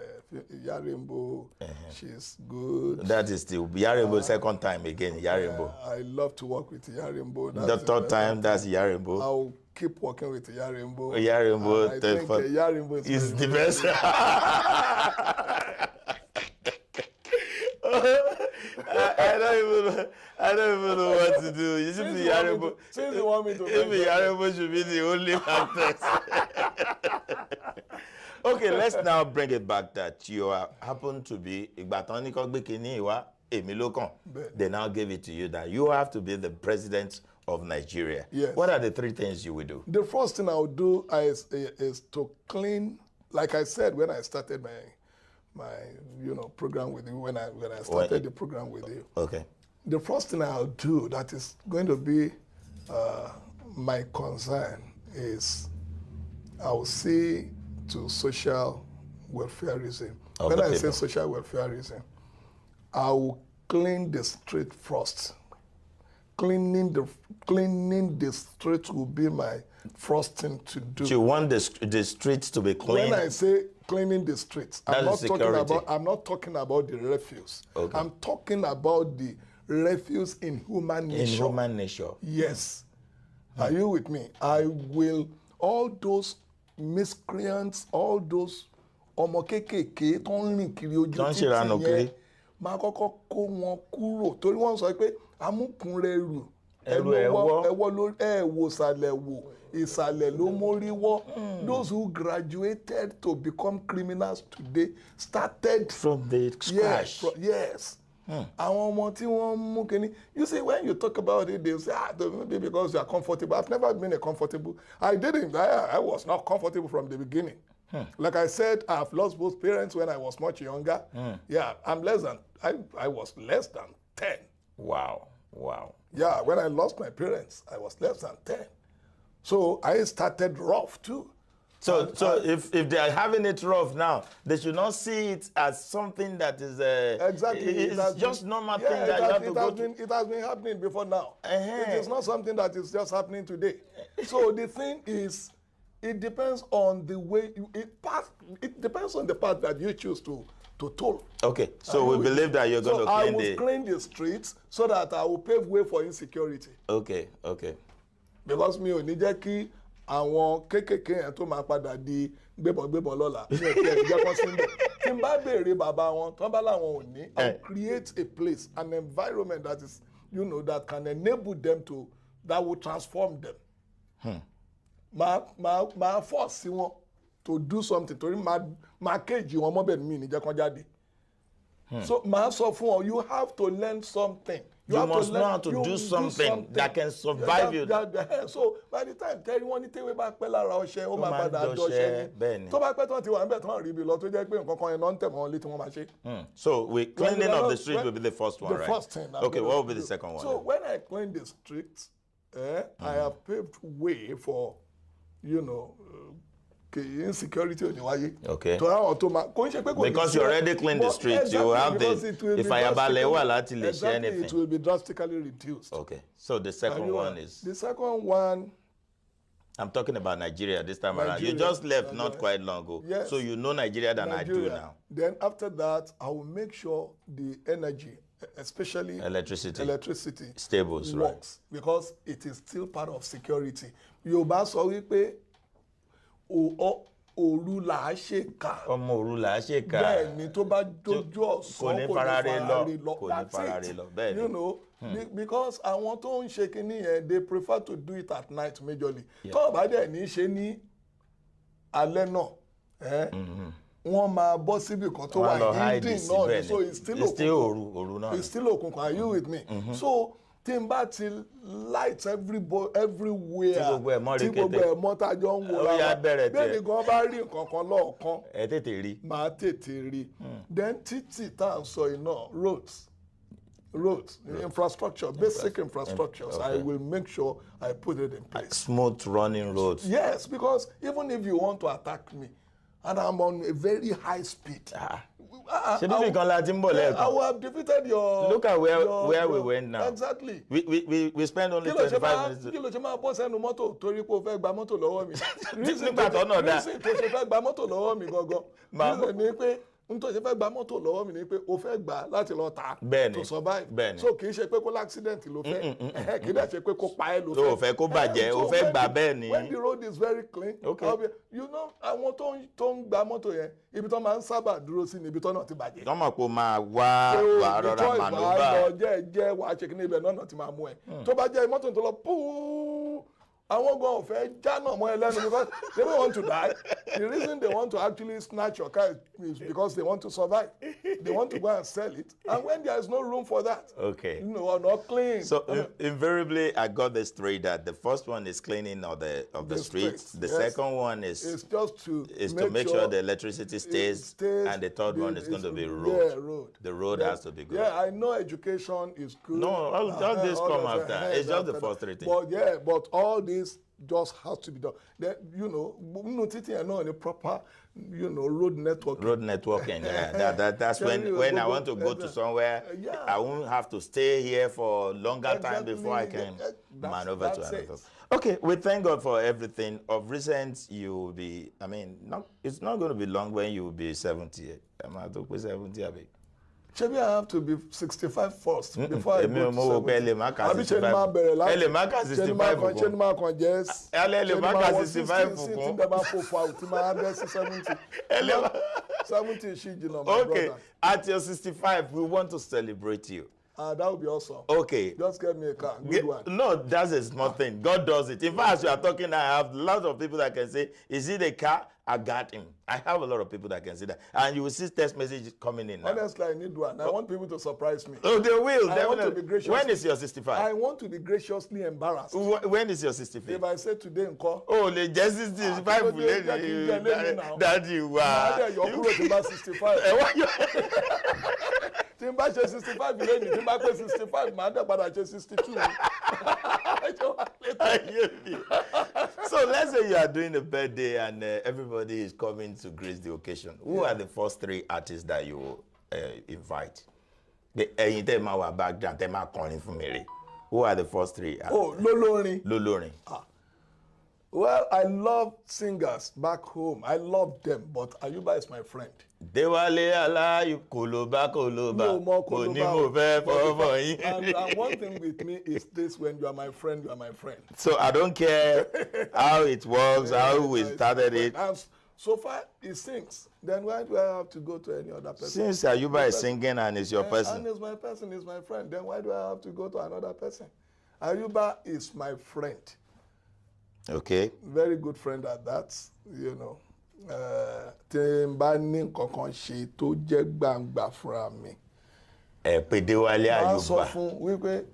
Yarimbo. She's good. That is still Yarimbo second time again. Yarimbo. I love to work with Yarimbo. The third time, that's Yarimbo. I'll keep working with Yarimbo. Yarimbo, I think Yarimbo is the best. I don't even know what to do. You should be Yarimbo. Since you want me to, Yarimbo should be the only actress. Okay, let's now bring it back that you happen to be they now gave it to you that you have to be the president of Nigeria. Yes. What are the 3 things you will do? The first thing I would do is to clean, like I said when I started my program with you, when I started the program with you. Okay. The first thing I'll do that is going to be my concern is I'll see to social welfareism. When I say social welfareism, I will clean the street first. Cleaning the street will be my first thing to do. You want the streets to be clean? When I say cleaning the streets, I'm not talking about the refuse. Okay. I'm talking about the refuse in human nature. In human nature. Yes. Are you with me? I will, all those miscreants, all those ọmọkékèké tó ń rìn kiri ojú títì yẹn, máa kọ́kọ́ kó wọn kúrò torí wọ́n sọ pé amúkúnrẹ́rù ẹwọ́ lórí ẹ̀wò ìsàlẹ̀ ló mórí wọ́. Those who graduated to become criminals today started from the scratch. Yes. Àwọn ọmọ tí wọ́n mú kíní. You see, when you talk about it, they say, maybe because you are comfortable. I've never been I was not comfortable from the beginning. Like I said, I've lost both parents when I was much younger. Yeah, I was less than 10. Wow. Yeah, when I lost my parents, I was less than 10. So I started rough too. So if they are having it rough now, they should not see it as something that is exactly. It's just normal thing that you have to go through. It has been happening before now. It is not something that is just happening today. So the thing is, it depends on the way it depends on the path that you choose to toll. Okay, so we believe that you're going to clean I will clean the streets so that I will pave way for insecurity. Okay. Because mi ò ní jẹ́ kí àwọn kéékèèké yẹn tó máa padà di gbébọn lọ́la ní ẹ̀kẹ́ ìjẹ́ kan sí ń bẹ̀. Tí n bá béèrè bàbá wọn tán bá láwọn ò ní, I'll create a place, an environment that is, that can enable them to, that will transform them. Máa force sí wọn to do something torí máa kéèjì wọn mọ́bẹ̀ mi ní jẹ́ kán jáde. So máa sọ fún ọ, you have to learn something. You must know how to do something that can survive you. So by the time tẹ́rí wọ́n ní téwé bá pẹ́ lára ọṣẹ ó máa padà dọṣẹ ni. Tó bá pẹ́ tí wọ́n ti wà níbẹ̀ tí wọ́n rí ibi lọ tó jẹ́ pé nǹkan kan yẹn náà ń tẹ̀ wọ́n létí wọ́n máa ṣe. So cleaning of the street will be the first one, right? The first thing. Okay, what will be the second one? So when I clean the streets, I have paved way for, insecurity ò ní wáyé. Okay. Because you already cleaned the streets, you have the anything. It will be drastically reduced. Okay. So the second one is? The second one, I'm talking about Nigeria this time around. You just left not quite long ago. Yes. So you know Nigeria than I do now. Then after that, I will make sure the energy, especially electricity stables, works, right? Because it is still part of security. Yorùbá sọ wípé òru là á ṣe kà. Ọmọ òru là á ṣe kà. Bẹ́ẹ̀ ni tó bá dojú ọ̀sán kò ní farare lọ. Bẹ́ẹ̀ ni. Because àwọn tó ń ṣe kinní yẹn, they prefer to do it at night majorly. Tó bá dẹ̀ ní ṣe ní alẹ́ náà, wọ́n máa bọ́ síbì kan tó wà hidden náà, so it's still òru náà. It's still òkùnkùn. Are you with me? So tí n bá ti light everywhere, tí gbogbo ẹ̀ mọ́ tájọ́ ń wo ra bẹ́ẹ̀ ni gan bá rí nǹkan kan lọ́ọ̀kan máa tètè rí. Then títì tá à ń sọ iná roads, infrastructure, basic infrastructures, okay. I will make sure I put it in place. Smooth running roads. Yes, because even if you want to attack me and I'm on a very high speed, I will have defeated your... Look at where we went now. Exactly. We spent only 25 minutes. Kí ló ṣe máa bọ́ sẹ́nu mọ́tò torí pé o fẹ́ gba mọ́tò lọ́wọ́ mi. Reason tó ṣe fẹ́ gba mọ́tò lọ́wọ́ mi gangan. Reason ni pé tó ṣe fẹ́ gba mọ́tò lọ́wọ́ mi ni pé o fẹ́ gbà láti lọ tà to survive. So kì í ṣe pé kó l'accident ló fẹ́. Kì í dẹ̀ ṣe pé kó pa ẹ́ ló fẹ́. O fẹ́ kó bàjẹ́, o fẹ́ gbà bẹ́ẹ̀ ni. When the road is very clean, àwọn tó ń gba mọ́tò yẹn, ibi tó máa ń sábà dúró sí ni ibi tó náà ti bàjẹ́. Tọ́mọ̀ pé o máa wá rọra maneuver. Jẹ́ wàá ṣe kí ní ibẹ̀ náà ti máa mú ẹ. Tó bá jẹ́ mọ́tò tó lọ púú. Àwọn gan ò fẹ́ jánà mọ́ ẹ lẹ́nu because they don't want to die. The reason they want to actually snatch your car is because they want to survive. They want to go and sell it. And when there is no room for that, not clean. So invariably, I got this three that the first one is cleaning of the streets. The second one is just to make sure the electricity stays. And the third one is going to be road. Yeah, road. The road has to be good. Yeah, I know education is good. No, all this come after. It's just the first three things. But all these just has to be done. Then, the proper, road networking. Road networking, yeah. That's when I want to go to somewhere, I won't have to stay here for a longer time before I can maneuver to another. Okay, we thank God for everything. Of recent, you will be, it's not going to be long when you will be 70. I'm going to be 70, I think. Maybe I have to be 65 first before I go to 70. Okay, at your 65, we want to celebrate you. That would be awesome. Okay. Just get me a car. Good one. No, that's a small thing. God does it. In fact, as you are talking now, I have lots of people that can say, is it a car? I got him. I have a lot of people that can say that. And you will see text messages coming in now. Honestly, I need one. I want people to surprise me. Oh, they will. I want to be gracious. When is your 65? I want to be graciously embarrassed. When is your 65? If I say today in call. Oh, the just 65. Daddy, wow. You're 65. Tí n bá ṣe 65 lẹ́yìn, tí n bá pé 65, màá dẹ̀ padà ṣe 62. So let's say you are doing a birthday and everybody is coming to grace the occasion. Who are the first three artists that you invite? Ẹ̀yin tẹ́ máa wà background, tẹ́ máa kọrin fún mi rè. Who are the first three artists? Oh, lólórin. Lólórin. Well, I love singers back home. I love them, but Ayuba is my friend. Dewale Alayu Koloba Koloba. And one thing with me is this: when you are my friend, you are my friend. So I don't care how it works, how we started it. And so far, he sings. Then why do I have to go to any other person? Since Ayuba is singing and is your person. And is my person, is my friend. Then why do I have to go to another person? Ayuba is my friend. Okay. Very good friend at that, you know. Tí n bá ní nǹkankan ṣe tó jẹ́ gbangba fúnra mi. Pé Déwálé Ayuba. Máa sọ fún wípé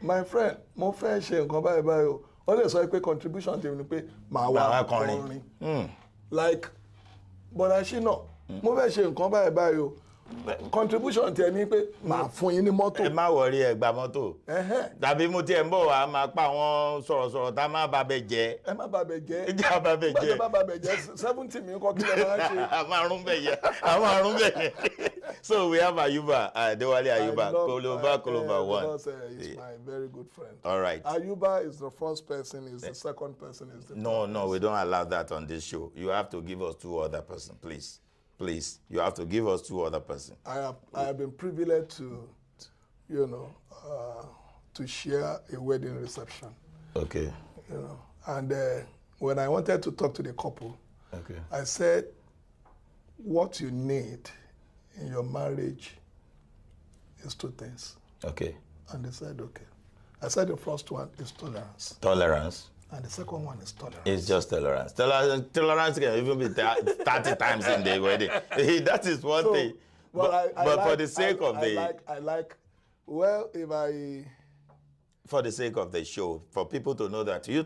my friend mo fẹ́ ṣe nǹkan báyìí báyìí o. Ó lè sọ pé contribution tèmi ni pé màá wá kọrin. Like bọ̀dá SHINA mo fẹ́ ṣe nǹkan báyìí báyìí o. Contribution tẹ ní pé màá fún yín ní mọ́tò. Ẹ má wọrí ẹ gba mọ́tò. Tàbí mo tiẹ̀ ń bọ̀ wá máa pa àwọn sọ̀rọ̀sọ̀rọ̀ tá a máa bá bẹ jẹ́. Ẹ má bá bẹ jẹ́. Ẹ jẹ́ bá bẹ jẹ́. Bá bẹ jẹ́ 70 mi kọ́ kí lè máa ṣe. A máa rún bẹ̀ yẹ. A máa rún bẹ̀ yẹ. So we have Ayuba, Déwálé Ayuba, Koloba one. Because he's my very good friend. All right. Ayuba is the first person, is the second person, is the No, we don't allow that on this show. You have to give us 2 other person, please. Please, you have to give us 2 other person. I have been privileged to, you know, to share a wedding reception. Okay. You know, and when I wanted to talk to the couple, okay, I said, what you need in your marriage is 2 things. Okay. And they said, okay. I said the first one is tolerance. Tolerance. And the second one is tolerance. It's just tolerance. Tolerance can even be 30 times in the wedding. That is one thing. Well, but for the sake of for the sake of the show, for people to know that you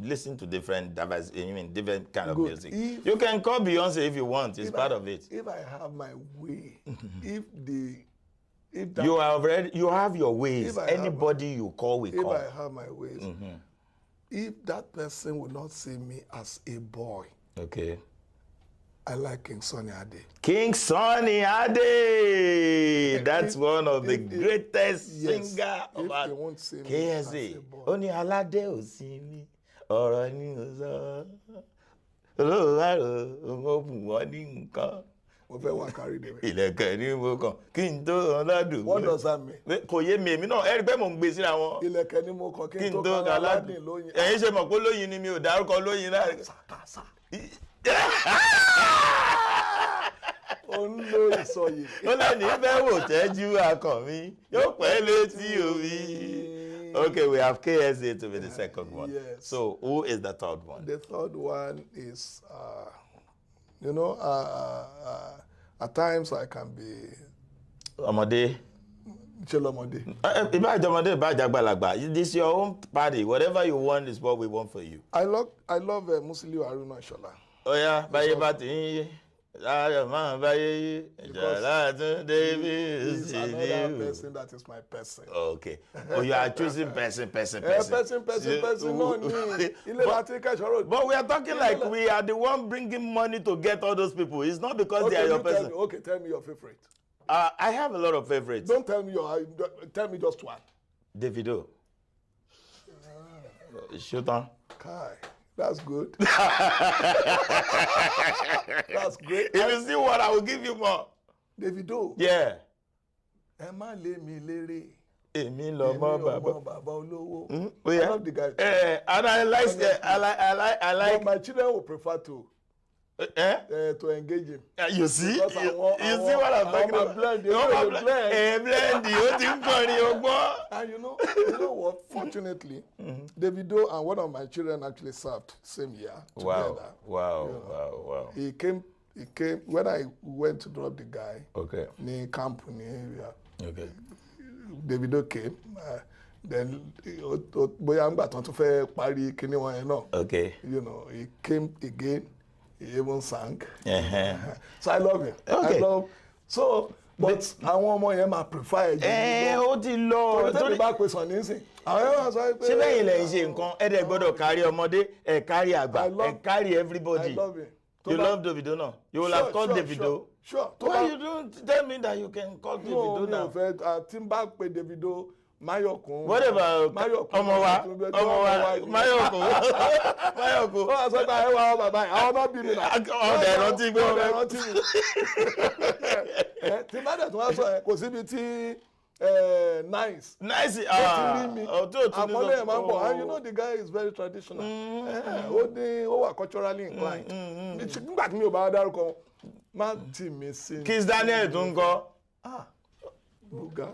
listen to different kind of music. You can call Beyonce if you want. It's part of it. If I have my way, you have your ways. Anybody you call, we call. If I have my ways. If that person would not see me as a boy, okay, I like King Sunny Ade. King Sunny Ade! That's one of the greatest singer of our KSA. Oni Alade ò sí mi, ọ̀rọ̀ ni ò sọ. Olóòwárò, òun wọ́n ní nǹkan. Mo fẹ́ wá kárí dé. Ìlẹ̀kẹ̀ ni mo kàn kí n tó ọ̀làdùn. What does that mean? Kò yé mi èmi náà ẹ rí pé mò ń gbé síra wọn. Ìlẹ̀kẹ̀ ni mo kàn kí n tó ọ̀làdùn lóyin. Ẹ̀yin ṣe mọ̀ pé lóyin ni mi ò dárúkọ lóyin láàrin. Òun ló ìsọyè. Ó lẹ́ni fẹ́ wò tẹ́jú akàn mi, yóò pẹ́ létí omi. Okay, we have KSA to be the second one. Yes. So who is the third one? The third one is, at times I can be... Ọmọdé. Chelomode. This is your own party. Whatever you want is what we want for you. I love Musiliu Haruna Shola. Oh yeah, báyé bá ti ń yé. He's another person that is my person. Okay. Oh, you are choosing person. Person. No, but we are talking like we are the one bringing money to get all those people. It's not because they are your person. Tell me your favorite. I have a lot of favorites. Don't tell me tell me just one. Davido. Shoot on. Kai. That's good. That's great. If you see what, I will give you more. Davido. Yeah. Ẹ má lé mi léré. Èmi lọmọ bàbá olówó. Oh yeah. I love the guy. And I like. But my children will prefer to engage him. You see? You see what I'm talking about? Blend. And you know what? Fortunately, Davido and one of my children actually served same year together. Wow. He came when I went to drop the guy. Okay. Near camp in the area. Okay. Davido came. Then boya ngba ton tún fẹ́ parí kíní wọn yẹn náà. Okay. You know, he came again. He even sang. So I love him. Okay. But àwọn ọmọ yẹn máa prefer ẹ̀jẹ̀. Ó ti lọ. Torí bá pè sàn nísìn. Àwọn yẹn máa sọ pé. Ṣé bẹ́ẹ̀ ilẹ̀ ń ṣe nǹkan ẹ̀dẹ̀ gbọ́dọ̀ kárí ọmọdé ẹ̀ kárí àgbà ẹ̀ kárí everybody. I love him. You love Davido now? You will have called Davido? Sure. Why you don't tell me that you can call Davido now? No, tí n bá pè Davido, Mayokun. What about Mayokun? Omowa? Mayokun. Mayokun. Oh, I said, I will not be me now. Oh, they're not even. The man that was possibility. Nice. And you know the guy is very traditional. Culturally inclined. Kiss Daniel Dungo. Buga.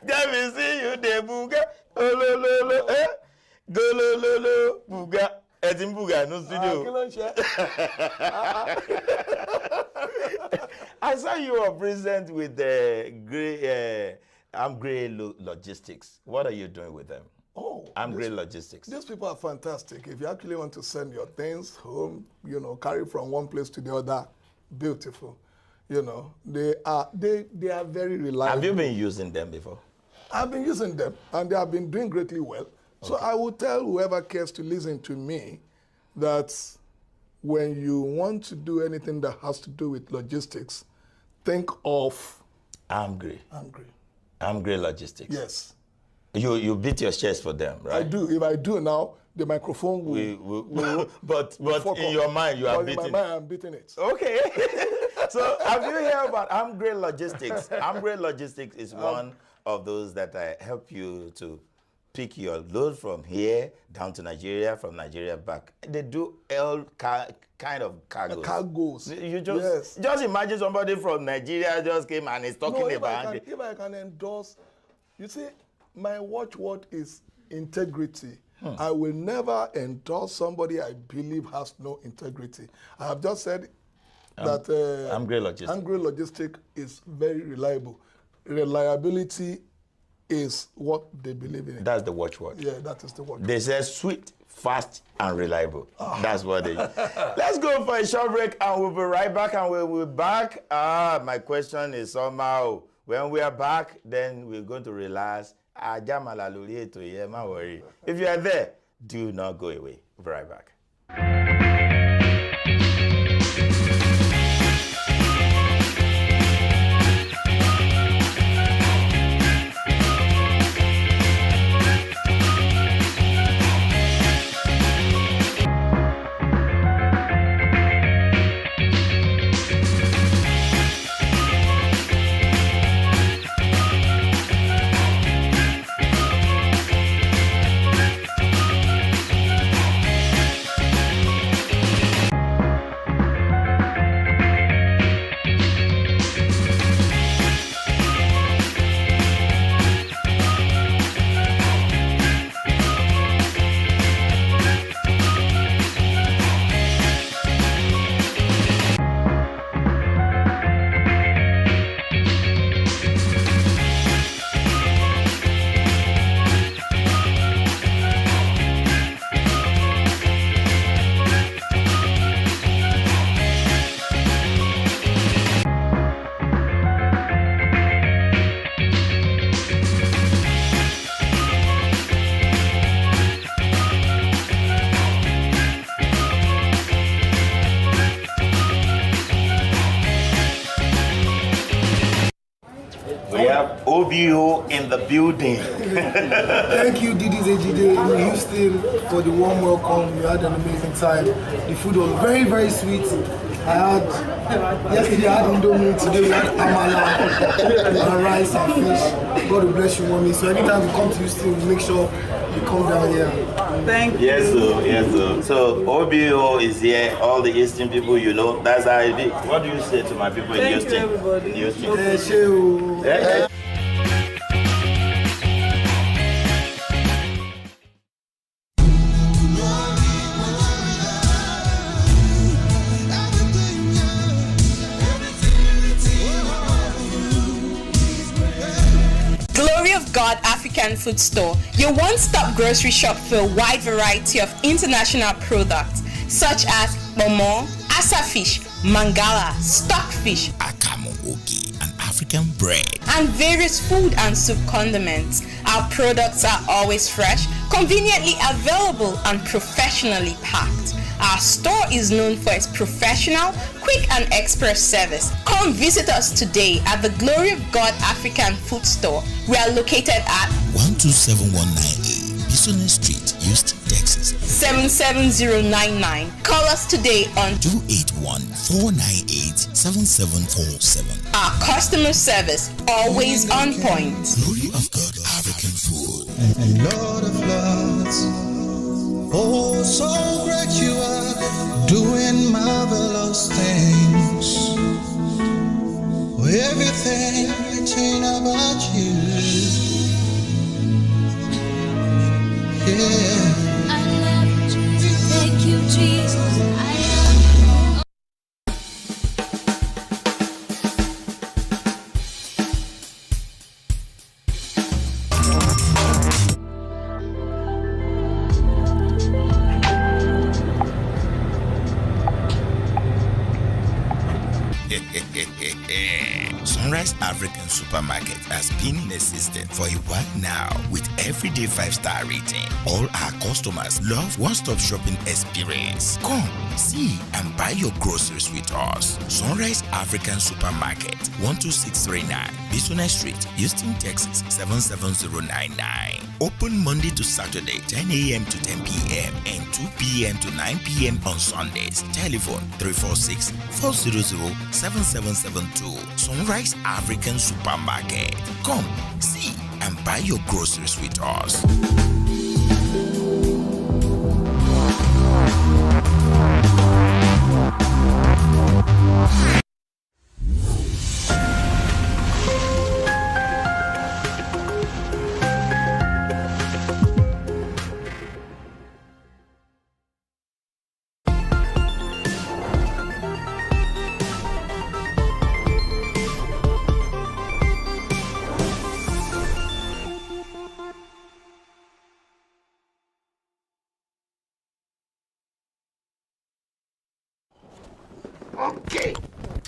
Let me see you there, Buga. Golololo, Buga. Edinburgh, no studio. I saw you were present with the Amgre Logistics. What are you doing with them? Oh, Amgre Logistics. These people are fantastic. If you actually want to send your things home, carry from one place to the other, beautiful. They are very reliable. Have you been using them before? I've been using them, and they have been doing greatly well. So I will tell whoever cares to listen to me that when you want to do anything that has to do with logistics, think of Amgre Logistics. Yes. You beat your chest for them, right? I do. If I do now, the microphone will but in your mind, you are beating it. In my mind, I'm beating it. Okay. So have you heard about Amgre Logistics? Amgre Logistics is one of those that help you to pick your load from here down to Nigeria, from Nigeria back. They do all kind of cargos. Cargos. You just imagine somebody from Nigeria just came and is talking about it. If I can endorse, you see, my watchword is integrity. I will never endorse somebody I believe has no integrity. I have just said that Amgre Logistics is very reliable. Reliability is what they believe in. That's the watchword. Yeah, that is the watchword. They say sweet, fast, and reliable. That's what they Let's go for a short break and we'll be right back and we'll be back. My question is somehow, when we are back, then we're going to relax. If you are there, do not go away. We'll be right back. OBO in the building. Thank you, DDZGD in Houston, for the warm welcome. We had an amazing time. The food was very, very sweet. Yesterday I had indomie, today we had amala and rice and fish. God will bless you, mommy. So anytime we come to Houston, we make sure you come down here. Thank you. Yes, sir. So OBO is here. All the Eastern people, that's how it is. What do you say to my people in Houston? Thank you, everybody. Houston. God African Food Store, your one-stop grocery shop for a wide variety of international products such as momo, asa fish, mangala, stockfish, akamu ogi, and African bread, and various food and soup condiments. Our products are always fresh, conveniently available, and professionally packed. Our store is known for its professional, quick and express service. Come visit us today at the Glory of God African Food Store. We are located at 127198 Business Street, Houston, Texas. 77099. Call us today on 281-498-7747. Our customer service, always on point. Glory of God African Food. And Lord of Lords, oh, so great you are, doing marvelous things. Everything written about you. Yeah. I love you. Thank you, Jesus. I love you. Sunrise African Supermarket has been in existence for a while now with everyday 5-star rating. All our customers love one-stop shopping experience. Come, see and buy your groceries with us. Sunrise African Supermarket, 12639 Business Street, Houston, Texas, 77099. Open Monday to Saturday, 10 a.m. to 10 p.m. and 2 p.m. to 9 p.m. on Sundays. Telephone 346-400-7772. Sunrise African Supermarket. Come, see and buy your groceries with us.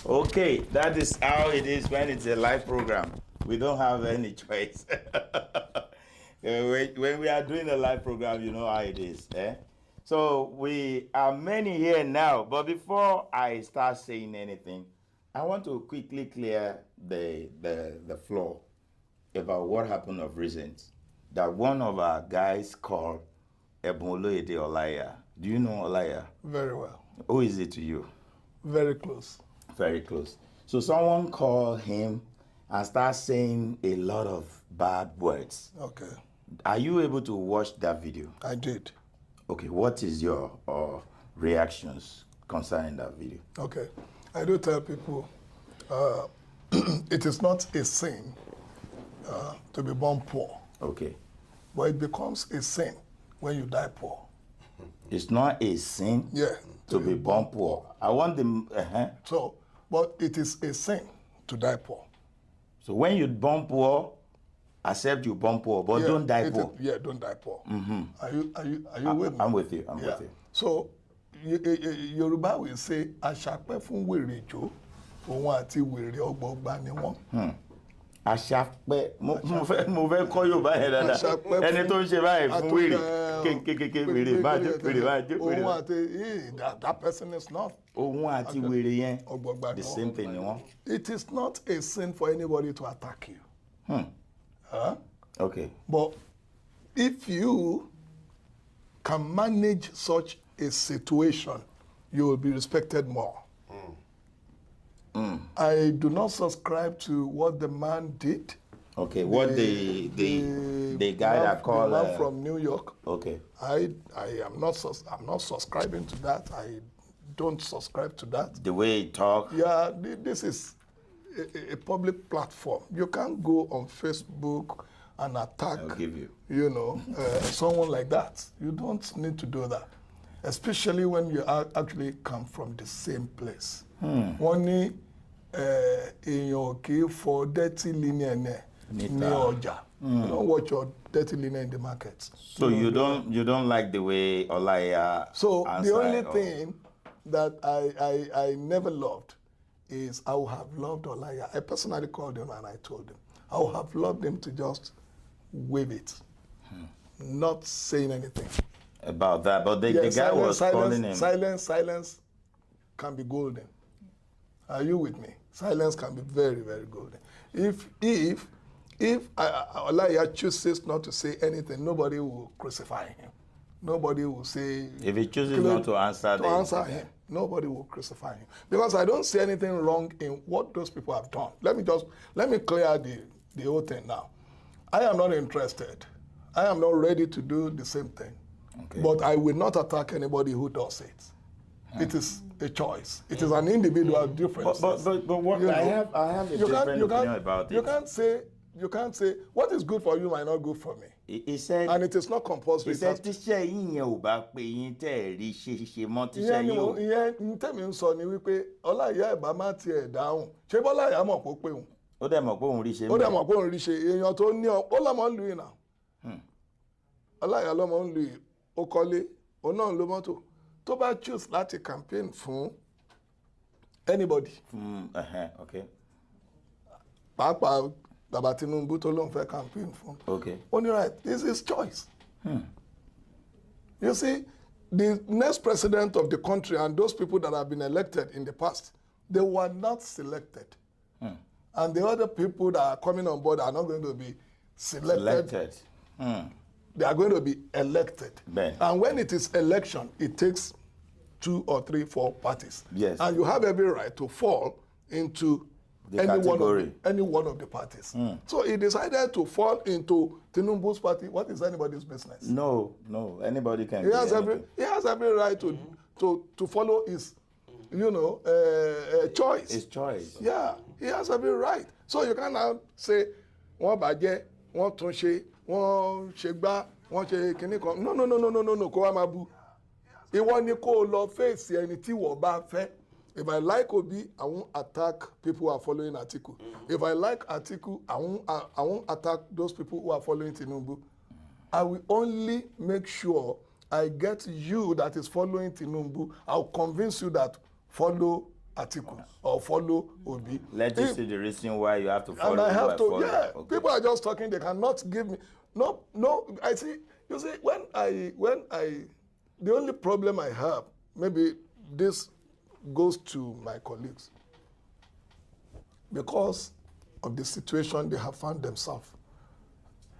Okay, that is how it is when it's a live program. We don't have any choice. When we are doing a live program, you know how it is. So we are many here now, but before I start saying anything, I want to quickly clear the floor about what happened of recent. That one of our guys called Ebonloede Olaya. Do you know Olaya? Very well. Who is it to you? Very close. Very close. So someone called him and started saying a lot of bad words. Okay. Are you able to watch that video? I did. Okay, what is your reactions concerning that video? Okay. I do tell people it is not a sin to be born poor. Okay. But it becomes a sin when you die poor. It's not a sin to be born poor. I want them. So, but it is a sin to die poor. So when you born poor, accept you born poor, but don't die poor. Don't die poor. Mm-hmm. Are you with me? I'm with you. I'm with you. So, Yoruba will say, "Aṣàpẹ́ fún wèrè jó, òun àti wèrè ọgbọọgba ni wọ́n." Aṣàpẹ́ mo fẹ́ kọ́ Yorùbá yẹn dáadáa. Ẹni tó ń ṣe báyìí fún wèrè kékeré wèrè bájó. Òun àti that person is not. Òun àti wèrè yẹn the same thing ni wọ́n. It is not a sin for anybody to attack you. Okay. But if you can manage such a situation, you will be respected more. I do not subscribe to what the man did. Okay, what the guy that called the man from New York. Okay. I'm not subscribing to that. I don't subscribe to that. The way he talks. Yeah, this is a public platform. You can't go on Facebook and attack. I'll give you. Someone like that. You don't need to do that, especially when you actually come from the same place. Wọ́n ní èèyàn kì í fọ dirty linen ní ọjà. You don't watch your dirty linen in the market. So you don't like the way Olaya. So the only thing that I never loved is I would have loved Olaya. I personally called him and I told him I would have loved him to just wave it, not saying anything. about that, but the guy was calling him. Silence can be golden. Are you with me? Silence can be very, very golden. If Olaiya chooses not to say anything, nobody will crucify him. Nobody will say. If he chooses not to answer him, nobody will crucify him. Because I don't see anything wrong in what those people have done. Let me clear the whole thing now. I am not interested. I am not ready to do the same thing. Okay. But I will not attack anybody who does it. It is a choice. It is an individual difference. But what I have a different opinion about it. You can't say what is good for you might not good for me. He said, and it is not compulsory. He said, "Tíṣẹ́ yín yẹn ò bá pé yín tẹ́ ẹ̀ rí ṣe mọ́ tíṣẹ́ yín o." Ìyẹn tèmi ń sọ ni wípé Ọláìyá ìbá má tiẹ̀ dáhùn. Ṣé Bọ́láìyá mọ̀ pé ó pé òun? Ó dẹ̀ mọ̀ pé òun rí ṣe. Ó dẹ̀ mọ̀ pé òun rí ṣe. Èèyàn tó ní ó lọ́mọ ń lu yìí náà. Ọláìyá lọ́mọ ń lu yìí. Ó kọ́lé. Òun náà ń lo mọ́tò. Tó bá choose láti campaign fún anybody. Okay. Pàápàá Baba Tinubu tó lóun fẹ́ campaign fún. Okay. Only right. This is his choice. You see, the next president of the country and those people that have been elected in the past, they were not selected. And the other people that are coming on board are not going to be selected. They are going to be elected. And when it is election, it takes 2 or 3, 4 parties. Yes. And you have every right to fall into any one of the parties. So he decided to fall into Tinubu's party. What is anybody's business? No, anybody can. He has every right to follow his, choice. His choice. Yeah, he has every right. So you can't now say, wọ́n bàjẹ́, wọ́n tún ṣe, wọ́n ṣe gbá, wọ́n ṣe kinní kan. No, kó wá máa bú. Ìwọ ni kó lọ face ẹni tí wọ́n bá fẹ́. If I like Obi, I won't attack people who are following Atiku. If I like Atiku, I won't attack those people who are following Tinubu. I will only make sure I get you that is following Tinubu. I'll convince you that follow Atiku or follow Obi. Let you see the reason why you have to follow. And I have to, Okay. People are just talking. They cannot give me. No. I see. You see, when I, the only problem I have, maybe this goes to my colleagues because of the situation they have found themselves.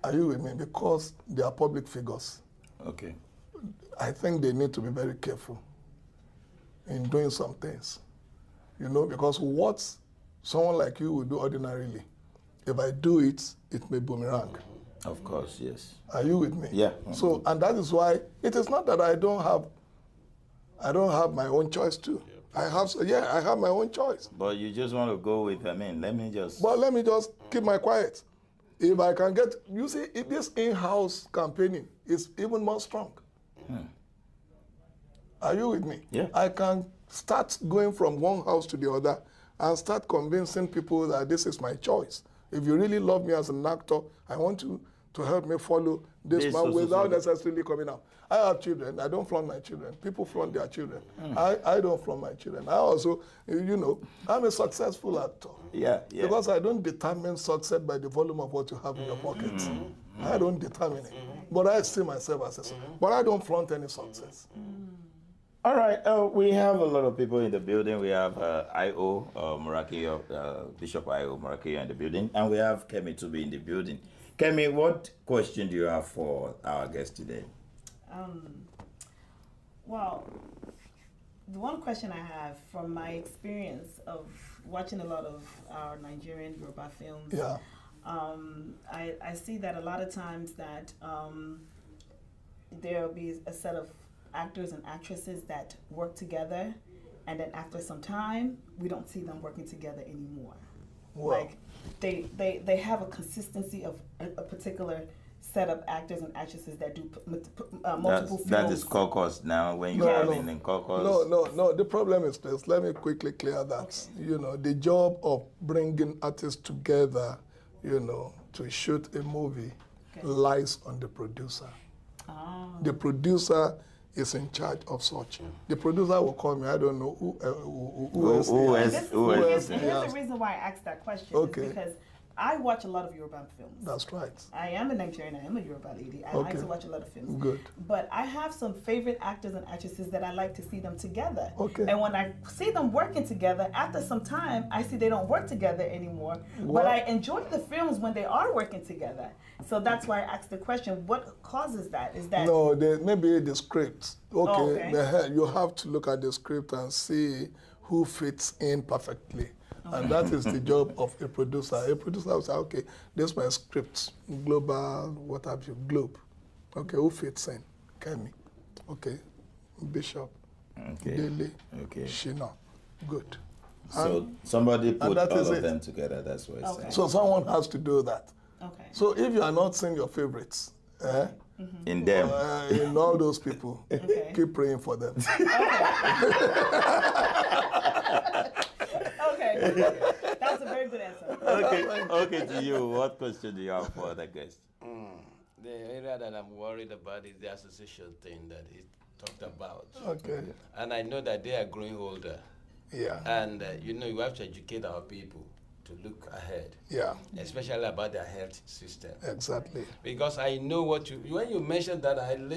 Are you with me? Because they are public figures. Okay. I think they need to be very careful in doing some things. Because what someone like you would do ordinarily, if I do it, it may boomerang. Of course, yes. Are you with me? Yeah. So, and that is why it is not that I don't have my own choice too. I have my own choice. But you just want to go with, let me just keep my quiet. If I can get, you see, if this in-house campaigning is even more strong. Are you with me? Yeah. I can start going from one house to the other and start convincing people that this is my choice. If you really love me as an actor, I want you to help me follow this man without necessarily coming out. I have children. I don't flaunt my children. People flaunt their children. I don't flaunt my children. I also, I'm a successful actor. Yeah. Because I don't determine success by the volume of what you have in your pockets. I don't determine it. But I see myself as a success. But I don't flaunt any success. All right. We have a lot of people in the building. We have I.O. Bishop I.O. Murakiyo in the building. And we have Kemi to be in the building. Kemi, what question do you have for our guest today? Well, the one question I have from my experience of watching a lot of our Nigerian Yoruba films, I see that a lot of times that there will be a set of actors and actresses that work together, and then after some time, we don't see them working together anymore. Wow. Like they have a consistency of a particular set of actors and actresses that do multiple films. That is caucus now. When you are in caucus. No. The problem is this. Let me quickly clear that. Okay. The job of bringing artists together, to shoot a movie, lies on the producer. Oh. The producer is in charge of such. The producer will call me. I don't know who else. Here's the reason why I asked that question. Okay. Is because I watch a lot of Yoruba films. That's right. I am a Nigerian. I am a Yoruba lady. I like to watch a lot of films. Good. But I have some favorite actors and actresses that I like to see them together. Okay. And when I see them working together, after some time, I see they don't work together anymore. Well, but I enjoy the films when they are working together. So that's why I asked the question, what causes that? Is that... No, maybe the script. Okay. Oh, okay. You have to look at the script and see who fits in perfectly. And that is the job of a producer. A producer will say, okay, this is my script, global, what have you, globe. Okay, who fits in? Kemi. Okay, Bishop. Okay. Dele. Okay. SHINA. Good. So somebody put all of them together, that's what it's saying. So someone has to do that. Okay. So if you are not seeing your favorites, in them, in all those people, keep praying for them. Okay, that's a very good answer. Okay, to you, what question do you have for the guest? The area that I'm worried about is the association thing that he talked about. Okay. And I know that they are growing older. Yeah. And you have to educate our people to look ahead. Yeah. Especially about their health system. Exactly. Because I know when you mentioned that I'm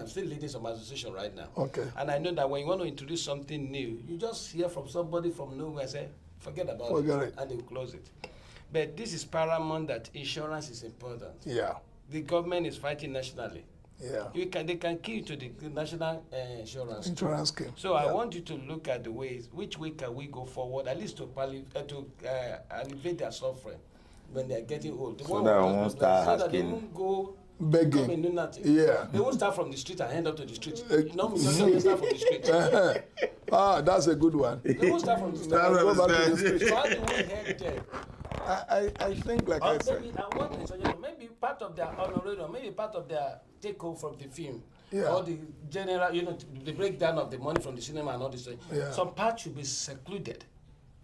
still leading some association right now. Okay. And I know that when you want to introduce something new, you just hear from somebody from nowhere and say, forget it. And they will close it. But this is paramount that insurance is important. Yeah. The government is fighting nationally. Yeah. They can key you to the national insurance scheme. So I want you to look at the ways, which way can we go forward, at least to alleviate their suffering when they're getting old. So that won't start so that they asking. won't go begging. Yeah. They won't start from the street and end up to the street. No, they start from the street. That's a good one. They won't start from the street. Go back to the street. So how do we help them? I think, like I said, maybe part of their honorarium, maybe part of their take home from the film, Yeah. or the general, the breakdown of the money from the cinema and all this. Yeah. Some part should be secluded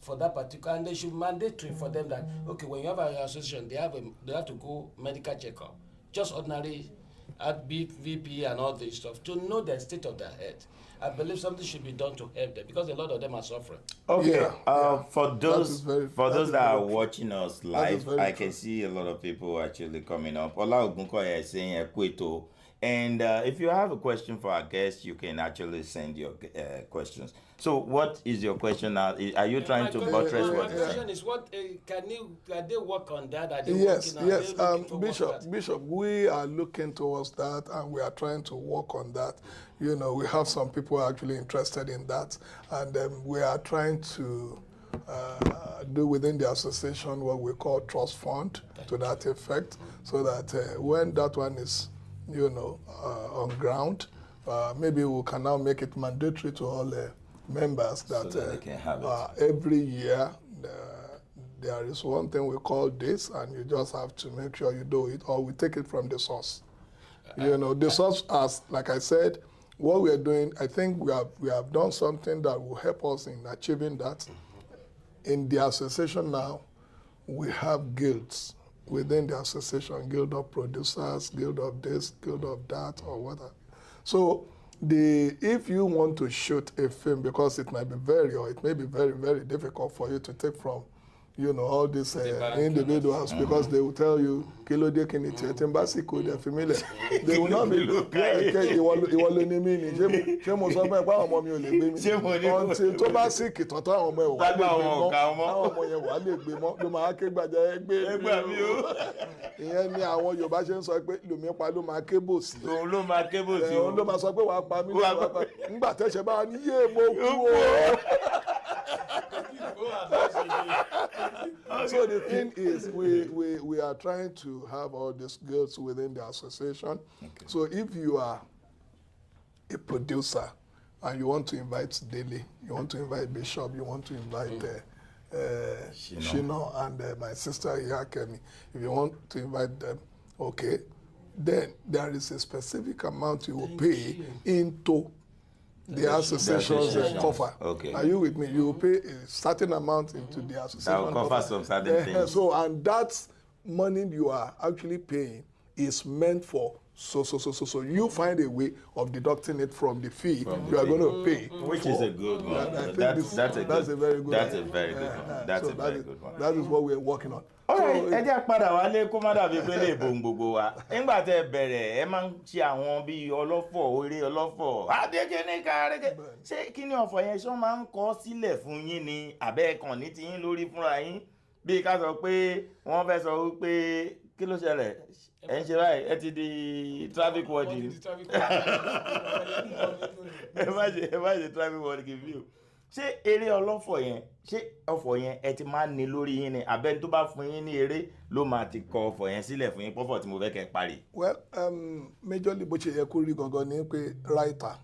for that particular, and they should mandatory for them that okay, when you have an association, they have to go medical checkup, just ordinary at VP and all this stuff to know the state of their health. I believe something should be done to help them because a lot of them are suffering. Okay, for those that are watching us live, I can see a lot of people actually coming up. Ola Ogunkoya is saying Ekweto. And if you have a question for our guests, you can actually send your questions. So what is your question now? Are you trying to buttress what? My question is, what can they work on that? Are they yes. Bishop, we are looking towards that, and we are trying to work on that. We have some people actually interested in that, and we are trying to do within the association what we call trust fund to that effect, so that when that one is on ground, maybe we can now make it mandatory to all the members that, so that they can have it. Every year there is one thing we call this, and you just have to make sure you do it, or we take it from the source. The source, as like I said, what we are doing, I think we have done something that will help us in achieving that. In the association now, we have guilds within the association, guild of producers, guild of this, guild of that, or whatever. So if you want to shoot a film, because it may be very, very difficult for you to take from, all these individuals, because they will tell you, Kilo de Kiniti, Timbasico, they're familiar. They will not be, until Tobasiki, ìyẹn ni àwọn Yorùbá ṣe ń sọ pé lùmí pa ló máa kébò sí. òun ló máa kébò sí. òun ló máa sọ pé wàá pa mí nígbà tẹ̀sẹ̀ bá ní yé mo kú o. So the thing is, we are trying to have all these girls within the association. Okay. So if you are a producer and you want to invite Dele, you want to invite Bishop, you want to invite SHINA and my sister Iyakemi, if you want to invite them, okay, then there is a specific amount you will pay into the association's cover. Okay. Are you with me? You will pay a certain amount into the association. That will cover some certain things. So, and that money you are actually paying is meant for So you find a way of deducting it from the fee you are going to pay. Which is a good one. That's a very good one. That's a very good one. That is what we're working on. Alright, ẹ jẹ́ padà wálé kó má dàbí pé lè bo gbogbo wa. Nígbà tẹ́ bẹ̀rẹ̀ ẹ máa ń ṣe àwọn bíi ọlọ́fọ̀, eré ọlọ́fọ̀. Adéjẹ́ ní kárẹ́kẹ́. Ṣé kí ni ọ̀fọ̀ yẹn ṣé wọ́n máa ń kọ sílẹ̀ fún yín ni àbẹ́ ẹ̀kan ní ti yín lórí fúnra yín? Bí ká sọ pé wọ́n fẹ́ sọ wípé kí ló ṣẹlẹ̀? Ẹ ń ṣe báyìí, ẹ ti di traffic warden. Ẹ má ṣe traffic warden kì í fi o. Ṣé eré ọlọ́fọ̀ yẹn ṣé ọ̀fọ̀ yẹn ẹ ti máa ń ní lórí yín ni àbẹ́ni tó bá fún yín ní eré ló máa ti kọ ọ̀fọ̀ yẹn sílẹ̀ fún yín pọ́fọ̀ tí mo fẹ́ kẹ́ parí. Well, majorly bó ṣe yẹ kó rí gangan ni pé writer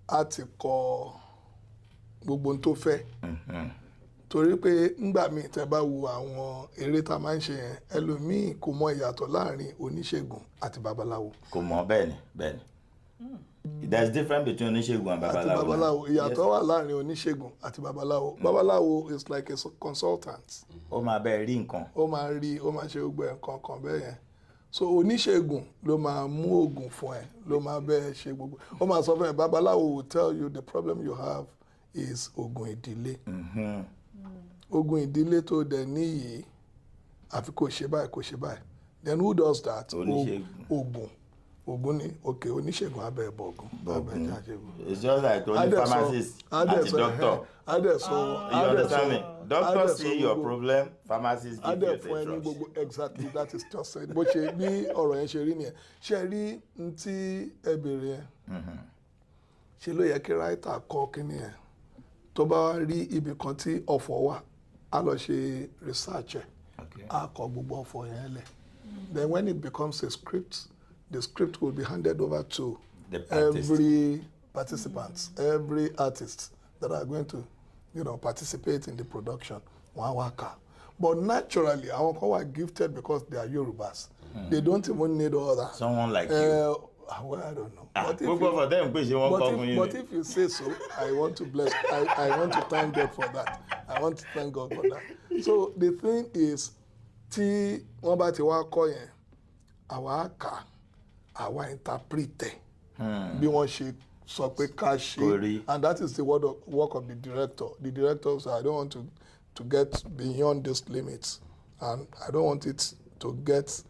á ti kọ gbogbo ohun tó fẹ́. Torí pé ńgbà míì tẹ́ bá wo àwọn eré tá a máa ń ṣe yẹn ẹlòmíì kò mọ ìyàtọ̀ láàrin oníṣègùn àti babaláwo. Kò mọ bẹ́ẹ̀ ni. There's difference between oníṣègùn and babaláwo. Àti babaláwo ìyàtọ̀ wà láàrin oníṣègùn àti babaláwo. Babaláwo is like a consultant. Ó máa bẹ́ẹ̀ rí nǹkan. Ó máa ṣe gbogbo nǹkan kan bẹ́ẹ̀ yẹn. So oníṣègùn ló máa mú oògùn fún ẹ ló máa bẹ́ẹ̀ ṣe gbogbo. Ó máa sọ fún ẹ babaláwo will tell you the problem you have is oògùn ìdílé. Oògùn ìdílé tó dẹ̀ níyì àfi kò ṣe báyìí. Then who does that? Oògùn ni okay oníṣègùn abẹ́ bọ̀gùn. It's just like only pharmacist and doctor. You understand me? Doctor see your problem, pharmacist give you the drugs. Exactly, that is just it. Bó ṣe bí ọ̀rọ̀ yẹn ṣe rí nìyẹn. Ṣé rí n tí ẹ bèrè yẹn? Ṣé ló yẹ kí writer kọ kíní yẹn? Tó bá rí ibì kan tí ọ̀fọ̀ wà, á lọ ṣe research ẹ̀. Á kọ gbogbo ọ̀fọ̀ yẹn lẹ̀. Then when it becomes a script, the script will be handed over to every participant, every artist that are going to, participate in the production. But naturally, àwọn kan were gifted because they are Yorubas. They don't even need all that. Someone like you. Well, I don't know. But if you say so, I want to bless. I want to thank God for that. I want to thank God for that. So the thing is, tí wọ́n bá ti wá kọ yẹn, àwa kà, àwa interpret bí wọ́n ṣe sọ pé ká ṣe, and that is the work of the director. The director said, I don't want to get beyond these limits, and I don't want it to get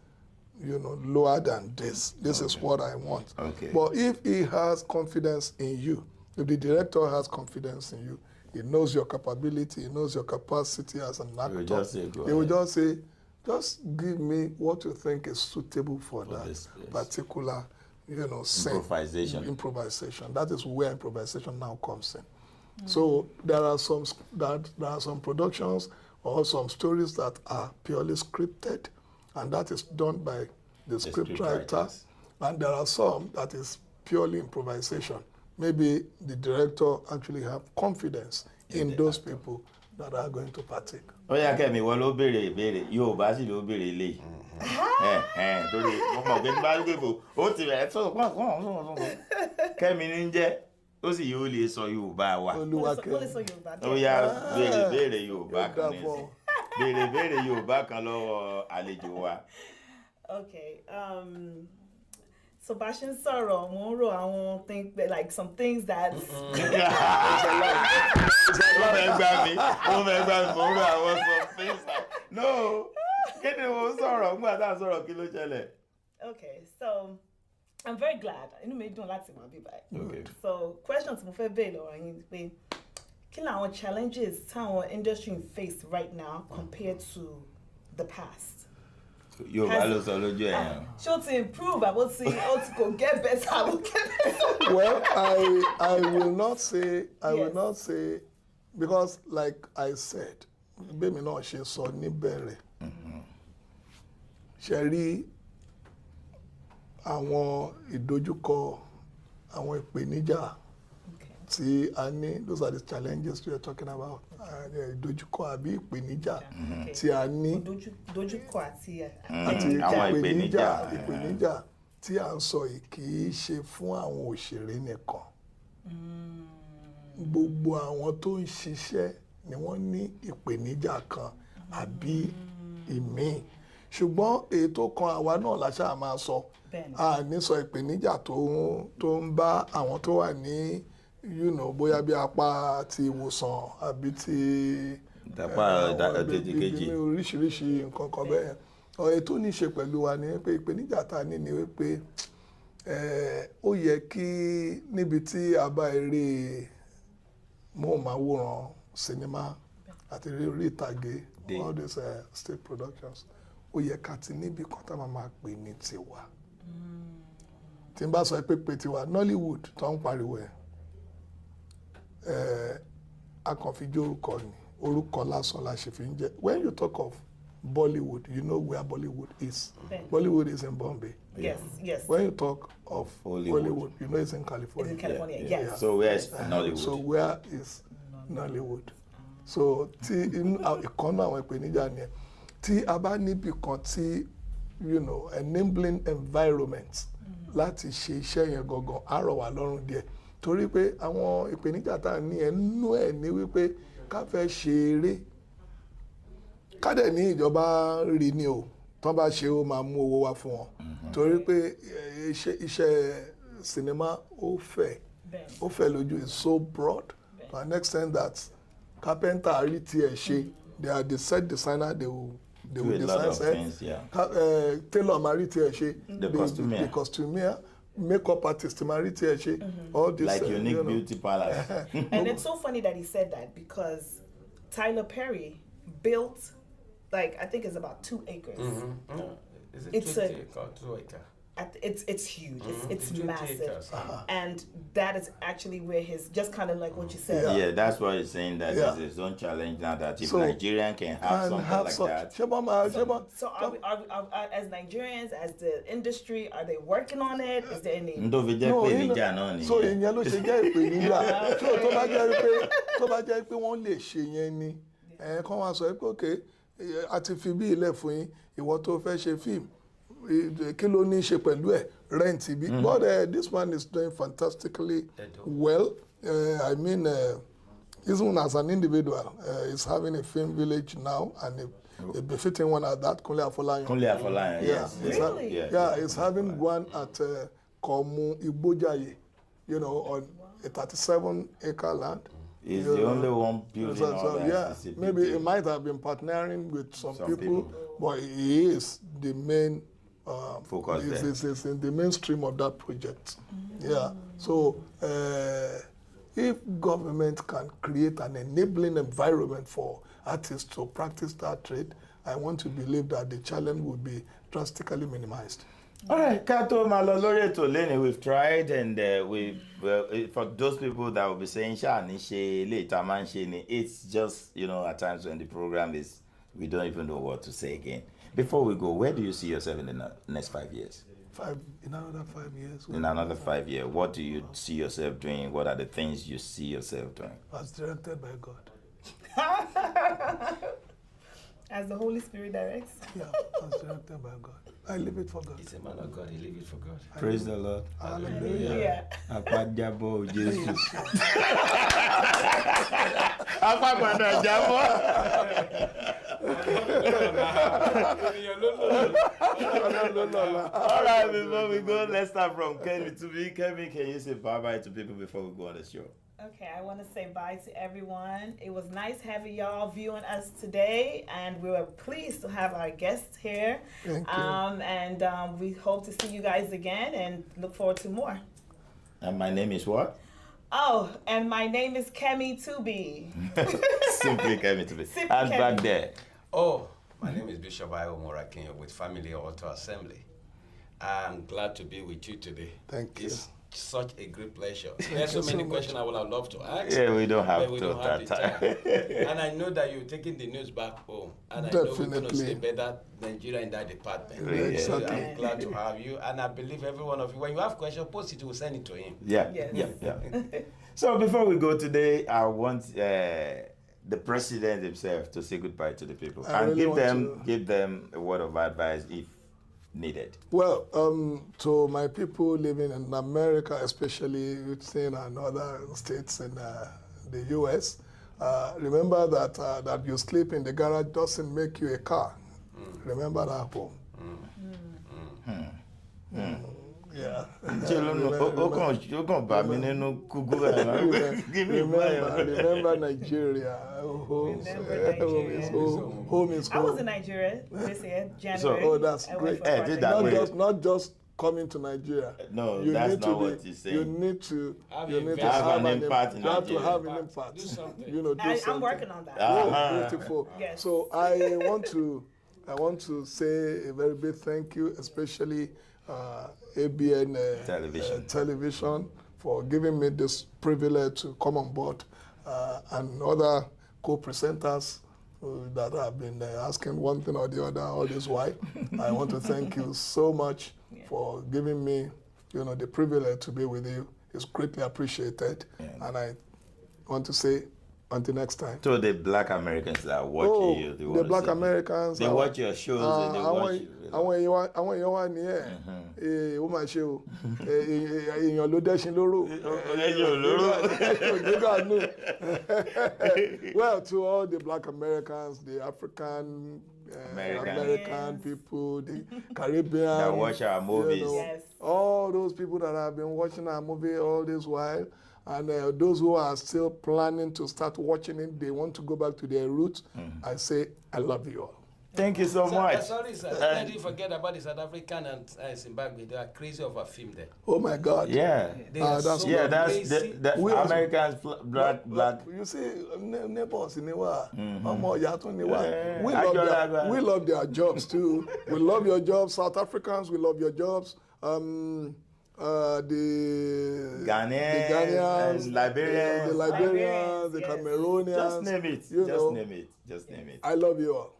lower than this. This is what I want. But if he has confidence in you, if the director has confidence in you, he knows your capability, he knows your capacity as an actor, he will just say, just give me what you think is suitable for that particular, improvisation. That is where improvisation now comes in. So there are some productions or some stories that are purely scripted, and that is done by the script writer. And there are some that is purely improvisation. Maybe the director actually have confidence in those people that are going to partake. Ó yá Kẹ́mi wọ́n ló béèrè ìbéèrè Yorùbá sì ló béèrè eléyìí. Torí mo mọ̀ pé bá gbèbò ó ti rẹ̀ tó Kẹ́mi ní jẹ́ ó sì yóò lè sọ Yorùbá wa. Ó yá béèrè Yorùbá kan ní sí. Béèrè Yorùbá kan lọ́wọ́ àlejò wa. Okay. So Bashin Soro, Moro, I won't think like some things that No. Okay, so I'm very glad. You know, me doing lots of my people. So questions mo fẹ́ béèrè lọ́wọ́ yín pé kí làwọn challenges táwọn industry face right now compared to the past? Yorùbá ló sọ lójú ẹ̀. Ṣé ó ti improve àbó ti go get better? Well, I will not say because like I said, bẹ́ẹ̀mi náà ṣe sọ níbẹ̀rẹ̀. Ṣé rí àwọn ìdojúkọ, àwọn ìpèníjà tí a ní, those are the challenges we are talking about. Ìdojúkọ àbí ìpèníjà tí a ní. Ìdojúkọ àti ìpèníjà tí a ń sọ yìí kì í ṣe fún àwọn òṣèré nìkan. Gbogbo àwọn tó ń ṣiṣẹ́ ni wọ́n ní ìpèníjà kan àbí ìmíì. ṣùgbọ́n èyí tó kan àwa náà la ṣáà máa sọ a ní sọ ìpèníjà tó ń bá àwọn tó wà ní bóyá bí apá ti ìwòsàn àbí ti kejì oríṣiríṣi nǹkan kan bẹ́ẹ̀ ọ̀rẹ́ tó ní ṣe pẹ̀lú wa ni pé ìpèníjà tá a ní ni wípé ó yẹ kí níbi tí a bá eré móhùnmáwòrán sinimá àti orí ìtàgé all these state productions ó yẹ ká ti níbi kan tá a máa pè ní tiwa tí n bá sọ pé tiwa Nollywood tó ń pariwo akànfijó orúkọ ni orúkọ lásán la ṣe fi ń jẹ when you talk of Bollywood you know where Bollywood is. Bollywood is in Bombay. Yes. When you talk of Hollywood, you know it's in California. It's in California, yes. So where is Nollywood? So where is Nollywood? So tí ìkànnì àwọn ìpèníjà ni tí a bá níbi kan tí enabling environment láti ṣe iṣẹ́ yẹn gangan á rọ̀ wá lọ́rùn díẹ̀ torí pé àwọn ìpèníjà tá a ní ẹnu ẹ̀ ní wípé ká fẹ́ ṣe eré ká dẹ̀ ní ìjọba rí ni o tán bá ṣe ó máa mú owó wá fún wọn torí pé iṣẹ́ sinimá ó fẹ̀ lójú is so broad to an extent that carpenter rí tiẹ̀ ṣe they are the set designer they will design set tailor máa rí tiẹ̀ ṣe the costumier makeup artist máa rí tiẹ̀ ṣe all this like unique beauty palace. And it's so funny that he said that because Tyler Perry built I think it's about 2 acres. Is it 2 acre? It's huge. It's massive, and that is actually where his just kind of like what you said. Yeah, that's why he's saying that there's his own challenge now that if Nigerian can have something like that. So are as Nigerians, as the industry, are they working on it? Is there any? So ìyẹn ló ṣe jẹ́ ìpèníjà. So tó bá jẹ́ pé wọ́n lè ṣe yẹn ni kán wá sọ pé okay àti fi bí ilẹ̀ fún yín ìwọ tó fẹ́ ṣe fíìmù kí ló ní í ṣe pẹ̀lú ẹ̀ rent bí but this man is doing fantastically well I mean even as an individual he's having a film village now and a befitting one at that Kunle Afolayan. Yes. Really? He's having one at Komu Igbojaye on a 37-acre land. He's the only one building all that. Maybe he might have been partnering with some people, but he is the main focus there. Is in the mainstream of that project. Yeah. So if government can create an enabling environment for artists to practice that trade, I want to believe that the challenge will be drastically minimized. All right, Kato Malolore Tolene, we've tried, and for those people that will be saying, it's just, at times when the program is, we don't even know what to say again. Before we go, where do you see yourself in the next 5 years? In another 5 years. In another 5 years, what do you see yourself doing? What are the things you see yourself doing? As directed by God. As the Holy Spirit directs? Yeah, as directed by God. I leave it for God. He's a man of God. He leave it for God. Praise the Lord. Hallelujah. Apadjabo Jesus. All right, before we go, let's start from Kenny to me. Kevin, can you say bye-bye to people before we go on the show? Okay, I want to say bye to everyone. It was nice having y'all viewing us today, and we were pleased to have our guests here. Thank you. And we hope to see you guys again and look forward to more. And my name is what? Oh, and my name is Kemi Tubi. Simply Kemi Tubi. And back there. Oh, my name is Bishop Ayo Morakin with Family Altar Assembly. I'm glad to be with you today. Thank you. It's such a great pleasure. There's so many questions I would have loved to ask. Yeah, we don't have the time. And I know that you're taking the news back home. And I know we're going to see better Nigeria in that department. Exactly. So I'm glad to have you. And I believe every one of you, when you have questions, post it, we'll send it to him. Yeah. Yes. Yeah. So before we go today, I want the president himself to say goodbye to the people. And really give them a word of advice if needed. Well, to my people living in America, especially within and other states in the US, remember that that you sleep in the garage doesn't make you a car. Remember that home. Yeah. Remember Nigeria. Home is home. I was in Nigeria this year, January. So, that's great. Not just coming to Nigeria. No, you that's need not to what he's saying. You need to have an impact in Nigeria. You have to have an impact. Do something. You know, do something. I'm working on that. Oh, beautiful. Yes. So I want to say a very big thank you, especially ABN television for giving me this privilege to come on board, and other co-presenters that have been asking one thing or the other all this while. I want to thank you so much for giving me, the privilege to be with you. It's greatly appreciated, and I want to say until next time. So the Black Americans that are watching you, the Black Americans, they watch your shows and they watch you. Àwọn èèyàn wà ní ẹ̀ ó máa ṣe o èèyàn ló dẹ́ṣin lóró well, to all the Black Americans, the African American people, the Caribbean that watch our movies, all those people that have been watching our movie all this while, and those who are still planning to start watching it, they want to go back to their roots. I say, I love you all. Thank you so much. Sorry, sir. I didn't forget about the South African and Zimbabwe. They are crazy of a film there. Oh my God! Yeah, that's crazy. Americans, black. You see, neighbors in Iwa, we love their jobs too. We love your jobs, South Africans. We love your jobs. The Ghanaians, Liberians, the Cameroonians. Just name it. Just name it. I love you all.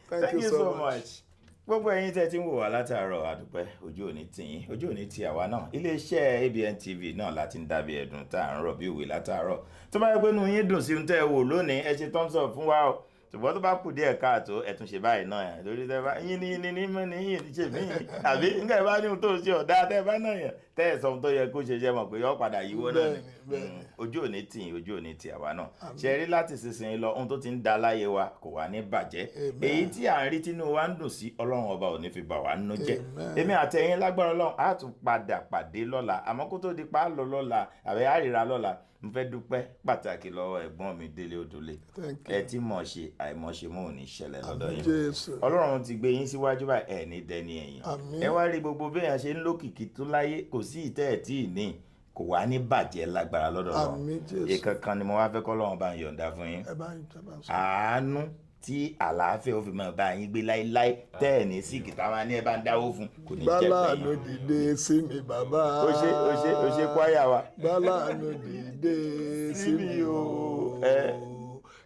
Thank you so much. Gbogbo ẹ̀yin tẹ́ ti ń wò wá látàárọ̀ àdúpẹ́ ojú òní tìyín ojú òní ti àwa náà iléeṣẹ́ Abntv náà láti ń dábìí ẹ̀dùn tá à ń rọ̀ bí òwe látàárọ̀ tó bá yẹ pé inú yín dùn sí ń tẹ́ ẹ wò lónìí ẹ ṣe thumbs up fún wa o ṣùgbọ́n tó bá kù díẹ̀ káàtó ẹ tún ṣe báyìí náà yẹn lórí tẹ́ bá yín ní mọ́ ní yín ṣe mí àbí nígbà yẹn bá ní ohun tó ṣe ọ̀dà tẹ́ bá náà yẹn tẹ́ ẹ̀ sọ ohun tó yẹ kó ṣe jẹ́ mọ̀ pé yọ padà yíwọ́ náà ni ojú òní tìyín ojú òní ti àwa náà ṣe rí láti sísìn lọ ohun tó ti ń da láyé wa kò wá ní bàjẹ́ èyí tí à ń rí tínú wa ń dùn sí Ọlọ́run ọba ò ní fi bà wá nínú jẹ́ èmi àtẹ̀yin lágbára Ọlọ́run á tún padà pàdé lọ́la àmọ́ kó tó di pa á lọ lọ́la àbẹ́ àríra lọ́la mo fẹ́ dúpẹ́ pàtàkì lọ́wọ́ ẹ̀gbọ́n mi Délé Odùlé ẹ tí mọ̀ ṣe àìmọ̀ṣe mọ́ ò ní ṣẹlẹ̀ lọ́dọ̀ yín Ọlọ́run ti gbé yín síwájú báyìí ẹ̀ ní dẹni ẹ̀yìn ẹ wá rí gbogbo béèyàn ṣe ń lókìkí tó láyé kò sí ìtẹ́ ẹ̀ tí ì ní kò wá ní bàjẹ́ lágbára lọ́dọ̀ lọ ìkankan ni mo wá fẹ́ kọ́ lọ́wọ́ bá ń yọ̀ǹda fún yín àánú tí àlàáfíà ó fi máa bá yín gbé láéláé tẹ́ ẹ̀ ní síkì táwa ní ẹ bá ń dáwó fún kò ní jẹ́ pé Gbálàánú dìde sí mi bàbá. ó ṣe kwáyà wa. Gbálàánú dìde sí mi o.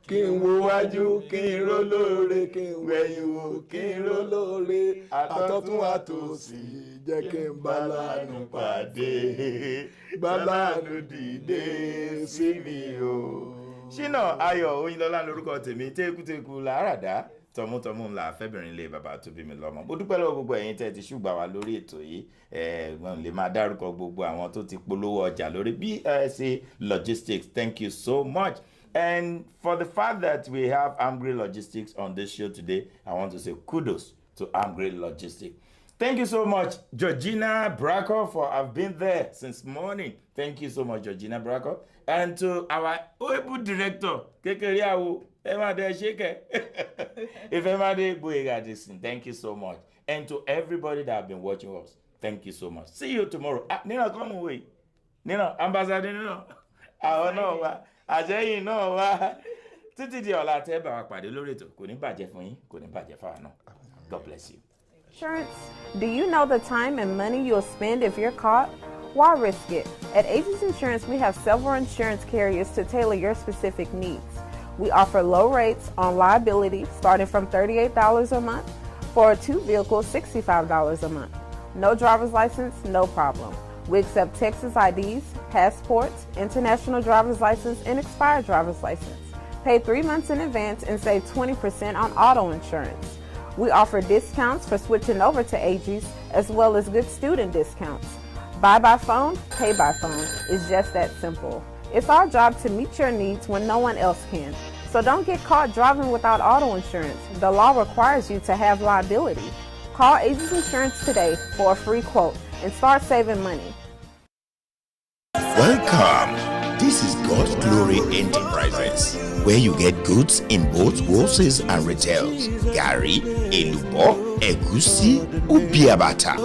Kí n wo wájú, kí n ró lóore, kí n wẹ̀yìn wò, kí n ró lóore, àtọ̀tún àtòsì jẹ́ kí n Gbálàánú pàdé. Gbálàánú dìde sí mi o. Ṣínà Ayọ̀ Oyinlọ́lá lórúkọ tèmi tẹ́kùtẹ́kù làáràdá tọmútọmú ńlá fẹ́bìnrin ilé bàbá tó bí mi lọ́mọ mo dúpẹ́ lọ́wọ́ gbogbo ẹ̀yin tẹ́ ti ṣùgbà wá lórí ètò yìí wọ́n lè máa dárúkọ gbogbo àwọn tó ti polówó ọjà lórí BSA Logistics. Thank you so much. And for the fact that we have Amgre Logistics on this show today, I want to say kudos to Amgre Logistics. Thank you so much, Georgina Bracco, for I've been there since morning. Thank you so much, Georgina Bracco. And to our OEBU director, Kekere Awo, Emade Sheke, Ifemade Boyegadison. Thank you so much. And to everybody that have been watching us, thank you so much. See you tomorrow. Nina, come away. Nina, Ambassador Nina. I know wa. Àjẹ́yìn náà wá. Títí di ọ̀la tẹ́ bá wa pàdé lórí ètò. Kò ní bàjẹ́ fún yín, kò ní bàjẹ́ fáwa náà. God bless you. Insurance. Do you know the time and money you'll spend if you're caught? Why risk it? At Aegis Insurance, we have several insurance carriers to tailor your specific needs. We offer low rates on liability starting from $38 a month. For 2 vehicles, $65 a month. No driver's license, no problem. We accept Texas IDs, passports, international driver's license, and expired driver's license. Pay 3 months in advance and save 20% on auto insurance. We offer discounts for switching over to Aegis, as well as good student discounts. Buy by phone, pay by phone. It's just that simple. It's our job to meet your needs when no one else can. So So don't get caught driving without auto insurance. The law requires you to have liability. Call Agents Insurance today for a free quote and start saving money. Welcome. This is God's Glory Enterprises, where you get goods in both wholesale and retails. Gari, elubo, egusi, ubiabata.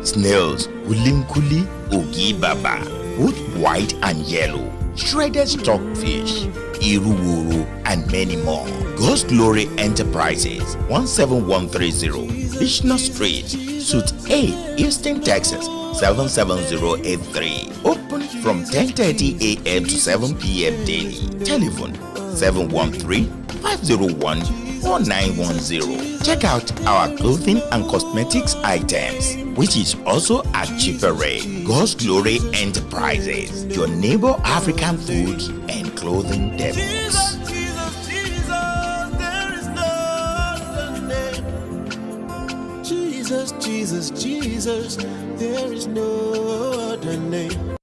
Snails, ulinkuli, ogibaba, both white and yellow. Shredded stockfish, iruwuru, and many more. God's Glory Enterprises, 17130, Bishna Street, Suite 8, Houston, Texas, 77083. Open from 10:30 a.m. to 7 p.m. daily. Telephone 713-501-4910. Check out our clothing and cosmetics items, which is also at cheaper rate. God's Glory Enterprises, your neighbor African foods and clothing depots. Jesus, Jesus, Jesus, there is no other name.